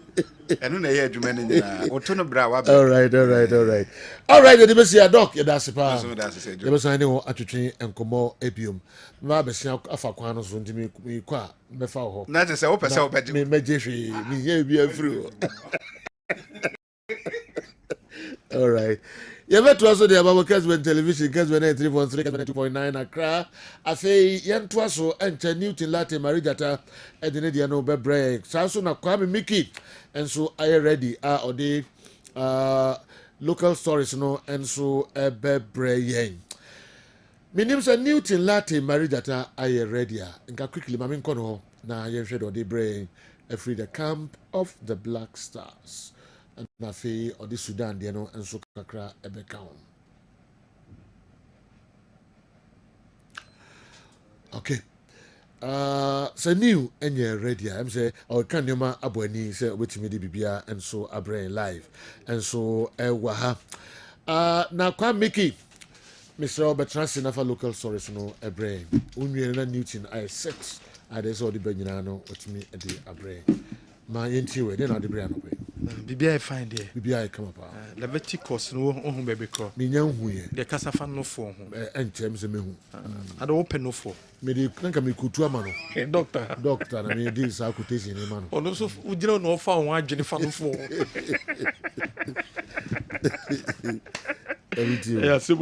Enu na ye adwuma ne nyina. O to no bra wa. All right. All right, the best ya doc ya dase pa. The best I know atwetwe enkomo ebiom. Ma be sia afa kwan no so ntimi ko a me fa ho. Na say wo pese wo beje. Me hwe. Me ye bi afiri. All right. You met also the about Kessben television, Kessben 3.3, Kessben 2.9 Accra. I say, Yan Twaso, and Newton Latte, Marijata, and the Nediano Bebre. Sasso na Kwame Mickey, and so I ready. Or the local stories, no, and so a Bebre Yang. My name's a Newton Latte, Marijata, I ready. And quickly, Mamin Kono, na Yen Shed or the brain, free the camp of the Black Stars. And Nafi or the Sudan, you know, and so kakra ebekam. Okay. So new and you're ready. I'm say or can you ma abweni say which me bibia and so a brain live. And so waha. Now kwa Mickey. Mr. Robert Transin for local stories no a brain. Unye Newton I set. I just saw the benjinano which me a brain. My interior, then the brain away. Bibi I find there. Bibi I come up. Leviticus no on baby cro. Me nyan hu ye. The casafa no for. En terms me hu. I don't open no for. Me de nanka me kutu ama no. Doctor na me dey sa quotation ni ma no. Ono so ugina no fa won adwene fa no for. Yeah, so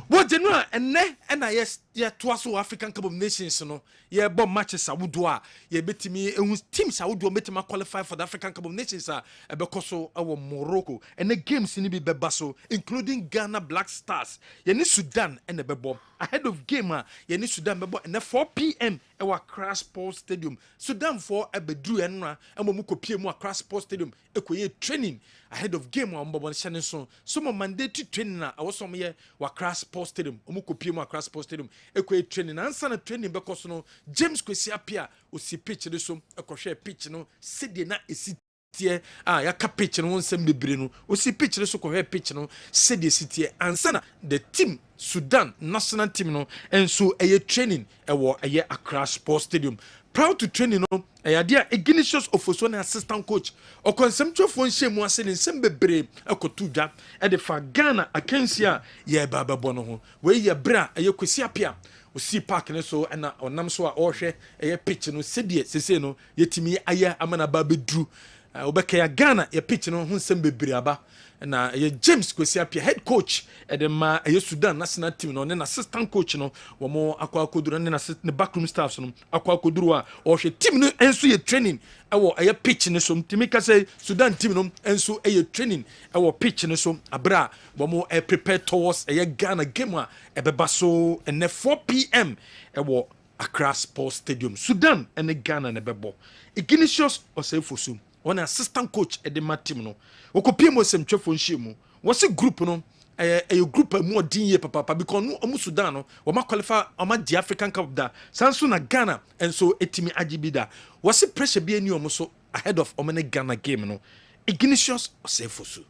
what general and I yes to African Cup of Nations no yeah bomb matches awudo ye betimi teams awudo betima qualify for the African Cup of Nations because so our Morocco and the games ni be bebaso including Ghana Black Stars ye ni Sudan and the bebo ahead of game ye ni Sudan bebo and 4 p.m. our Accra Sports Stadium Sudan for ebedru enra amomu kopie mu Accra Sports Stadium ekoye training ahead of game on Bobo Shannon so mandatory training na awosom ye Accra Sports Stadium omu kopie mu Accra Sports Stadium ekoye training ansa na training because no James Kwesi Apia osi pitch de so ekohwe pitch no sede na esi tie ya ka pitch no nsem bebre no osi pitch de so kohwe pitch no sede esi tie ansa na the team Sudan national team no enso eye training ewo eye Accra Sports Stadium proud to train no dia Ignatius Ofoso na assistant coach o conceptual shemu ase ne nsem bebre ekotu dwa e de fa Ghana akansi a ye bababo no ho we ye bra eye Kwesi Apia o si park ne so na onam so a ohwe eye pitch no sedie sese no yetimi aye amana ba bedru obeka ya Ghana ye pitch no ho nsem bebre aba na ye James Kwesi Apia head coach edema ye Sudan national team no na assistant coach no wo mo akwa koduru na assistant backroom staffs no akwa koduru a o hwe team no enso ye training ewo ye pitch ne so timi ka say Sudan team no enso ye training ewo pitch ne so abra wo mo prepare towards ye Ghana game a ebeba so and 4 p.m. ewo Accra Sports Stadium Sudan and Ghana ne bebo Ignatius Osefosu on assistant coach at the team no okopie mo sem twefo nhie mu wose group no a group more din papa because no omu Sudan no o ma qualify o ma di African Cup da sanso na Ghana and so etimi agibida wose pressure bi ani omu so ahead of omene Ghana game no Ignatius Osefosu.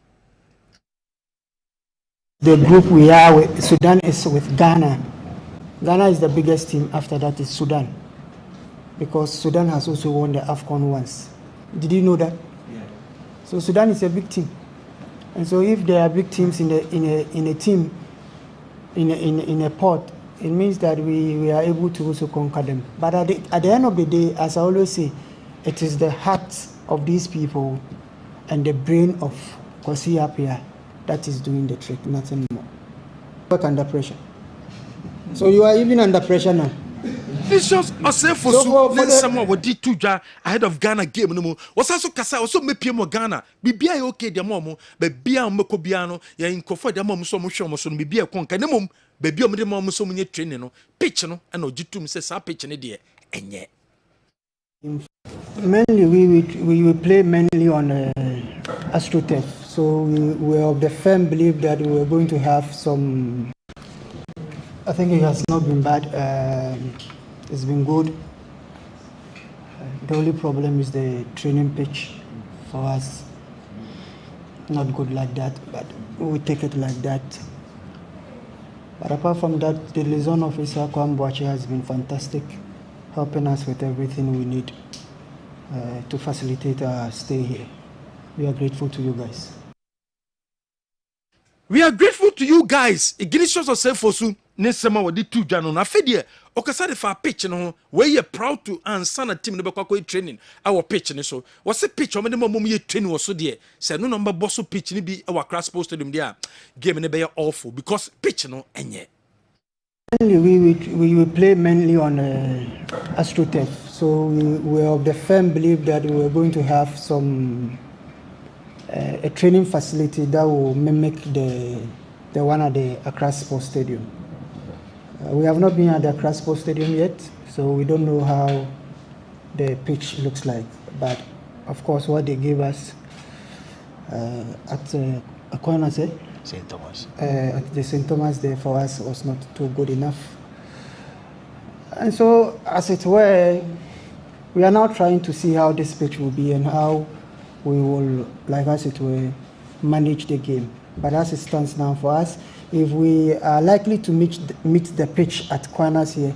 The group we are with Sudan is with Ghana. Ghana is the biggest team. After that is Sudan, because Sudan has also won the AFCON once. Did you know that? Yeah. So Sudan is a big team, and so if there are big teams in a team in a pot, it means that we are able to also conquer them. But at the end of the day, as I always say, it is the heart of these people and the brain of Kwasi Appiah that is doing the trick, nothing more. Work under pressure. So you are even under pressure now. This just Osefosu then someone would do two ahead of Ghana game no more. Was also kasa also me PM Ghana. Bibia okay the mom, but bia meko biano ya inkofo the mom so mo hwe mo so bibia konka ne mom baby o me mom so munye training no pitch no and ogitum say sa pitch ne de enye. Mainly we will play mainly on AstroTurf. So we are of the firm belief that we are going to have some. I think it has not been bad. It's been good. The only problem is the training pitch for us. Not good like that, but we take it like that. But apart from that, the liaison officer Kwamboache has been fantastic, helping us with everything we need to facilitate our stay here. We are grateful to you guys. We are grateful to you guys. Ignatius Osefosu Nesema wadi two jano na fedie okasa de fa pitch no we are proud to answer na team no be kwakwa training our pitch ne so wose pitch o me mom ye training wo so de se no number boss pitch ni bi our Accra Sports Stadium there game ne be awful because pitch no enye. We will play mainly on AstroTurf. So we are of the firm belief that we are going to have some a training facility that will mimic the one at the Accra Sports Stadium. We have not been at the Accra Sports Stadium yet, so we don't know how the pitch looks like. But of course, what they gave us at St. Thomas. At the St. Thomas there for us was not too good enough. And so, as it were, we are now trying to see how this pitch will be and how we will, like as it were, manage the game. But as it stands now for us, if we are likely to meet the pitch at Kwanas here,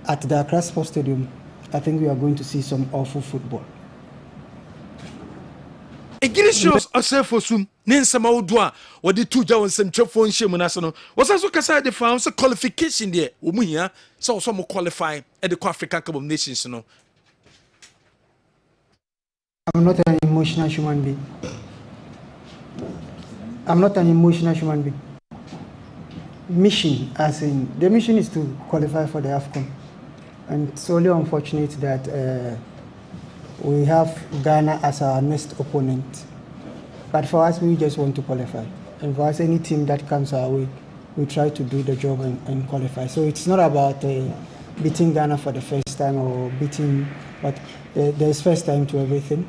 at the Accra Sports Stadium, I think we are going to see some awful football. Ignatius Osefosu Nensama Odua or the two Jawans and Chopon Shemunasono was also Kasa de found some qualification there. Umuya, so some qualify at the African Cup of Nations. No, I'm not an emotional human being. I'm not an emotional human being. Mission, as in the mission is to qualify for the AFCON, and it's only unfortunate that we have Ghana as our next opponent. But for us, we just want to qualify. And for us, any team that comes our way, we try to do the job and qualify. So it's not about beating Ghana for the first time or beating, but there's first time to everything.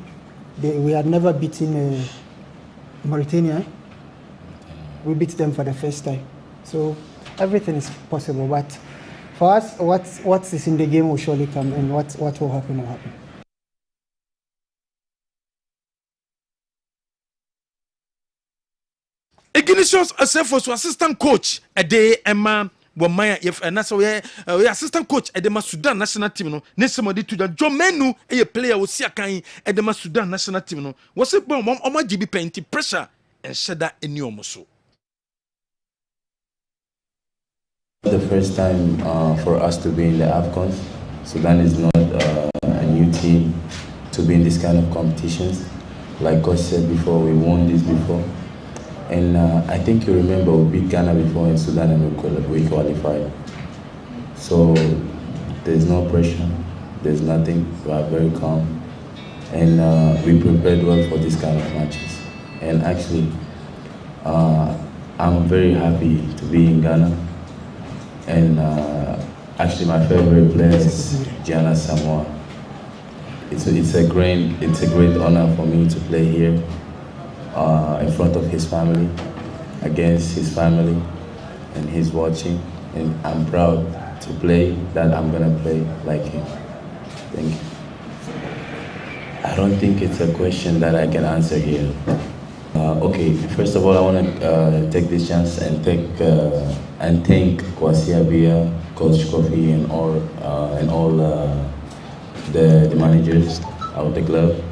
We had never beaten Mauritania. We beat them for the first time. So everything is possible. But for us, what is in the game will surely come, and what will happen will happen. Ignatius Osefosu assistant coach a day Emma Wamaya if and that's why assistant coach at the Sudan national team no nesomodi to the Jomenu a player was siakan at the Sudan national team no was it bomb on my GB painting pressure and said that in your muscle. The first time for us to be in the AFCON. Sudan is not a new team to be in this kind of competitions. Like God said before, we won this before. And I think you remember we beat Ghana before in Sudan and we qualified. So there's no pressure, there's nothing, we are very calm. And we prepared well for this kind of matches. And actually, I'm very happy to be in Ghana. And actually my favorite player is Gianna Samoa. it's a great honor for me to play here in front of his family, against his family, and he's watching, and I'm proud to play that I'm gonna play like him. Thank you. I don't think it's a question that I can answer here. Okay, first of all, I want to take this chance and thank Kwasi Abia, Coach Kofi, and all the managers of the club.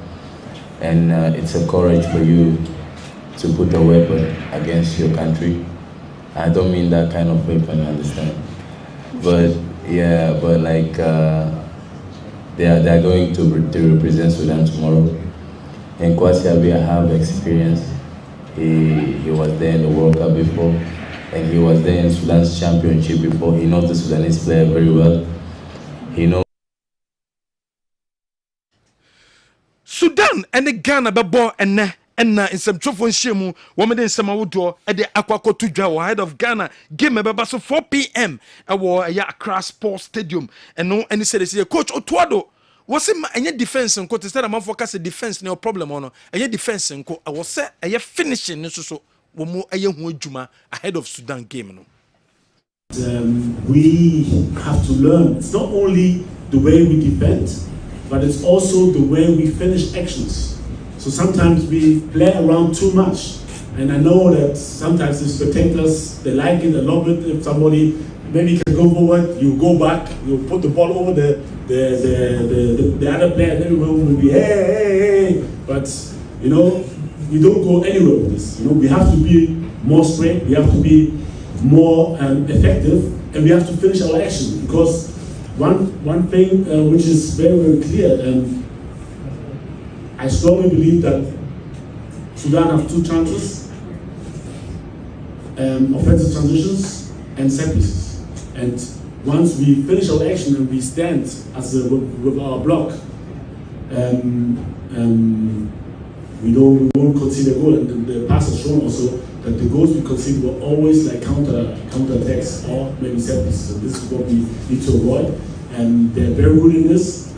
And it's a courage for you to put a weapon against your country. I don't mean that kind of weapon, understand? But yeah, but like they are going to represent Sudan tomorrow. And Kwasi Abia have experience. He was there in the World Cup before, and he was there in Sudan's championship before. He knows the Sudanese player very well. He knows. Sudan and Ghana bebo and in some truthful shemu, woman in some outdoor at the Aquaco to draw ahead of Ghana. Game about so 4 p.m. I wore a Accra Sports Stadium, and no any said Coach Otuado. Was it any defense and quote instead of focus a defense no problem on any defense and I was set a finishing so more a young juma ahead of Sudan game. We have to learn. It's not only the way we defend, but it's also the way we finish actions. So sometimes we play around too much, and I know that sometimes the spectators they like it, they love it. If somebody maybe can go forward, you go back, you put the ball over the other player, and everyone will be hey. But you know, we don't go anywhere with this. You know, we have to be more straight, we have to be more effective, and we have to finish our action. Because one thing which is very, very clear, I strongly believe that Sudan have two chances, offensive transitions and set pieces. And once we finish our action and we stand as with our block, we won't concede a goal. And the past has shown also that the goals we concede were always like counter attacks or maybe set pieces. So this is what we need to avoid. And they're very good in this.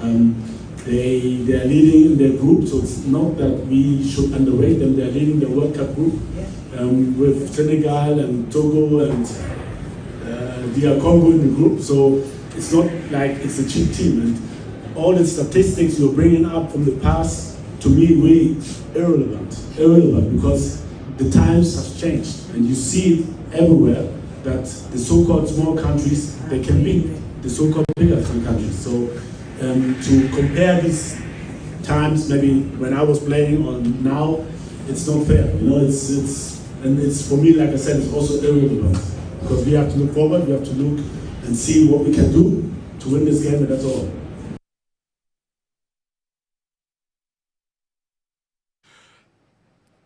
They are leading in their group, so it's not that we should underrate them. They're leading the World Cup group with Senegal and Togo and DR Congo in the group. So it's not like it's a cheap team. And all the statistics you're bringing up from the past, to me, really irrelevant because the times have changed, and you see it everywhere that the so-called small countries they can beat the so-called bigger countries. So to compare these times, maybe when I was playing on now, it's not fair. You know, it's for me, like I said, it's also irrelevant because we have to look forward, we have to look and see what we can do to win this game, and that's all.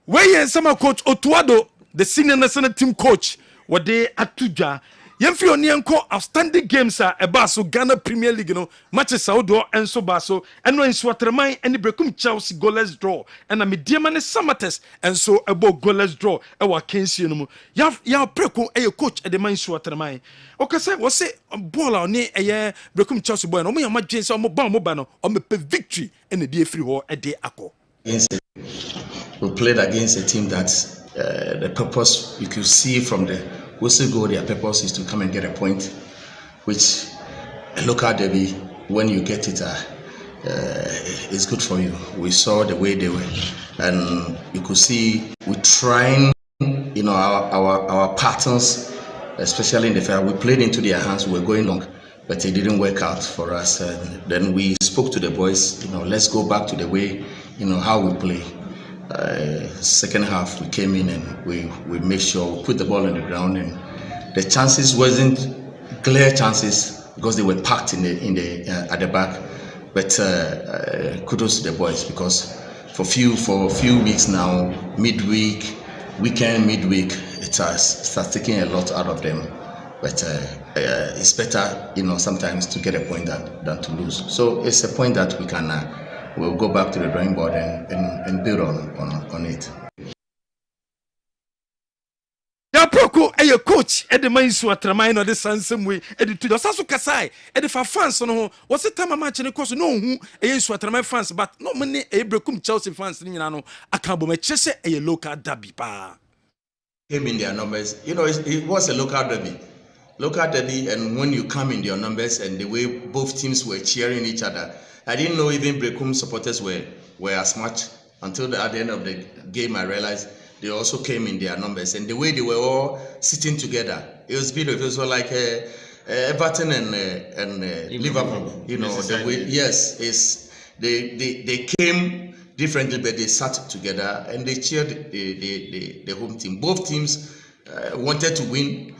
Where is some coach Otuado, the senior national team coach, what they atuja. Yemfi Onienko outstanding games are about so Ghana Premier League, you know, matches outdoor and so baso, and no in Swatermine and the Brekum Chelsea goalless draw, and a medium and a summates, and so about goalless draw, our Kensi, you know, ya preco a coach at the mine Swatermine. Okay, say, was say a ball on a year Brekum Chelsea boy, no me, my James or Mobano, or me victory in the day free war a day ako. We played against a team that the purpose you could see from the whistle go, their purpose is to come and get a point, which a local derby, when you get it, is good for you. We saw the way they were, and you could see we trying, you know, our patterns, especially in the fair. We played into their hands. We were going long, but it didn't work out for us. And then we spoke to the boys. You know, let's go back to the way, you know, how we play. Second half we came in and we made sure we put the ball on the ground, and the chances wasn't clear chances because they were packed in the at the back, but kudos to the boys because for a few weeks now, midweek it starts taking a lot out of them, but it's better, you know, sometimes to get a point than to lose. So it's a point that we can we'll go back to the drawing board and build on it. Yaproko a coach at the main so atramine or the some way edit to the Sasu Kasai at the fans no was it time a match and of course no who a so atramine fans but no many a brekum Chelsea fans in a cabo chese a local derby pa Came in their numbers. You know, it was a local derby. Local derby, and when you come in their numbers and the way both teams were cheering each other, I didn't know even Brekum supporters were as much until at the end of the game I realized they also came in their numbers. And the way they were all sitting together, it was beautiful. It was like Everton and Liverpool. You know, the way, yes, they came differently, but they sat together and they cheered the home team. Both teams wanted to win.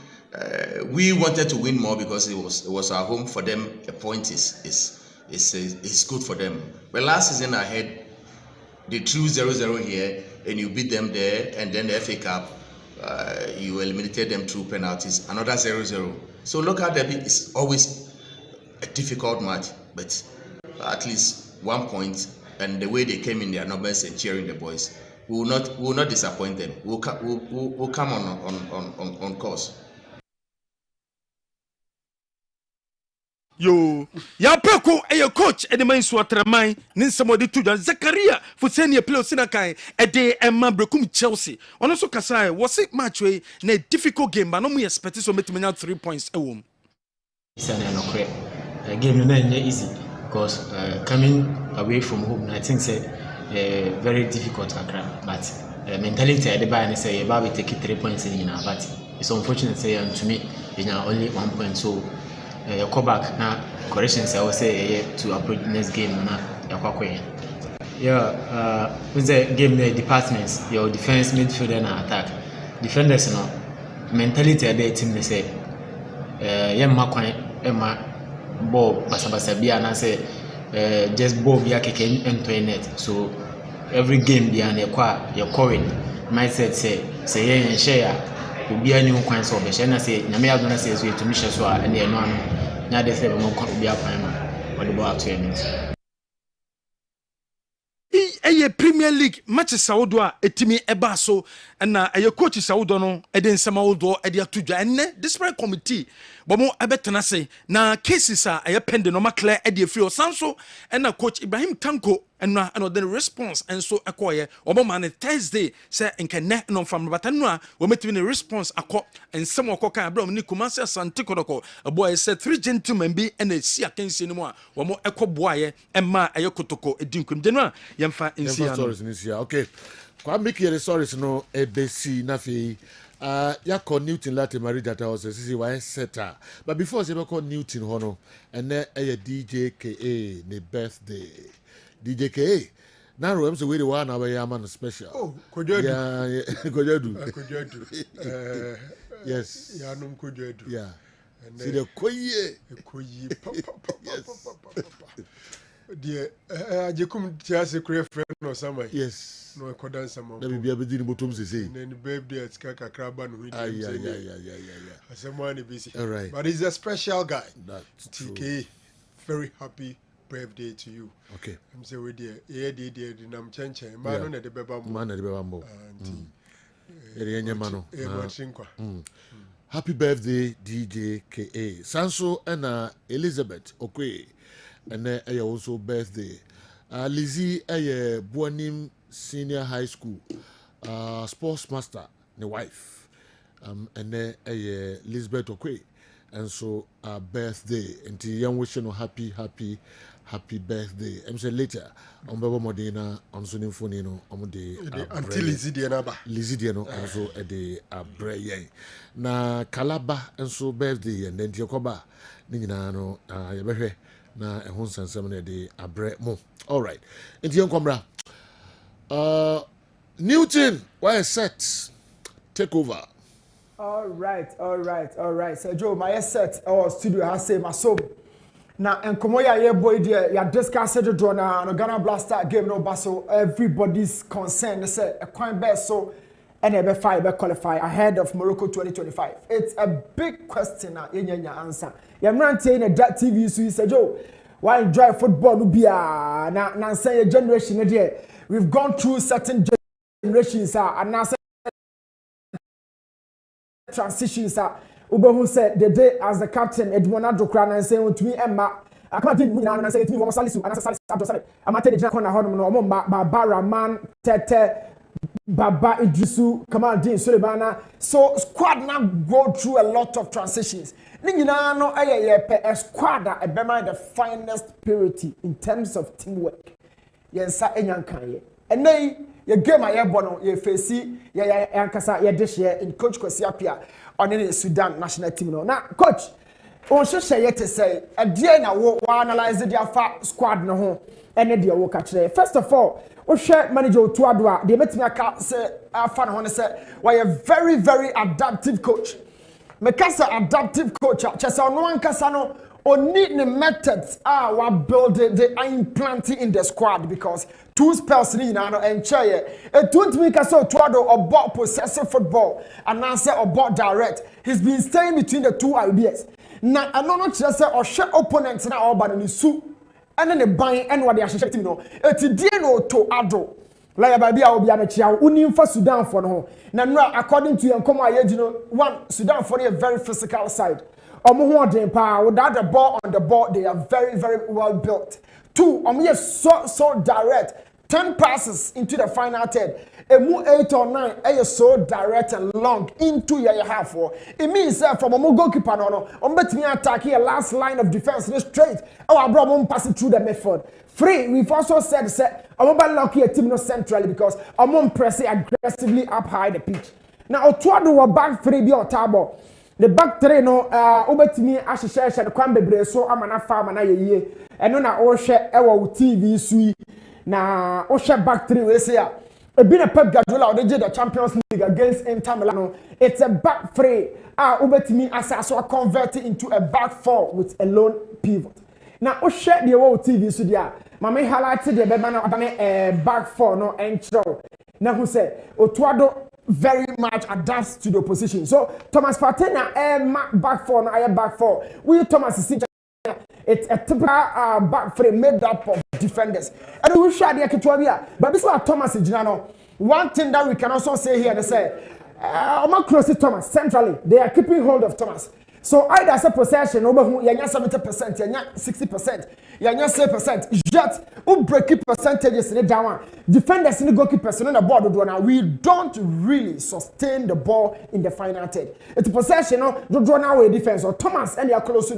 We wanted to win more because it was our home. For them, a point is good for them. But last season I had the true 0-0 here, and you beat them there, and then the FA Cup, you eliminated them through penalties. Another 0-0. So local derby is always a difficult match, but at least 1 point. And the way they came in their numbers and cheering the boys, we will not disappoint them. We'll come on course. Yo, ya peko a coach at the main so atramine, nin somebody to Zakaria for senior play Sinakai a day and Mabrekum Chelsea. On also Kasai was it match way in a difficult game, but no me expect so meeting out 3 points a womb. It's a game not easy because coming away from home, I think it's very difficult but mentality at the bar and say about we take 3 points in but it's unfortunate say to me only 1 point so call back now corrections I will say to approach next game na with the game the departments your defense midfield and attack defenders no mentality at the team they say ball basa bia na say just ball bia keke into net so every game bia na your current mindset say yen share obi ani ho kwan so be share na say nyame ya do na say so to me share so a na eno ano na dey say be mo obi akwan ma what the ball to end A Premier League match Saudo a etimi eba so na a coach Saudo no e de nsema wodo e de atudwa enne discipline committee bomo abetena say na cases a pending no makle e de free osanso na coach Ibrahim Tanko and the response and so akoye omo man Thursday say nkene no from batanu a we metimi the response akọ and some okoka abram ni Kumasi Asante Kodoko a boy said 3 gentlemen be and a see akensi no a womo ekoboaye emma ayekotoko edinkum de no a yemfa insia no okay kwa make your stories no ebesi na fe Yako Newton Latte Marie that was a why setter. But before they call Newton Hono and then a DJ KA the birthday. DJ KA. Now I'm so we one our yaman special. Oh, could you do? Could you do? Yes. Yanum could you do? Yeah. See the koye. Yes. Dear, you come to us a career friend or somewhere. Yes. No, I could dance some. Let me be able to do bottom say. And then the baby at Skaka Kraban with yeah. Someone busy. All right. But he's a special guy. That's TK, true. very happy birthday to you. Okay. I'm saying with the dear Nam Chenche, man at the Bebambo. Happy birthday, DJ KA. Sanso and Elizabeth Okwe. And then also birthday. Lizzie Buanim Senior High School sports master, the wife. And then Elizabeth Okwe. And so birthday. And the young wishing no happy birthday. I'm saying later on Baba Modena on Sunim Fonino on the until Lizzie Dianaba. Lizzie Diano also at the Abreye. Na Kalaba and so birthday and then Tiokoba Ninano Yabehe. Na ehun sansam na de abre mo. All right. Enti enkomra. Newton, why set? Take over. All right. So Joe, my set our studio has say my soul. Now enkomo ya boy there ya discuss the draw na no Ghana Blaster game no baso everybody's concerned say a coin best so and ebe qualify ahead of Morocco 2025. It's a big question na yenya answer. Yamrante in a TV so he said, Joe, why drive football no be na say a generation there. We've gone through certain generations and now transitions Ubehu said the day as the captain Edmona Dokran and saying to me Emma I can't think and say to me Salisu and Salisu I'm at the Jacona Honor no Barbara Man Tete Baba Idrisu Kamaldin Sulebana so squad now go through a lot of transitions Nina no a squad a bema the finest purity in terms of teamwork yensa enyankan and then ye game aye bono ye face ye ankasa ye dish in coach Kwesi Appiah on the Sudan national team no now coach on share yet to say a dear na wo analyze the afa squad no ho ene de wo ka kire first of all o share manager Otuado de metimi aka say afa no ho ne say why a very very adaptive coach mekasa adaptive coach chese ono ankasa no oni the methods wa build the implanting in the squad because two spells ni na no enche e don't make us Otuado about possessive football and answer about direct he's been staying between the two ideas na anono kire say o hwe opponent na o ba no su ene ne ban ene wade ahye team no eti die no to ado la ya ba bia obi amechia unim fa Sudan for no na no according to yankomo ayeji no one Sudan for a very physical side omo ho odin pa without the ball on the ball they are very very well built two omo so direct 10 passes into the final third emu 8 or 9 so direct and long into your half for it means from omo goalkeeper no betimi attack here last line of defense straight abro omo pass it through the midfield free we've also said omo ba lucky a team no centrally because omo press aggressively up high the pitch now Otuado wa back three bi otabo the back three no obetimi ahyehyehye the kwan bebre so amana farm na yeye eno na o hwe ewo TV sui na o hwe back three we say a been a Pep Guardiola they did the Champions League against Inter Milan it's a back three obetimi asaso convert it into a back four with a lone pivot now o hwe the ewo TV so dia mama highlight the be na odane back four no entro na who say Otuado very much adapts to the position. So Thomas Partey na back four na back four. We Thomas is it's a typical back three made up of defenders. And we share the Ketwabia. But this is Thomas Ginano. One thing that we can also say here, they say, I'm close to Thomas centrally. They are keeping hold of Thomas. So either as a possession over who you 70%, you 60%, you 7%. Yet who break percentages in the down. Defenders in the goalkeepers on the board. We don't really sustain the ball in the final third. It's a possession, don't draw now a defense or Thomas and you're close.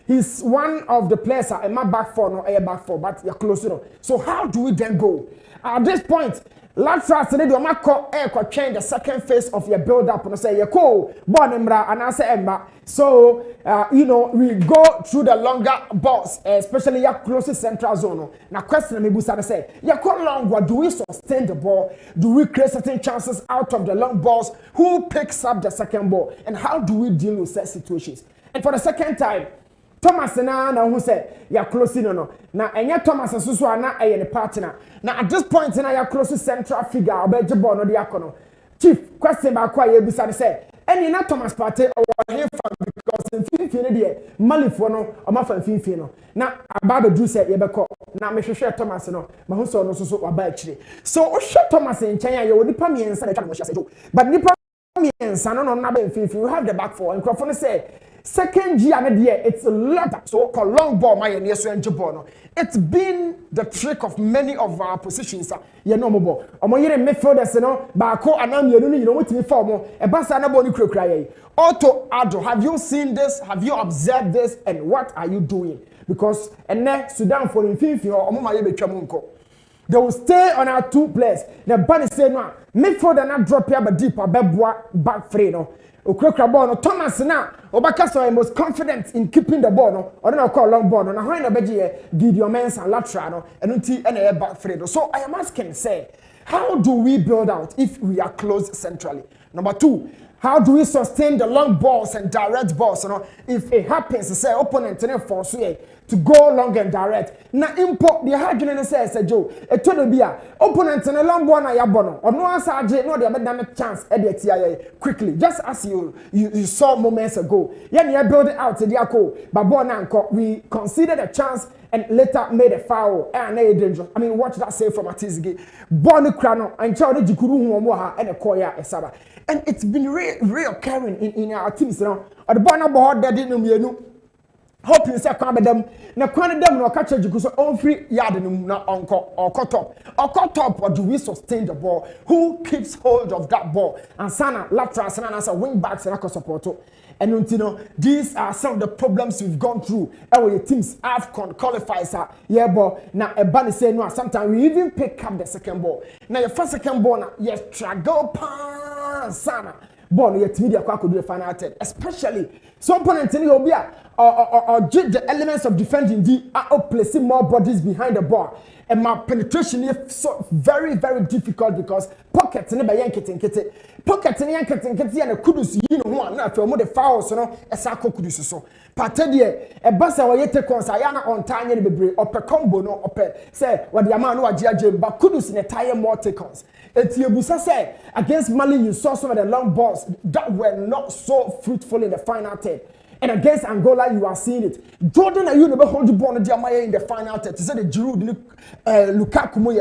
He's one of the players in my back four, no back four, but you're close. So how do we then go? At this point, let's start to do a change the second phase of your build up and say, "Yako, Bonembra, and I say Emma." So, we go through the longer balls, especially your closest central zone. Now, question me, Busa say, "Yako long, what do we sustain the ball? Do we create certain chances out of the long balls? Who picks up the second ball? And how do we deal with such situations?" And for the second time, Thomas na who say ya close no na enye Thomas so na eye ne partner na at this point na ya close central figure obeje ball no de akono chief question ba kwa ye bisa say eni na Thomas Partey or him fan because in finfin de malifo no o ma fan finfin no na aba be do say ye beko na me hwehwe Thomas no ma hu so no so aba akire so o hwe Thomas nchen ya ye onipa miensa na twa mo hye say but nipa miensa no na be finfin you have the back four and crofo no say second year it's a lot so called long ball my near so ball no it's been the trick of many of our positions you know mo omo yere midfielders no ba ko anam yenu ni no mutimi form e ba sa na ball ni kura ye auto ado have you seen this have you observed this and what are you doing because ene Sudan for infinity omo ma ye betwa mu nko they will stay on our two players the ball say no midfielder na drop here but deep abeboa back three no okrekra ball no Thomas na obakaso is most confident in keeping the ball no or na call long ball no na when na beje Gideon Mensah lateral no enunti na e back three no so I am asking say how do we build out if we are close centrally number 2 how do we sustain the long balls and direct balls if it happens to say opponent force to go long and direct na import the hard journey says Joe it to be a opponent in a long ball na yabono or no answer no they have chance quickly just as you saw moments ago you build it out to the but ball na we considered a chance and later made a foul and a dangerous. I mean, watch that save from Atizigi. Born Krano and Charlie Jikuru and a Koya Esaba. And it's been really reoccurring in our teams now. Or the ball na ball that didn't know. Hoping say kwa bedam na kwa dem na catch you so on free yard na onko or cut up or do we sustain the ball? Who keeps hold of that ball? And sana lateral sana as a wing backs and support. And you know, these are some of the problems we've gone through. Our teams AFCON qualifies yeah, but now a bunny say no. Sometimes we even pick up the second ball. Now your first second ball now you struggle pan sana. Ball you media kwa could do the final 10, especially some opponents in Obia or the elements of defending the are placing more bodies behind the ball. And my penetration is so very, very difficult because pockets in the yanketing pockets in yanketing and a kudus, you know, one not for more the fouls, you know, a sako kudus so. Patedia, a bassa or yet consayana on tiny baby or per combo no or per say what the amano are judging, but kudus in a tire more takons. It's Yabusa say against Mali, you saw some of the long balls that were not so fruitful in the final 10. And against Angola, you are seeing it. Jordan, you never hold the ball in the final 10. To say the Giroud, Lukaku,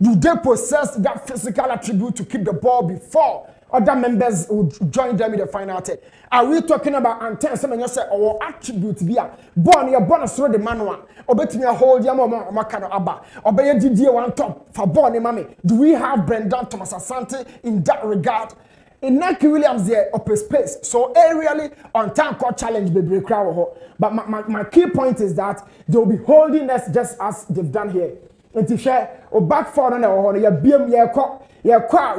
you they possess that physical attribute to keep the ball before other members would join them in the final 10. Are we talking about antenna? Some of you say, or attribute be a born your bonus through the manual, or bet me a hold your mama, Makano Abba, or by a DD one top for born, mammy. Do we have Brendan Thomas Asante in that regard? In Nike Williams there up space, so really on time called challenge be crowd. But my key point is that they'll be holding us just as they've done here. And to share or back four on your BM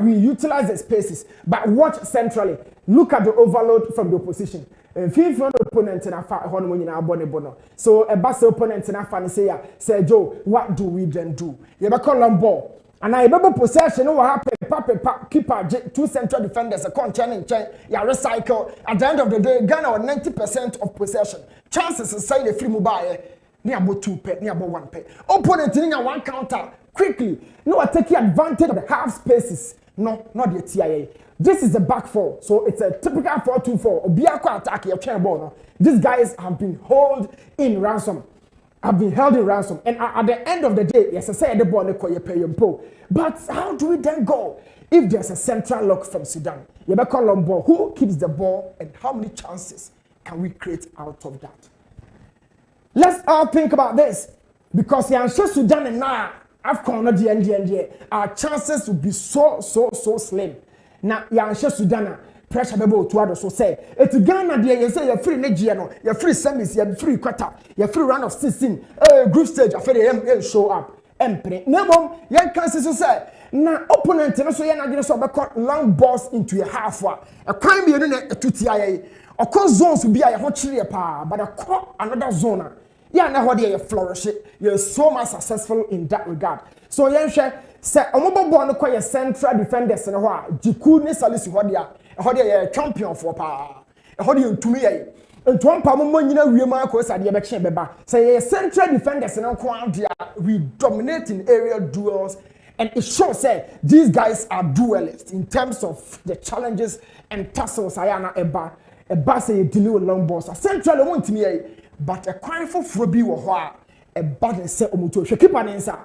we utilize the spaces, but watch centrally. Look at the overload from the opposition. And FIFA opponent in a bono. So a bass opponent in a fan say Joe, what do we then do? You have a column ball. And I remember possession, what happened? Keeper, two central defenders, a chain, ya recycle. At the end of the day, Ghana on 90% of possession. Chances to say the free mobile, near about 2 pet, near about 1 pet. Opponent in one counter quickly. No, taking advantage of the half spaces. No, not the TIA. This is the back four, so it's a typical 4-2-4. Obiako attack your chair ball. These guys have been held in ransom. Have been held in ransom, and at the end of the day, yes, I say the ball you pay your po. But how do we then go if there's a central lock from Sudan? You better call on ball. Who keeps the ball, and how many chances can we create out of that? Let's all think about this, because yeah, Sudan and now AFCON not the end. Our chances will be so slim. Now yeah, Sudan. Pressure bebo to others so say it's Ghana there you say you're free next year no you're free semis you're free quarter you're free round of 16 group stage after they show up empty no you can say na opponent no so you na so be long balls into your half a crime be no na tutia o cause zones will be a ho chire pa but a another zone yeah na what you flourish you're so much successful in that regard so you share say omobo no kwa central defenders no ho a jiku ne salisi ho dia how they champion for pa how they ntumi ye ntwampa mo nyina wiema ko sade be kye beba say central defenders no ko adia we dominate in aerial duels and it shows say these guys are duelists in terms of the challenges and tussles ayana eba say deal with long balls central mo ntumi ye but a kwan for bi wo ho a eba dey say omuto hwe keeper nensa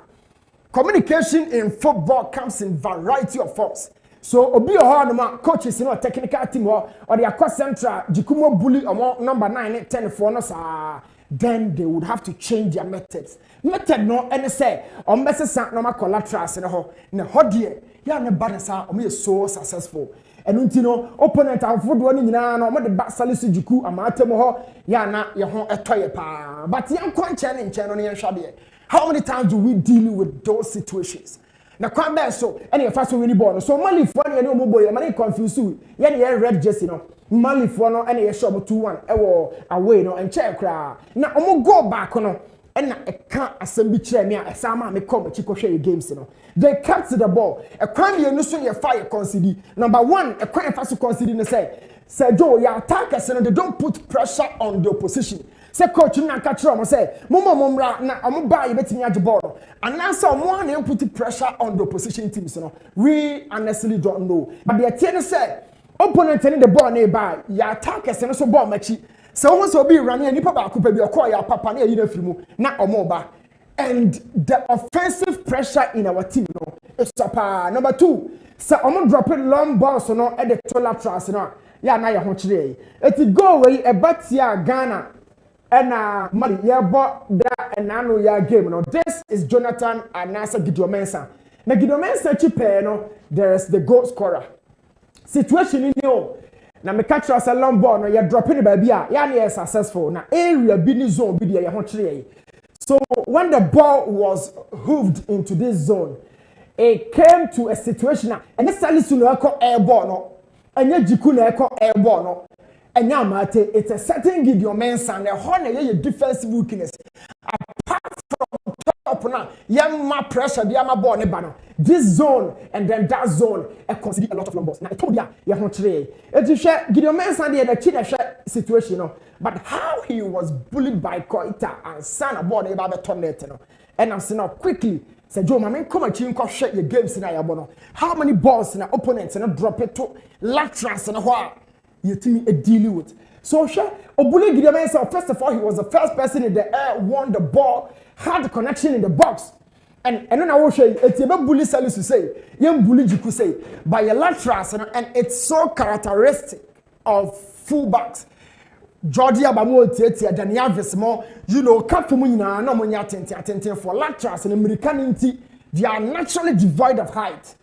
communication in football comes in variety of forms. So obi no coaches no technical team or the aqua central jikumo bully number 9 10 4 no sa then they would have to change their methods no any say on messesa normal collaterals no ho na ho de ya ne banesa o me so successful and untino opponent afodo no nyina no mo de basalisu jiku amatem ho ya na ye ho etoye pa but yan kwanche ne nche no ye hwade how many times do we deal with those situations? Na kwamba so ene fa so wini ball no so Mali fo na ene o moboy e mane confuse you ye ne red jersey no Mali fo no ene ye show 2-1 e wo away no enche kra na o go back no ena e ka asem bi kire me a e sa ma me come chi ko hwe games no they kept the ball e kwan ye no so ye fire concede number 1 e kwan fa so concede no say Joe your attackers no they don't put pressure on the opposition. Say coach na ka kire mo say momra na omo ba ye betimi age ball and now so mo na put pressure on the opposition teams no we honestly don't know but the team say opponent in the ball na ba ya attackers no so ball machi so won so be run nipa ba ko pa bi o call ya papa na yi na firi mu na omo ba and the offensive pressure in our team no is super. Number 2, so I'm dropping long balls no at the laterals no. Yeah, na ya ho kire. It go away a batia Ghana and Mali ya bought that and nano ya game no. This is Jonathan Anasa Gideon Mensah. Na Gideon Mensah chipe no, there's the goal scorer. Situation in you. Na me catch us a long ball no you dropping the baby ya na successful na area bi ni zone bi dey ho kire. So when the ball was hooved into this zone, it came to a situation and necessarily soon air ball no and yet jiku na air ball no and yamate it's a certain Gideon Mensah and a horn a defensive weakness apart from top now yamma pressure the yamma ball ne bano this zone and then that zone I consider a lot of numbers now it told ya ho kire it share Gideon Mensah the share situation no but how he was bullied by Koita and son about the Baba Tonet no and I'm saying now quickly say Joe man come and chin share your games in ayabono how many balls in opponents and drop it to laterals and what you team dealing with so share Obuli Gideon Mensah first of all he was the first person in the air won the ball had the connection in the box and then I will show you it's a bully Salisu to say young bully Jiku say by your laterals and it's so characteristic of fullbacks Georgia Bamo Tia Daniel Vesmo, you know, Kapumina, no monya attention for laterals and Americanity, they are naturally devoid of height.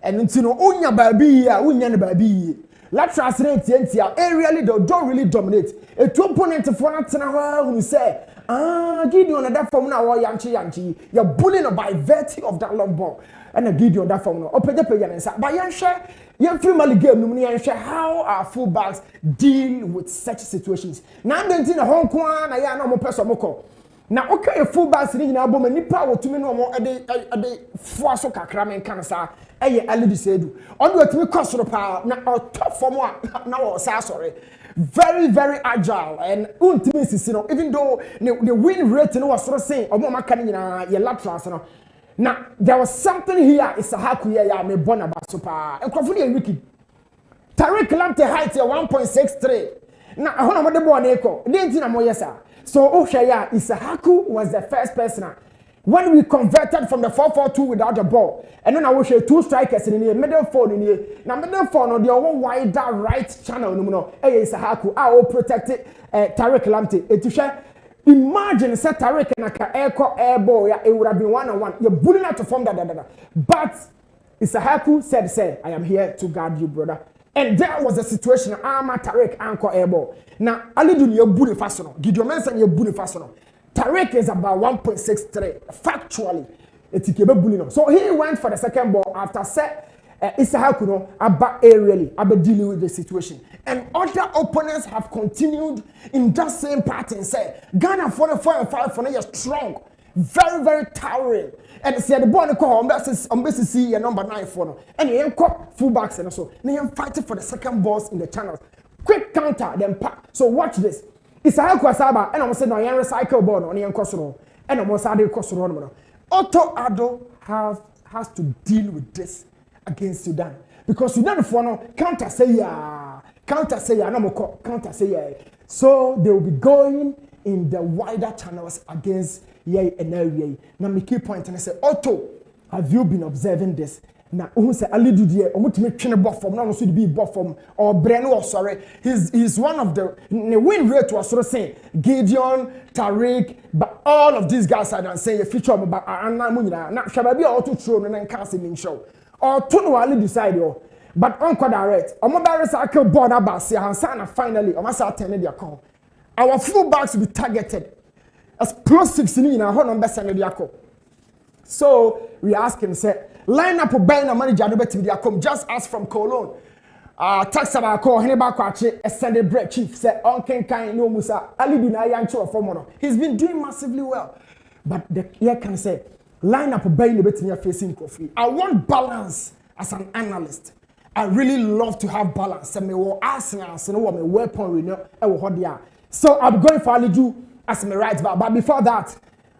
And you know, Unya baby, Unya baby. Laterals and TNT aerially don't really dominate. A 2 opponent for Natana who say, Gideon that from now, Yanchi, you're bullying by virtue of that long ball. And a Gideon that from now, open the pay and say, by Yansha. You feel my game, how our fullbacks deal with such situations. Now, I'm in Hong Kong, I am no more person. Now, okay, a fullbacks in our bomb, and Nipa will to me no more a day for so cramming cancer. A lady said, on what we cost the power now, tough for more now, sorry. Very, very agile and ultimately, you know, even though the win rate was sort of saying, or more canning your laterals, you know. Now there was something here. It's a haku here. Me born about super. And Crawford wiki. Tariq Lamptey height 1.63. Now I want to the born echo. Didn't know more yes sir. So Oshaya Isahaku was the first person. When we converted from the 4-4-2 without the ball, and then I will show 2 strikers in the middle four in here. Now middle four no the one wider right channel no. Isahaku I will protect Tariq Lamptey. It to share. Imagine set Tariq and air ball, it would have been 1-on-1. You're bullying out to form that. But Isahaku said, say, I am here to guard you, brother. And there was a situation, Tariq anchor air ball. Now, Ali do your bully fasono. Gideon Mensah your bully fasono. Tariq is about 1.63. Factually, it's a bully. So he went for the second ball after set. Isahaku no about aerially about dealing with the situation and other opponents have continued in that same pattern say Ghana 4 and 5 for now strong very very towering and say the ball on basis see number 9 for no and he caught fullbacks and so they are fighting for the second balls in the channels quick counter then pack so watch this Isahaku asaba and I'm saying no you recycle ball on the koso and I'm also adding koso no Otto Addo has to deal with this against Sudan because Sudan for no counter say no more counter say so they will be going in the wider channels against and area. Now my key point and I say Otto, have you been observing this? Now who say Ali do the ultimate train ball from now also be ball from or Breno sorry he's one of the win rate was sort of saying Gideon Tariq but all of these guys are saying a feature about now Shababi auto throw and canceling show. Or to Ali decide but uncle direct. Omo cycle board about say Hansana finally Omasa turn their call. Our fullbacks will be targeted. Explosives in our whole number send their call. So we ask him say line up buying a manager no better their come just ask from Cologne. Tax about call Hannibal Kwache a Sunday break chief say Uncle Kind no Musa Ali do na yancho for he's been doing massively well. But the here can say line up buying the better facing coffee. I want balance as an analyst. I really love to have balance. And me will Arsenal, so no me weapon we know. So I'm going for Aliju as my right back. But before that,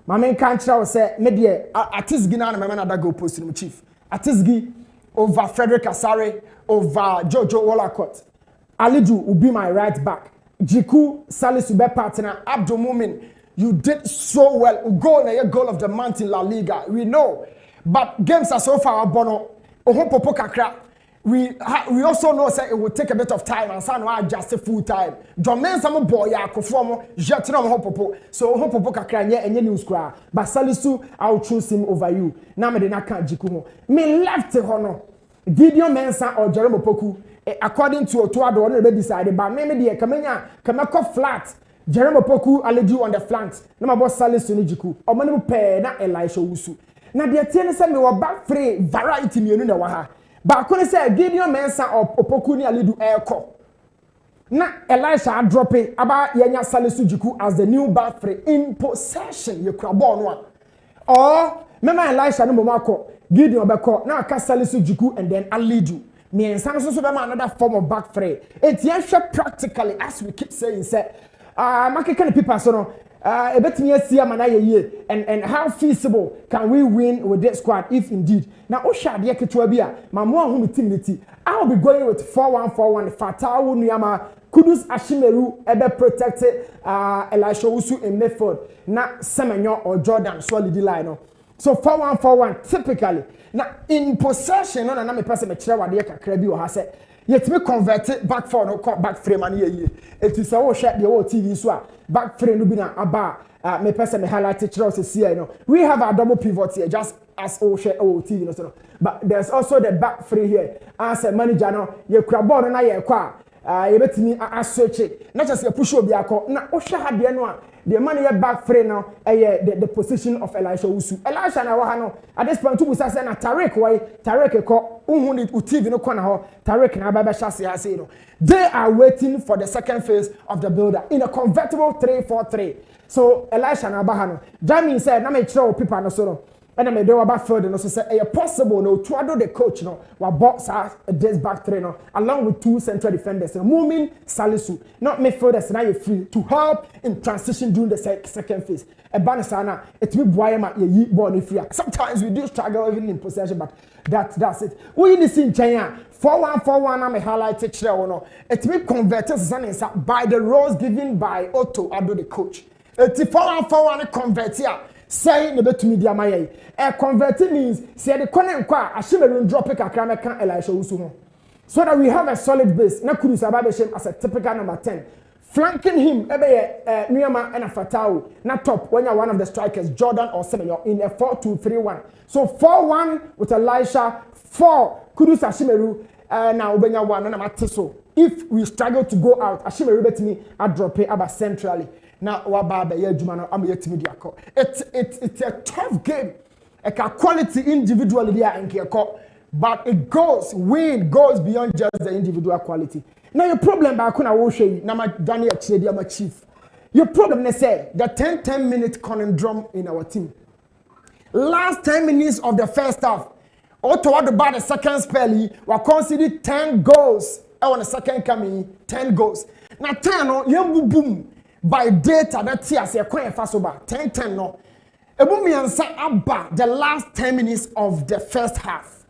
my main country will say, media Atisgi na my man that go post in chief. Atisgi over Frederick Asare over Jojo Wolacott. Aliju will be my right back. Jiku Salisu be partner. Abdul Mumin you did so well. Goal na goal of the month in La Liga. We know. But games are so far abono. Oho popo kakra. We also know say it will take a bit of time and some adjust full time. Domain some boy ya kofomo jetina ho popo. So ho popo kakra enye news kra. But Salisu I will choose him over you. Na me de na kan jiku ho. Me left ho no. Gideon Mensah or Jerome Opoku according to Otuado on the decided but maybe the Kamako flat Jerome Opoku allegiance on the flanks. No my boss Salisu Nijiku or manu pe na Elisha Wusu. Na the ten say me were back free variety me no na wa ha. But I say Gideon Mensah or Opoku ni alidu airco. Na Elisha drop it about Yenya Salisu Jiku as the new back free in possession you crab on. Or remember Elisha no momako Gideon Obeko na aka Salisu Jiku and then Alidu. Me and Sam so another form of back free. It's yes practically as we keep saying say market kind of people so no a bit me see year and how feasible can we win with this squad if indeed now Osha de ketua bia ma mo hu team I'll be going with 4-1-4-1 Fatawu Nuyama Kudus Ashimeru ebe protect Elisha Wusu in midfield na Semenyo or Jordan solid line no. So 4-1-4-1 typically now in possession no na me person me kire wade kakra bi o ha se yet me convert back four no back frame an ye it is our share the whole TV so back frame no bi na aba me person me highlight kire o se no we have a double pivot here just as all share TV no so but there's also the back three here as a manager no ye kura ball na ye kwa you betimi assearch not just you push obi akọ na o hwe ha de no a the man here back free now the position of Elisha Wusu Elisha na wa ha no at this point to say na Tarek why Tarek ko unhu ni TV no kona ho Tarek na ba chase ha say no they are waiting for the second phase of the builder in a convertible 3-4-3 so Elisha na ba ha no that means say na me kire people no so no and I made about further no say possible no to ado the coach no wa box this back three no along with two central defenders no moving Salisu not midfielders now you free to help in transition during the second phase e banasana it be boy ma ye ball free sometimes we do struggle even in possession but that's it we need see China 4-1-4-1 na me highlight kire wo no it be converted by the roles given by Otto Ado the coach it 4-1-4-1 convert here say ne betumi dia maye convert means say the corner kwa Ashimeru drop it kakra meka Elisha Wusu ho so that we have a solid base na Kudus Ababeshem as a typical number 10 flanking him ebe Nuyama and Fatawu na top when you're one of the strikers Jordan or Semenyo in a 4-2-3-1 so 4-1 with Elisha 4 Kudus Ashimeru na obenya one na matiso if we struggle to go out Ashimeru betumi a drop it aba centrally now wababa ye adwuma no am yetimi diako it's a tough game a quality individually there and but it goes beyond just the individual quality now your problem ba kuna wo hwe na ma Daniel Chidi am chief your problem is say the 10 minute conundrum in our team last 10 minutes of the first half or toward the second spell we consider 10 goals on the second coming 10 goals now 10 no yam boom by data that tears a coin fast over 10 no emumiansa abba the last 10 minutes of the first half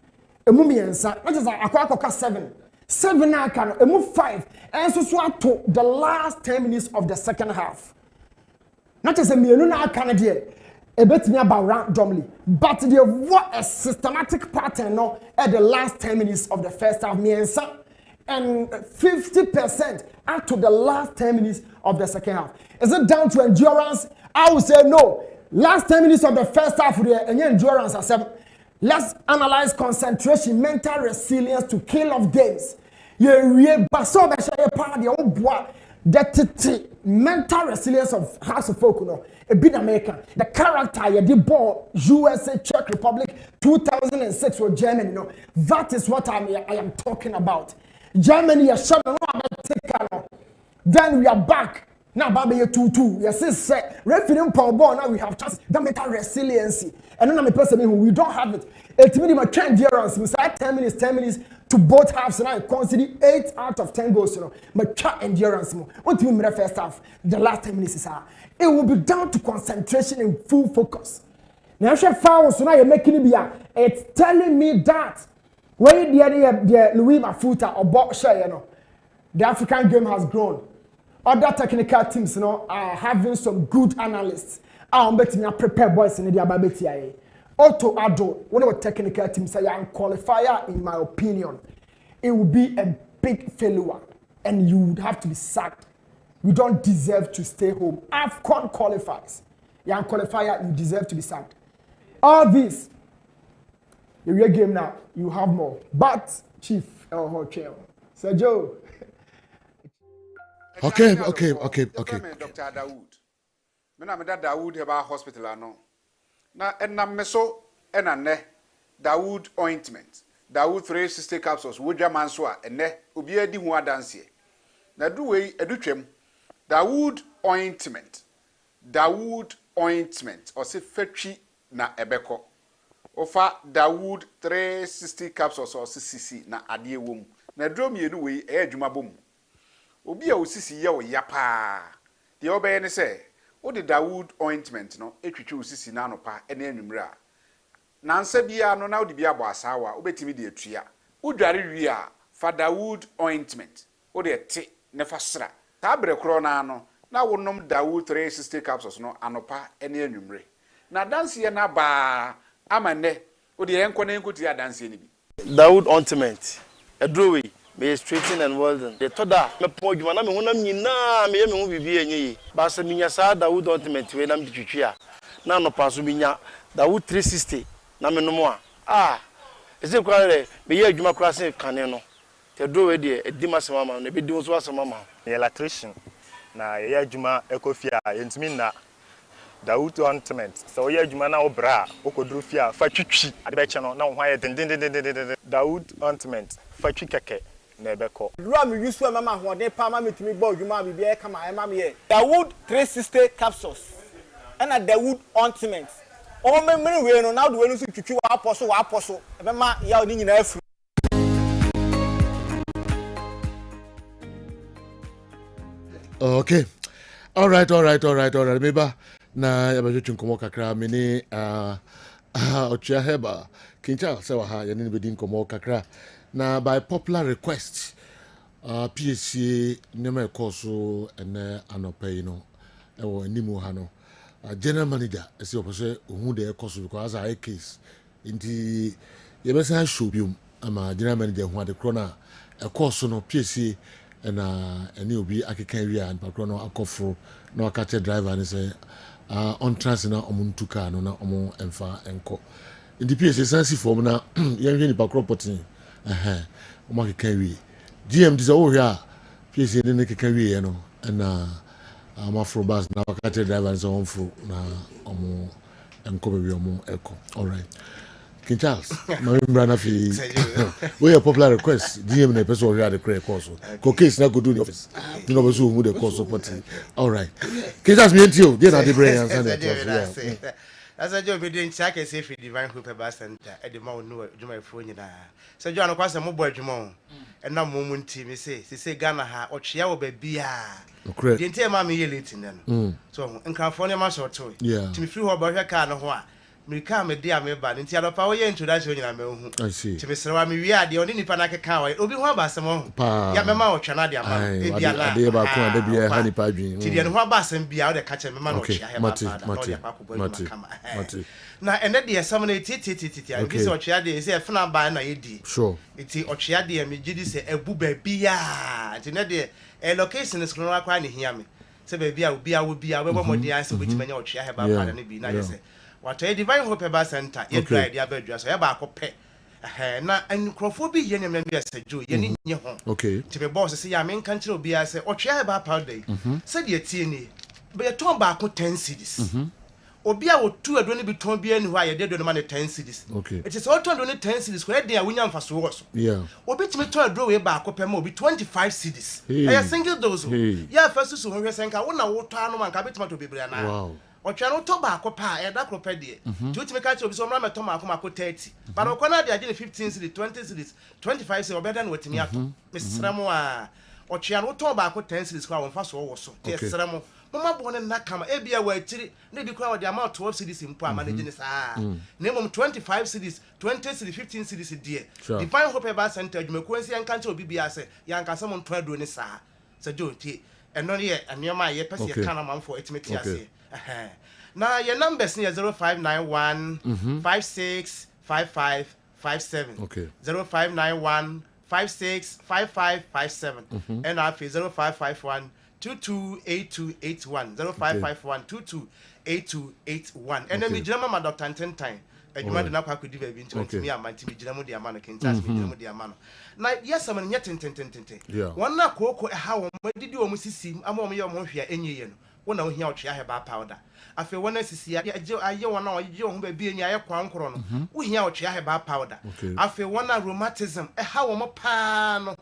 emumiansa not just akwa 7 na kan emu 5 and so to the last 10 minutes of the second half not just a mienu na kan there ebetimi about randomly but there what a systematic pattern no at the last 10 minutes of the first half miansa and 50% out to the last 10 minutes of the second half. Is it down to endurance? I would say no. Last 10 minutes of the first half, and endurance. Let's analyze concentration, mental resilience to kill off games. The mental resilience of House of Folk, a bit American. The character, the ball, USA, Czech Republic, 2006 with Germany. No, that is what I am talking about. Germany is shut down. Then we are back. Now, Baby, 2-2. Yes, referee ball. Now we have chance. That mental resiliency. And then I'm a person who we don't have it. It's really my endurance. We say 10 minutes to both halves. And I consider 8 out of 10 goals. My endurance. What do you mean the first half? The last 10 minutes is it will be down to concentration and full focus. Now, fouls. So now you're making it be. It's telling me that. When the Louis Mafuta or Boxer, the African game has grown. other technical teams, you know, are having some good analysts. I'm betting you prepare boys in the Ababeti. Auto Ado, one of the technical teams, say I'm qualifier, in my opinion. It will be a big failure, and you would have to be sacked. You don't deserve to stay home. AFCON qualifies. Young qualifier, you deserve to be sacked. All this, the real game now, you have more. But, Chief, Sergio. Okay. Dr. Dawood. Mena me da Dawood heba hospital ano. Na enam me so enane Dawood ointment. Dawood 360 capsules wodwa manso a ene obi adi hu adanse. Na du wei edutwem. Dawood ointment. Dawood ointment or se fetwi na ebeko. Ofa Dawood 360 capsules or cc na ade wom. Na drum yenu wei e adwuma bom. Obi a osisi ye oya pa. De obeye ne se, o de Dawood ointment no etwitwe osisi na anopa ene anwumre a. Na nsa bia no na o de bia bo asawa, obetimi de atua. Udware wi a fa Dawood ointment. O de te ne fa sra. Ta bre kro na no na wonom Dawood 360 capsules no anopa ene anwumre. Na danse na ba amane o de enko na enko ti adanse ni bi. Dawood ointment. Edrowe me straighten and welding. The toda me po djuma na me honam nyina me ye me hu bibi enye yi. Ba se minya sa Dawood ointment we na me twitwi a. Na no paso minya Dawood 360 na me no mo a. Ese kwa le me ye adwuma kra se kane no. Te do we de edi masema ma na be di so asema ma. Electrician na ye adwuma ekofia yentimi na Dawood ointment. So ye adwuma na obra okodru fia fa twitwi ade be che no na ho aye den Dawood ointment fa twi keke na ebeko. Ram use mama hode pa ma metimi gba odwuma bibia e kama e ma me ye. Dawood 360 capsules and a Dawood ointment. O memre we no na do we no so twitwi wa aposo e be ma ya oni nyina afu. Okay. All right. Meba na yabajo nkomo kakra me ni ochia heba kincha se wa ha ye ni bedi nkomo kakra na by popular request PSC nema ekoso ene anopai no ewo animu ha no general manager ese opose ohun de ekoso because as a case inti ye besa show bium ama general manager hu ade krona ekoso no PSC na any obi akikan wi an pakro no akofro na wakate driver ni say on trans na omuntu ka no na omo emfa enko indi PSC sensi form na yenhwe ni pakro potin omo akikan wi GM dis o hia PSC ni kikan wi no na amafro bus na wakate driver ni say onfro na omo enko be wi omo eko. All right. King Charles, my brother, we a popular request. DM na person we had the correct course. Case na go do the office. Do not pursue who the course of party. All right. King Charles, me and you. They are the brain answer that. As a job, we didn't check and say if divine hoop about center at the mount no do my phone. So John across a mobile Jumon and now moment team say Ghana ha or Chia be correct. The entire mammy yelling them. So in California, my short toy. Yeah. To me, few about her car no what. Me come a dear me bad into our power introduction. I see. To Mr. Rami, we are the only Panaka cow. Obi Wabasamo. Yamama or Chanadia. I did about a honey piping. Tidian Wabas be out the catcher. Okay. Mati. Now, and that dear summon a titty. And this or Chiadi is a fan by an ID. Sure. It's or Chiadi and me Judy say a boobe bia. Tinade a location is going to require hear me. Say, baby, I will be a more the answer which many or Chia have and be nice. What a divine hope about center, you drive the other dress, or about pay. And Crawford be yen and as a Jew, yen in your home. Okay. To be boss, say, I mean, country will be as a or chair about powder. Said ye teeny, but a turn back with 10 cities. Or be our 2 are going to be torn being why I did the money 10 cities. Okay. It is all turned on 10 cities where they are winning for so. Yeah. Or bit me to a draw back up and more be 25 cities. I single those. Yeah, first so when we sank, I won't know what time one can to be brand. Wow. Or channel tobacco pa and that cropedi. To make out of some ramen tomaco 30. But on Canada, I did 15 cities, 20 cities, 25 cities, or better than what me. Miss Ramoa or channel tobacco 10 cities, crowd first also. Yes, Ramo. Mama born in that come, Abia way, maybe crowd the amount 12 cities in Pam managing this. Name them 25 cities, 20 cities, 15 cities a dear. The fine hope about center, you may and country will be as a young someone tried doing this. So do it. ɛno yɛ nneɛma a yɛpɛ sɛ yɛka no amanfoɔ ɛtumi te aseɛ na yɛ numbers ne yɛ 0591 565557 0591 565557 and after 0551 228281 0551 228281 and then me jama ma Dr. Tentan adwuma de na kwa kodi ba bi nti me amanti me gyina mu de amano kentas me gyina mu de amano na yes am nya tentententente won na kokoko ha wo madidi wo musisi ama wo ye wo hwea enyiye no wo na wo hia wo twea heba powder afi wo na sisi aye wo na wo ye wo ba bi enya aye kwankoro no wo hia wo twea heba powder afi wo na rheumatism ha wo mo pa no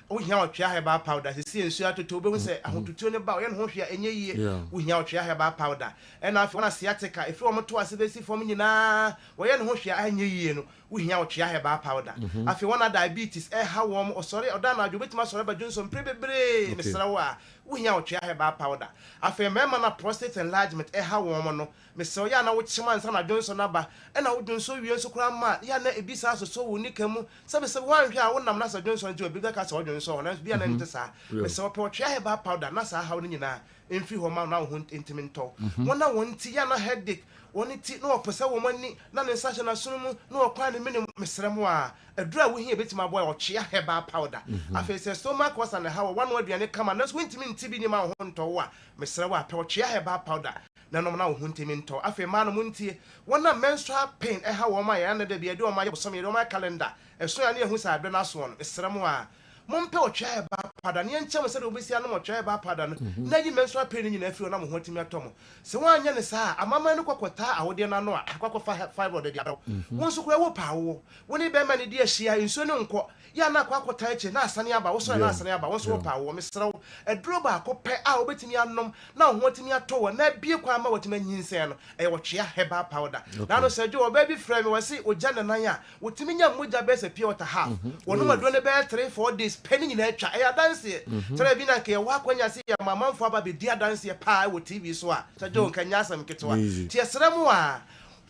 wo hia wo twea heba powder sisi ensu atoto wo be hu se ahotutuo ne ba wo ye no ho hwea enyiye wo hia wo twea heba powder na afi wo na sciatica efi wo mo to ase be si fom nyina wo ye no ho hwea enyiye no wo hia wo twea heba powder afi wo na diabetes ha wo mo osori oda na adwo betima sori ba Johnson prebebre mesra wo a wo hia wo twea heba powder afi mema na prostate enlargement ha wo mo no mesra ya na wo chima nsa na Johnson na ba na wo Johnson wie nso kura ma ya na ebisa so wo nika mu sebe wan hwe a wo nam na sa Johnson je obi ga ka sa wo Johnson na bia na ntesa mesra wo pe wo twea heba powder na sa ha wo nyina emfi ho ma na wo ntimi nto wona wonti ya na headache woni ti no opese wo mani na ne nsa na sunu no okwa ne mene mesrem a adura wo hia betima boy o twea heba powder afese stomach was and how one word ne kama na so ntimi ntibi ni ma ho nto wo a mesrem a pe o twea heba powder na no na wo ntimi nto afi ma no muntie wona menstrual pain ha wo ma ya na da bia de o ma ye bosom ye o ma calendar eso ya ne ehu sa abe na so no mesrem a mompe o twea heba powder ne enchem se de obesi anu mo twea heba powder no na yi menstrual pain ni na afi na mo ho ntimi atomo se wanya ne sa amama ne kwakota awode na no a kwakwa fibroid de adaw won so kura wo pa wo woni be ma ne de ahia nso ne nko ya na kwakota eche na asane aba wo so na asane aba won so wo pa wo mesrew eduro ba akopɛ a obetimi anom na ho ntimi ato wo na bie kwa ma wotimi nyinsen no wo twea heba powder na no se jo oba bi frɛ me wasi ogya ne nan a wotimi nya mogya be se pure water half wono maduro ne be 3-4 days penny nyina atwa danse tere bi na ke wa kwanya se ya mamanfo aba be dia danse pa wo TV so a se jo nka nya asam ketwa ti esremu a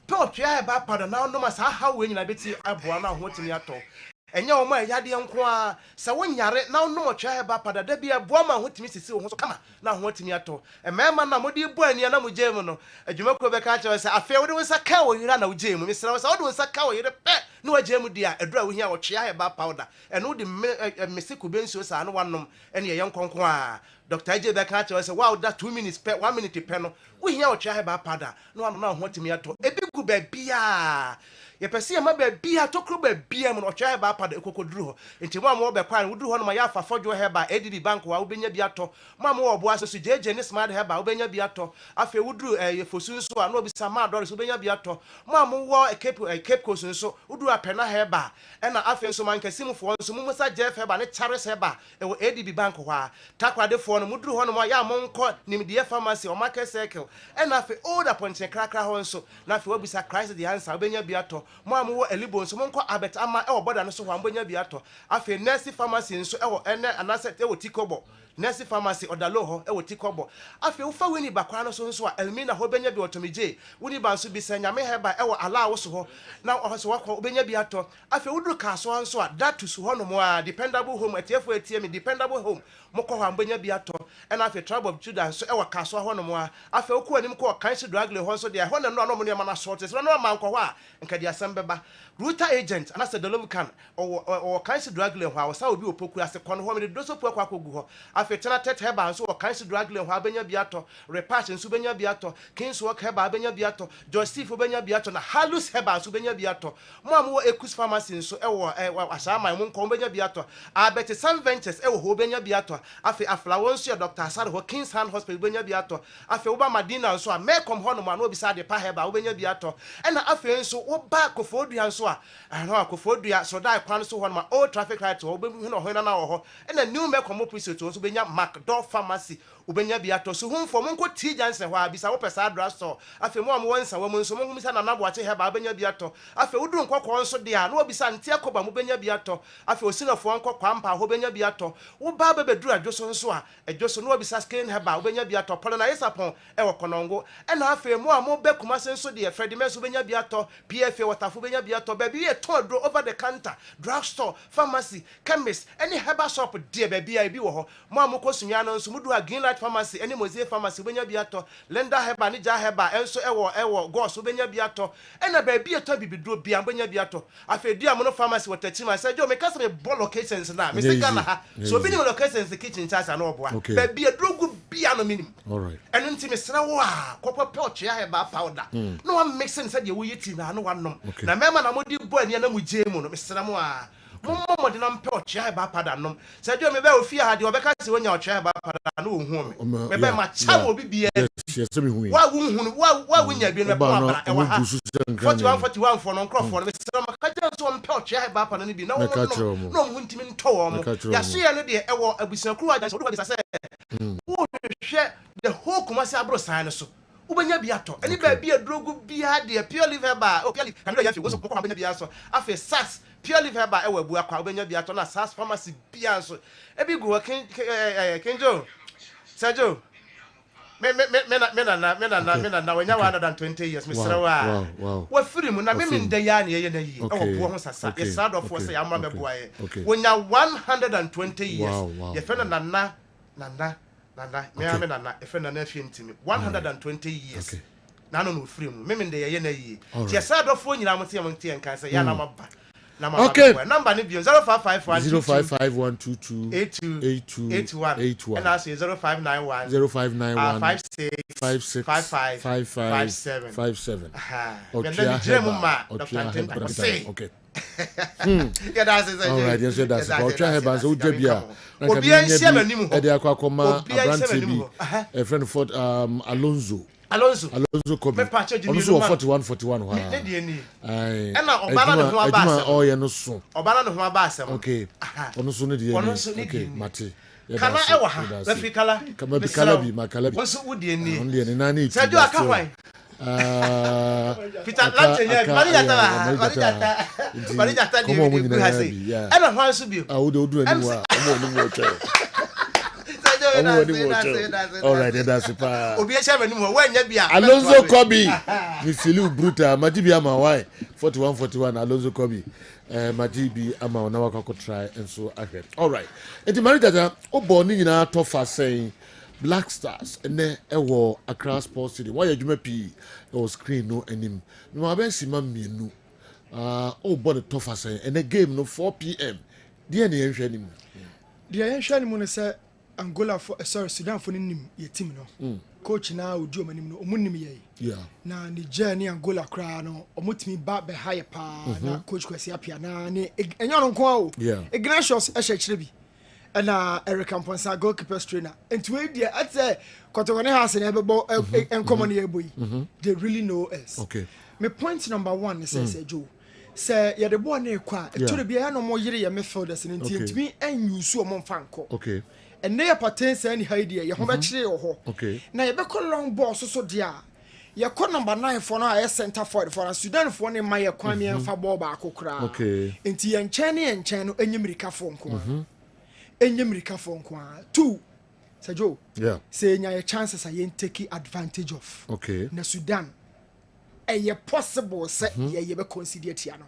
pe otwea heba powder na no ma sa ha we nyina beti aboa na ho timi ato enya wo ma yade nko a se wo nyare na no otwea heba powder da bia aboa ma ho timi sisi wo so kama na ho timi ato emema na modi bu ani na mo gem no adwuma ko be ka che se afi wo de wo sa ka wo yira na wo gem mi sra wo sa wo de wo sa ka wo yire pe no wa gem dia edura wo hia wo twea heba powder eno de mesiku bensuo sa no wanom ene ye nkonko a Dr. AJ Beka tell us wow that 2 minutes per 1 minute per no we hear what heba powder no na ho timi ato ebi gu ba bia ye pese ye ma ba bia to kro ba bia mo no heba powder ekokoduru ho enti mo mo be kwan wuduru ho no ma ya fa fojo heba ADD bank wa ubenya bia to mo mo obo asoso jeje ne smart heba ubenya bia to afi wuduru ye fosu so a no bi sama dollars ubenya bia to mo mo wo cape coast so wuduru apena heba e na afi so man kasim fo so mo sa jeff heba ne charis heba e wo ADD bank wa takwade fo no muduru ho no ma ya monko nimdie pharmacy o market circle e na afi older point krakra ho nso na afi wabisa Christ the answer ubenya bia to mo amwo elibo nso monko abet ama e wo boda no so ho ambenya bia to afi nurse pharmacy nso e wo ene anase e wo tikobo nurse pharmacy odalo ho e wo tikobo afi wo fa weni bakwa no so nso a elmina ho benya bi otomije woni ba nso bi sanyame heba e wo ala wo so ho na o so wakọ ubenya bia to afi wuduru ka so nso a that to so ho no mo a dependable home atiefo atie me dependable home moko ho ambenya bia to e na afi tribe of Judah nso e wo ka so ho no mo a afi wo ko anim ko kansi dragle ho nso de ho no no mo ne ma na short so no ma nko ho a nka dia sembeba router agent anase dolovican o kansi dragle ho a wo sa obi opoku ase kono ho me do so pu akwa kogu ho afi tena tet heba nso o kansi dragle ho abenya bia to repatch nso benya bia to kings work heba abenya bia to joseph benya bia to na halus heba nso benya bia to mo amwo ekus pharmacy nso e wo asama mo nko benya bia to abete some ventures e wo ho benya bia to afi aflawo nso Dr. Asare ho Kings Hand Hospital benya bia to afi oba Madina nso a mekom ho no ma no obi sa de pa heba wo benya bia to e na afi nso wo ba Kofodua nso a no Kofodua so dai kwan so ho no ma old traffic light wo be hu no ho na ho e na new mekom precinct nso benya Macdor Pharmacy ubenya bia to so humfo mo nko ti janse ho abisa wo pesa address so afi mo am wonsa wo nso mo humisa na nabo ache heba ubenya bia to afi uduru nkokọ fo nso de a no obisa ntia koba mo benya bi ato afi osina fo nko kwampa ho benya bi ato wo ba be beduru adwoso nso a adwoso no obisa skin heba wo benya bi ato polo na yesapon e wo konongo e na afi mo a mo be kuma senso de Fred Mesu benya bi ato PFA watafo benya bi ato ba bi e ton dro over the counter drugstore pharmacy chemist any herbal shop de ba bi a bi wo ho mo amoko sunwa no nso mudu a Green Light pharmacy any Mozie pharmacy benya bi ato Lenda heba ni ja heba enso ewo gos benya bi ato ena ba bi eto bibidro bi am benya bi ato afedi amono pharmacy watati ma say jo me kasa me ball locations na me say Ghana ha so bi ni locations the kitchen charge na oboa ba bi edrogu bi ano minim all right eno nti me sra wo a kopo pelch ya heba powder no one mixing say de wo yeti na no wanom na mema na modi bo ani na mu je mu no me sra mo a mo de na mpe ochia ba pada nom se jo me be ofie ha de obeka se wonya ochia ba pada na ohun me be ma cha wo bibie wa wuhunu wa wunya bi no be pa e wa ha 41 for no crofo no me se ma ka je so mpe ochia ba pada no bi na wo no mu ntimi nto wo mo ya so ye no de e wo abusankuru aja so do ba se wo hwe the whole Kumasi abro sign so ubenya bi ato eni ba bi adrogu bi ha de pure liver ba o pure liver kan do ya fi wo so ko benya bi aso afi sas pure liver ba e wa bu akwa ubenya bi ato na sas pharmacy bi anso e bi go kenjo Sergio me na wenya 120 years Mr. Wa free mu na me nda ya na ye na yi e wo bo ho sasa ye sad of wo say amra me boa ye wenya 120 years ye fe na nana me ame nana efe nana afie ntimi 120 years na no free mu me de ye na yi ti sa do fo nyina mo tie nkan say ya na maba na maba number ni bio 0551228281 and I say 0591 565557 and then the gem ma Dr. say okay yeah, that's it. All right, yes, that's it. I'll try her so Jabia. Obia Ediakoma, a friend for Alonso Kobe. Also 41. And Obana oh yeah no so. Obana no ho ba asem. Okay. Ono so no de. Okay, Mate. Kala ewa ha. Refi kala. Kama bi kala bi ma kala bi. Onso wo de ni. On de ni na ni. Sergio aka hwan. Peter Lantenya Mari jata di bi ha say. E na hwan so bi. Ah wo de odu ani wa. Omo ni mo che. All right, that's it. Obi e share nimu wa nya bia. Alonso Kobe. Mi filu bruta Majibi ama why 41 Alonso Kobe. Majibi ama ona wakako try and so ahead. All right. Enti mari jata obo ni nyina to fa saying Black Stars ene ewo Accra Sports City. Why adwuma pi o screen no anim. No abensi ma mienu. Obo the to fa saying ene game no 4 p.m. Dia na yenhwe anim. Dia yenhwe anim no say Angola for Sudan for nim ye team no. Coach na odi omanim no omunim ye. Yeah. Na Niger ni Angola kra no omutimi ba be high pa na coach Kwesi Apia na ni enyo no nko o. Yeah. Ignatius ehye bi. Na Eric Amponsa goalkeeper trainer. Enti we dia at say Kotogone house na ebebo enkomo na eboyi. They really know us. Okay. My point number 1 is say Joe. Say ya de boy na ekwa. Eto de bia no mo yire ya midfielders ni enti ntimi enyusu o mo mfanko. Okay. And they are patents any idea. You have actually okay. Now you be long ball so dear. You call number 9 for now. Center for a Sudan for one my Kwame and Fabo Bako Kra. Okay. Into Yan Chani and Chano and Yamrika phone kwa. And Yamrika phone kwa. 2. Sir Joe. Yeah. Saying your chances are yen taking advantage of. Okay. Na Sudan. A possible set ye be consider Tiano.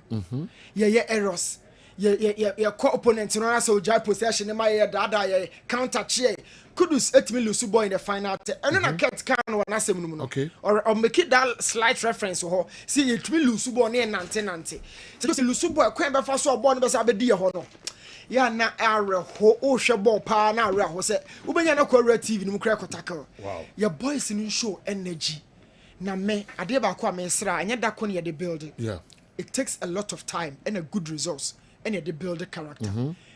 Ye errors. Your co-opponent no so jai possession in my dada counter chair kudus 8 million su boy in the final and then I kept can one asem no okay or make it that slight reference ho see 8 million su boy near 90 so say lusu boy kwen be fa so boy no be say abedi ho no ya na are ho o hwe ball pa na are ho say ubenya na kwa TV no kra tackle wow your boys in show energy na me ade ba kwa me sra anya da ko ne the building yeah it takes a lot of time and a good resource and you build a character.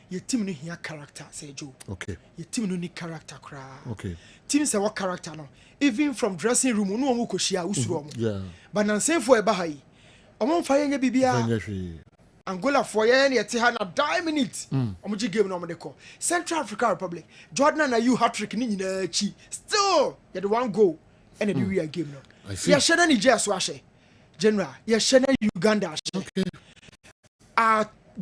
Your team no here character, say Joe. Okay. Your team no need character cry. Okay. Team say what character no. Even from dressing room, no one ko share usuro. Yeah. But nan say for e bahai. Omon fa yenye bibia. Angola for yenye te ha na 9 minutes. Omoji game no mo call. Central African Republic. Jordan na you hat-trick ni nyina chi. Still, you the one goal and the real game no. I see. Ya shena Niger so ahye. General, ya shena Uganda ahye. Okay.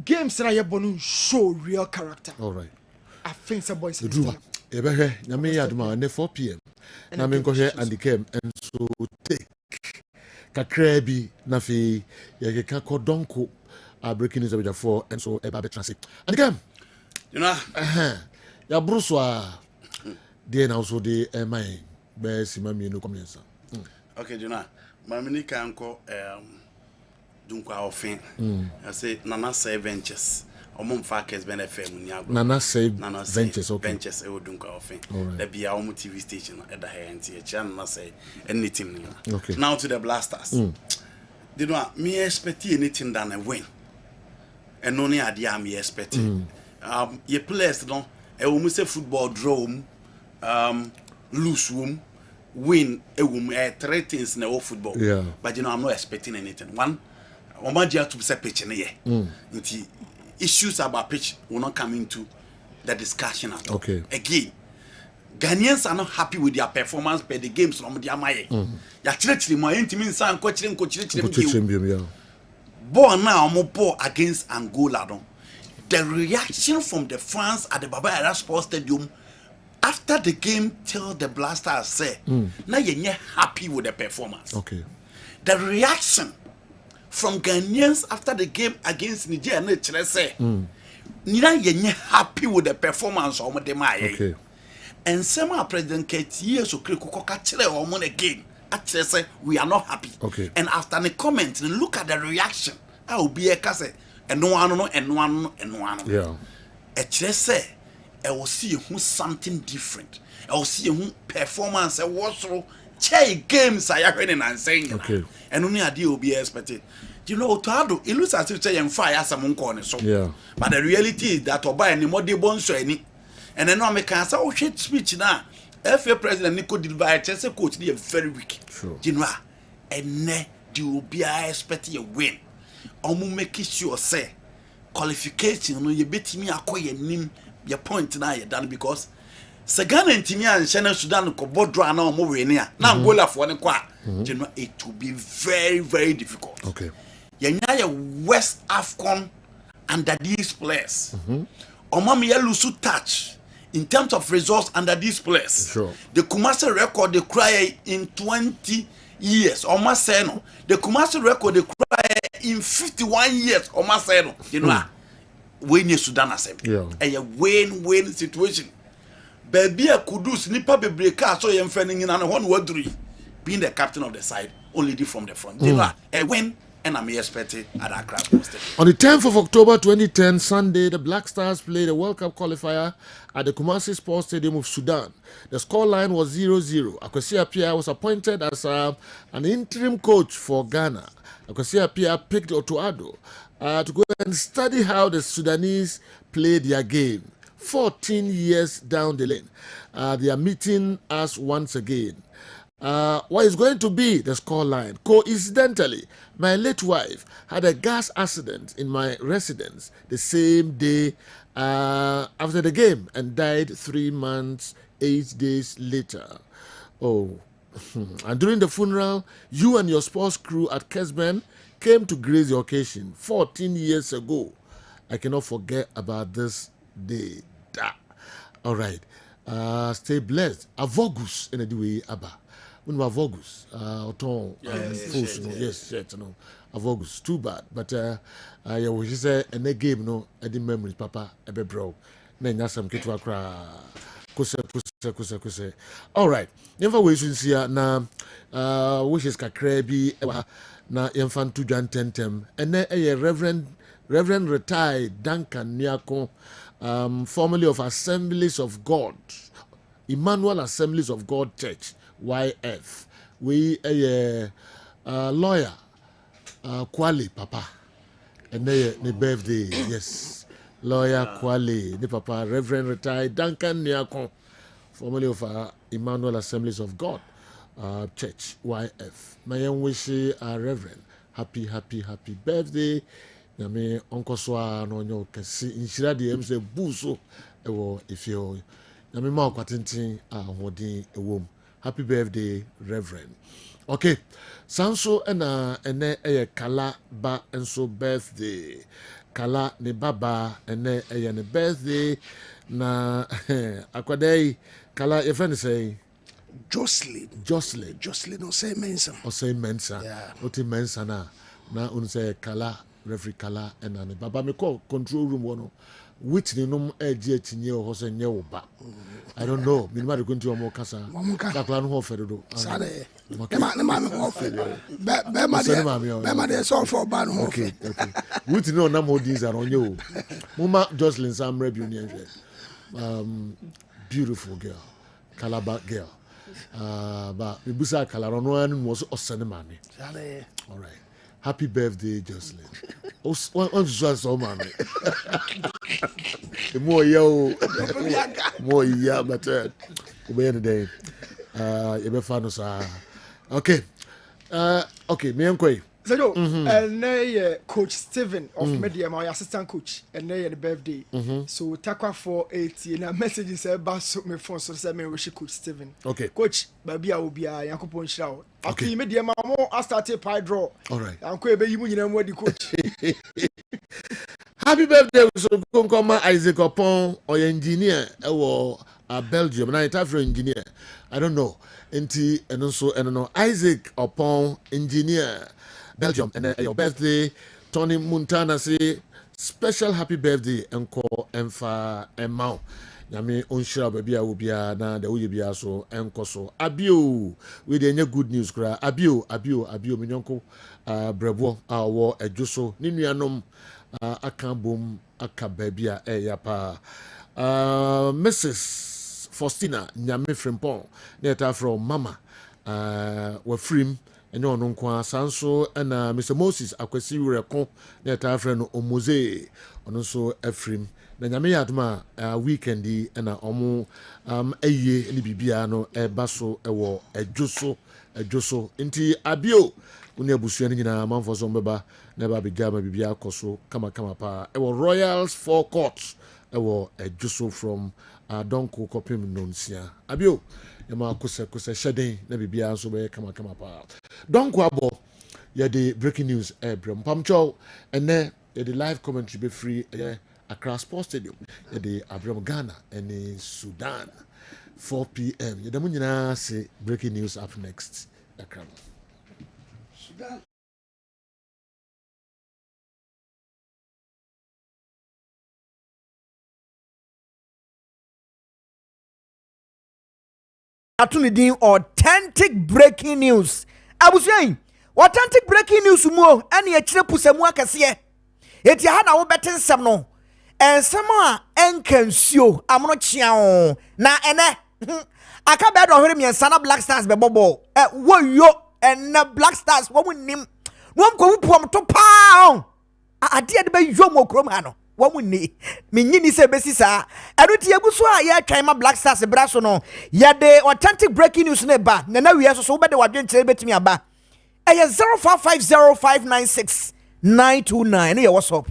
games na ye bonu show real character. All right. I think some boys. Eduma. Ebehwe nyame yaduma ne 4 p.m. Na me nkɔhwɛ Andikem enso take kakra bi na fe ye ka kodonko breaking news abjafo enso eba betrase. Andikem. You know. Ya bruso a dey na also dey my be sima mi no komensa. Okay, you know. Mamini kanko dunkwa ofin. I say Nana say ventures. Omum fa Kessben FM ni agro. Nana say ventures, okay. Ventures e dunkwa ofin. The bia omu TV station at the hair and Nana say anything ni. Okay. Now to the Blasters. You know, me expect anything than a win. And only idea me expect. Ye players no e omu say football draw lose win three things in the whole football. Yeah. But you know, I'm not expecting anything. One, Omadia to say pitch in the year. Issues about pitch will not come into the discussion at all. Okay. Again, Ghanaians are not happy with their performance by the games from the Amaye. Actually, my intimate son coaching. Born now, more poor against Angola. The reaction from the fans at the Baba Yara Sports Stadium after the game till the Blasters say, now you're happy with the performance. Okay. The reaction from Ghanaians after the game against Nigeria, they say, now you're happy with the performance of the Maya. Okay. And some President Ketia so quick again. Actually, say we are not happy. Okay. And after the comment, look at the reaction. I will be a case and one. Yeah. Actually, say. I will see who something different. I will see who performance. I was so games I are running and saying. Okay. And only a deal will be expected. You know, Tado, it looks as if saying fire some corner. So, yeah. But the reality is that or buy any more de bon so any. And then I make a shit speech now. FA President Nico Dilba, Chelsea coach, they are very weak. Sure. You know, and ne do be expecting a win. Omu make sure say qualification. No, you bet me acquire nim. Your point now you done because Sagana and Timia and Shannon Sudan ko bodra na omo we na Angola for ne kwa you know it will be very very difficult. Okay. Yenya West Afcon under these players. Omam ya lose touch in terms of results under these players. Sure. The Kumasi record they cry in 20 years almost say no. The Kumasi record they cry in 51 years almost say no. You know when you Sudan assembly. A win-win situation. Baby a kudus nipa bebreka so yem fanning in and one word being the captain of the side only from the front. A win and I'm expecting at Accra. On the 10th of October 2010, Sunday, the Black Stars played a World Cup qualifier at the Kumasi Sports Stadium of Sudan. The scoreline was 0-0. Akwasi Appiah was appointed as an interim coach for Ghana. Akwasi Appiah picked Otoado to go and study how the Sudanese play their game. 14 years down the lane, they are meeting us once again. What is going to be the scoreline? Coincidentally, my late wife had a gas accident in my residence the same day after the game and died 3 months, 8 days later. Oh, and during the funeral, you and your sports crew at Kessben came to grace the occasion 14 years ago. I cannot forget about this day. All right. Stay blessed. Avogus in the way Abba. When we Avogus, yes, no. Avogus, too bad. But yeah, we say and they game no, I didn't memories, Papa, ebe bro. Nenya some kitwa kra. Kuse. All right. Never we should see na wishes kakrebi na infantu John Tentem and then a Reverend retired Duncan Niako, formerly of Assemblies of God, Emmanuel Assemblies of God Church, YF. We a lawyer, Kwali Papa, and the birthday, yes, lawyer Kwali, the Papa, Reverend retired Duncan Niako, formerly of Emmanuel Assemblies of God Church, YF. My young wish Reverend, happy birthday. Yame onko soa no nyo kesi inshira de em se buso ewo ifio yame ma kwatintin ahodin ewom. Happy birthday Reverend. Okay, sanso ena ene eye kala ba enso birthday Kala ne baba ene eye ne birthday na akwadai Kala your friend say Jocelyn or say Mensa oti Mensa na un say Kala referee Kala ena ne baba me call control room wono which ni nom eje tinye ho se nye wo ba I don't know minima de kunti omo kasa dakla no ho fere do sare ne ma me ho fere be ma de so for ba no ho fere which no na mo these are onye o mama Jocelyn Sam review ni beautiful girl Calabar girl but we busa Calabar no one was osane mami all right happy birthday Jocelyn on so mami more yeah but we end the day you be fan okay me enquire so and coach Steven of media my assistant coach and the birthday so takwa for 80 na message say bass me phone so say me wish coach Steven okay coach baby a obi a yakopon shira okay media ma mo start pie draw all right anko ebe yimu nyina mu di coach happy birthday so konkoma Isaac Opon or engineer Belgium na it for engineer I don't know enti and also and no Isaac Opon engineer Belgium and your birthday Tony Montana say special happy birthday enko emfa emau nyame onshira baby a obia na da wo bia so enko so abio we dey good news kra abio minyonko brebo awo adwoso ni nuanom aka bom aka baby a yapa Mrs Faustina nyame frimpon na from mama wa frim enye ono nkwa sanso na Mr Moses akwasi wereko na ta afre no omoze ono so afrim na nyame yadma weekend na omo eye ni bibia no eba so ewo adwoso nti abio uni abusua ni nyina manfo so mbeba na ba bigama bibia akoso kama pa ewo Royals Forecourt ewo adwoso from donko kopim nonsia abio yama kusa shedin na bibia so be kama pa donko abo ya the breaking news brem pamcho ene ya the live commentary be free Accra Sports Stadium ya the Abraham Ghana and Sudan 4 p.m. ya the munyina say breaking news up next Accra Sudan Atunidin authentic breaking news. Abusuain, authentic breaking news mo ani akire pusemu akese. Eti ha na wo beten sem no. Ensem a enkansuo amono chiao na ene aka be do hwere miensa na Black Stars be bobo. Woyo ene Black Stars wo munim. No mko wupuom to pa. Ade de be yom okrom ha no. Wamuni minyini se besisa eruti ebuso a ye twan ma Black Stars braso no ye de authentic breaking news ne ba na wiye so be de wadwen kire betimi aba eye 0550596929 no ye WhatsApp